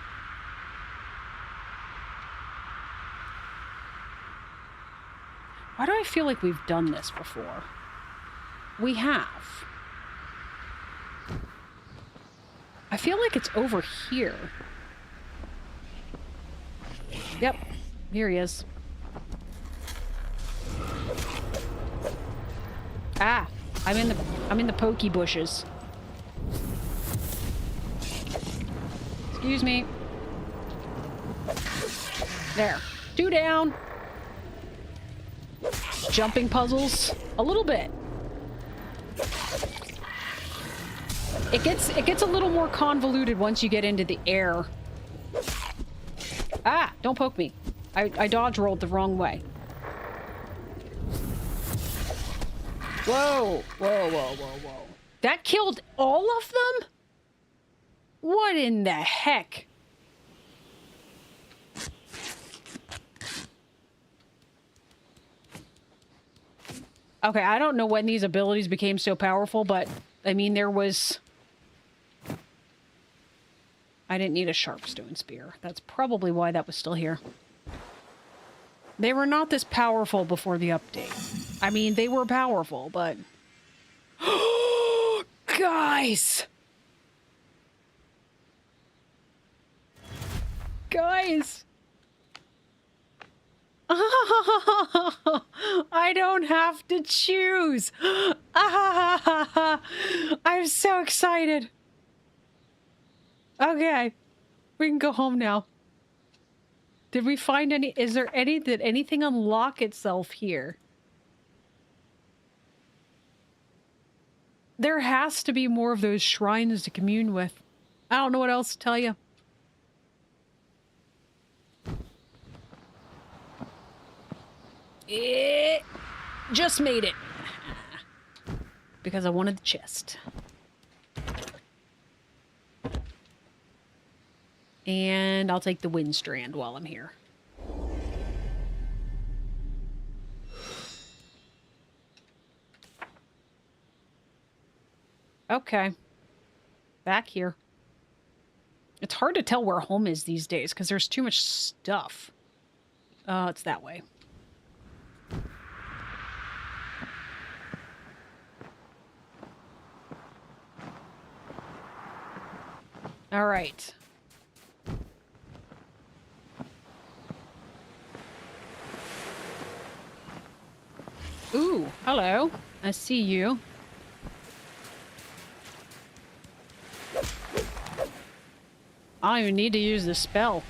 Why do I feel like we've done this before? We have. I feel like it's over here. Yep, here he is. Ah, I'm in the pokey bushes. Excuse me. There. 2 down. Jumping puzzles. A little bit. It gets a little more convoluted once you get into the air. Ah, don't poke me. I dodge rolled the wrong way. Whoa. That killed all of them? What in the heck? Okay, I don't know when these abilities became so powerful, but I mean, there was... I didn't need a sharpstone spear. That's probably why that was still here. They were not this powerful before the update. I mean, they were powerful, but... Guys! Guys! I don't have to choose! I'm so excited! Okay. We can go home now. Did we find any? Is there any? Did anything unlock itself here? There has to be more of those shrines to commune with. I don't know what else to tell you. It just made it. Because I wanted the chest. And I'll take the wind strand while I'm here. Okay. Back here. It's hard to tell where home is these days because there's too much stuff. It's that way. All right. Ooh, hello. I see you. I don't even need to use the spell.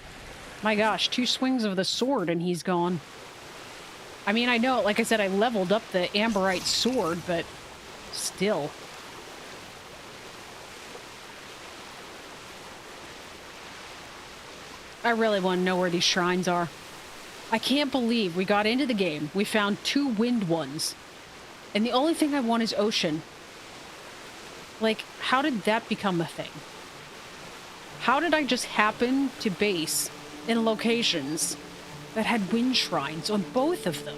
My gosh, 2 swings of the sword and he's gone. I mean, I know, like I said, I leveled up the Amberite sword, but still. I really want to know where these shrines are. I can't believe we got into the game. We found 2 wind ones. And the only thing I want is ocean. Like, how did that become a thing? How did I just happen to base in locations that had wind shrines on both of them?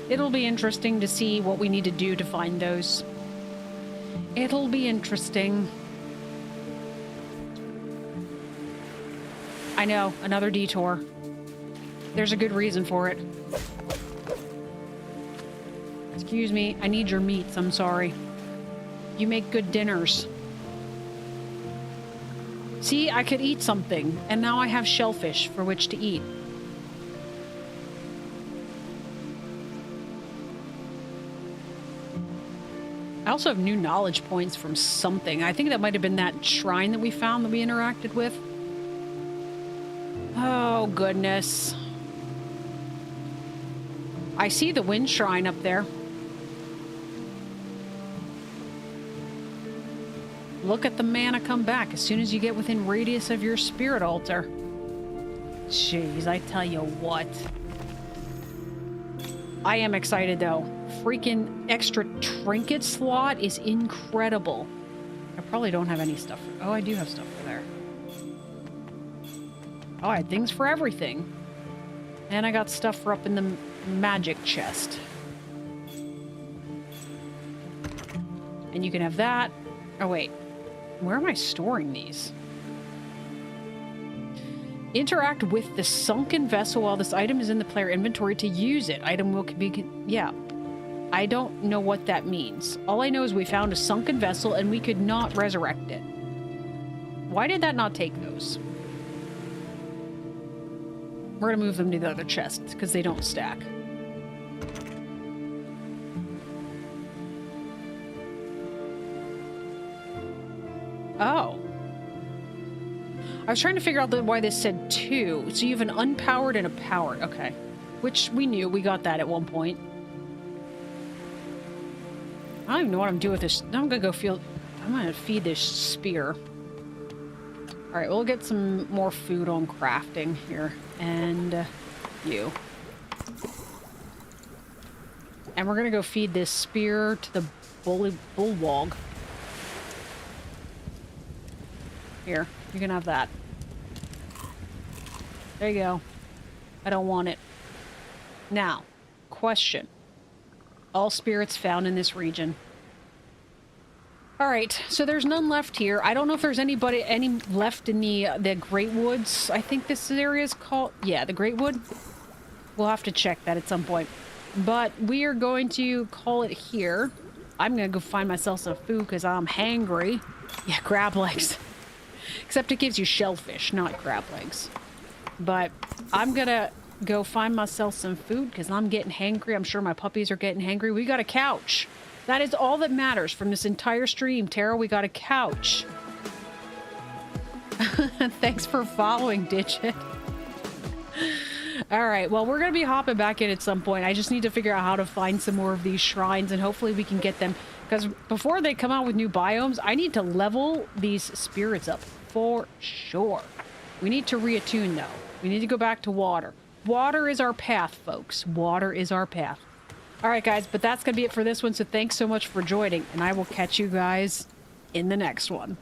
It'll be interesting to see what we need to do to find those. It'll be interesting. I know, another detour. There's a good reason for it. Excuse me, I need your meats, I'm sorry. You make good dinners. See, I could eat something, and now I have shellfish for which to eat. I also have new knowledge points from something. I think that might have been that shrine that we found that we interacted with. Oh, goodness. I see the wind shrine up there. Look at the mana come back as soon as you get within radius of your spirit altar. Jeez, I tell you what. I am excited, though. Freaking extra trinket slot is incredible. I probably don't have any stuff. Oh, I do have stuff for there. Oh, I had things for everything. And I got stuff for up in the magic chest. And you can have that. Oh, wait. Where am I storing these? Interact with the sunken vessel while this item is in the player inventory to use it. Item will be... Yeah. I don't know what that means. All I know is we found a sunken vessel and we could not resurrect it. Why did that not take those? We're gonna move them to the other chests because they don't stack. Oh. I was trying to figure out why this said 2. So you have an unpowered and a powered. Okay. Which we knew. We got that at one point. I don't even know what I'm doing with this. I'm gonna I'm gonna feed this spear. Alright, we'll get some more food on crafting here. And you. And we're gonna go feed this spear to the bullwog. Here, you can have that. There you go. I don't want it. Now, question. All spirits found in this region. Alright, so there's none left here. I don't know if there's any left in the Great Woods. I think this area is called... Yeah, the Great Wood. We'll have to check that at some point. But we are going to call it here. I'm going to go find myself some food because I'm hangry. Yeah, crab legs. Except it gives you shellfish, not crab legs. But I'm going to go find myself some food because I'm getting hangry. I'm sure my puppies are getting hangry. We got a couch. That is all that matters from this entire stream, Tara. We got a couch. Thanks for following, Digit. All right, well, we're going to be hopping back in at some point. I just need to figure out how to find some more of these shrines, and hopefully we can get them. Because before they come out with new biomes, I need to level these spirits up for sure. We need to reattune, though. We need to go back to water. Water is our path, folks. Water is our path. All right, guys, but that's going to be it for this one, so thanks so much for joining, and I will catch you guys in the next one.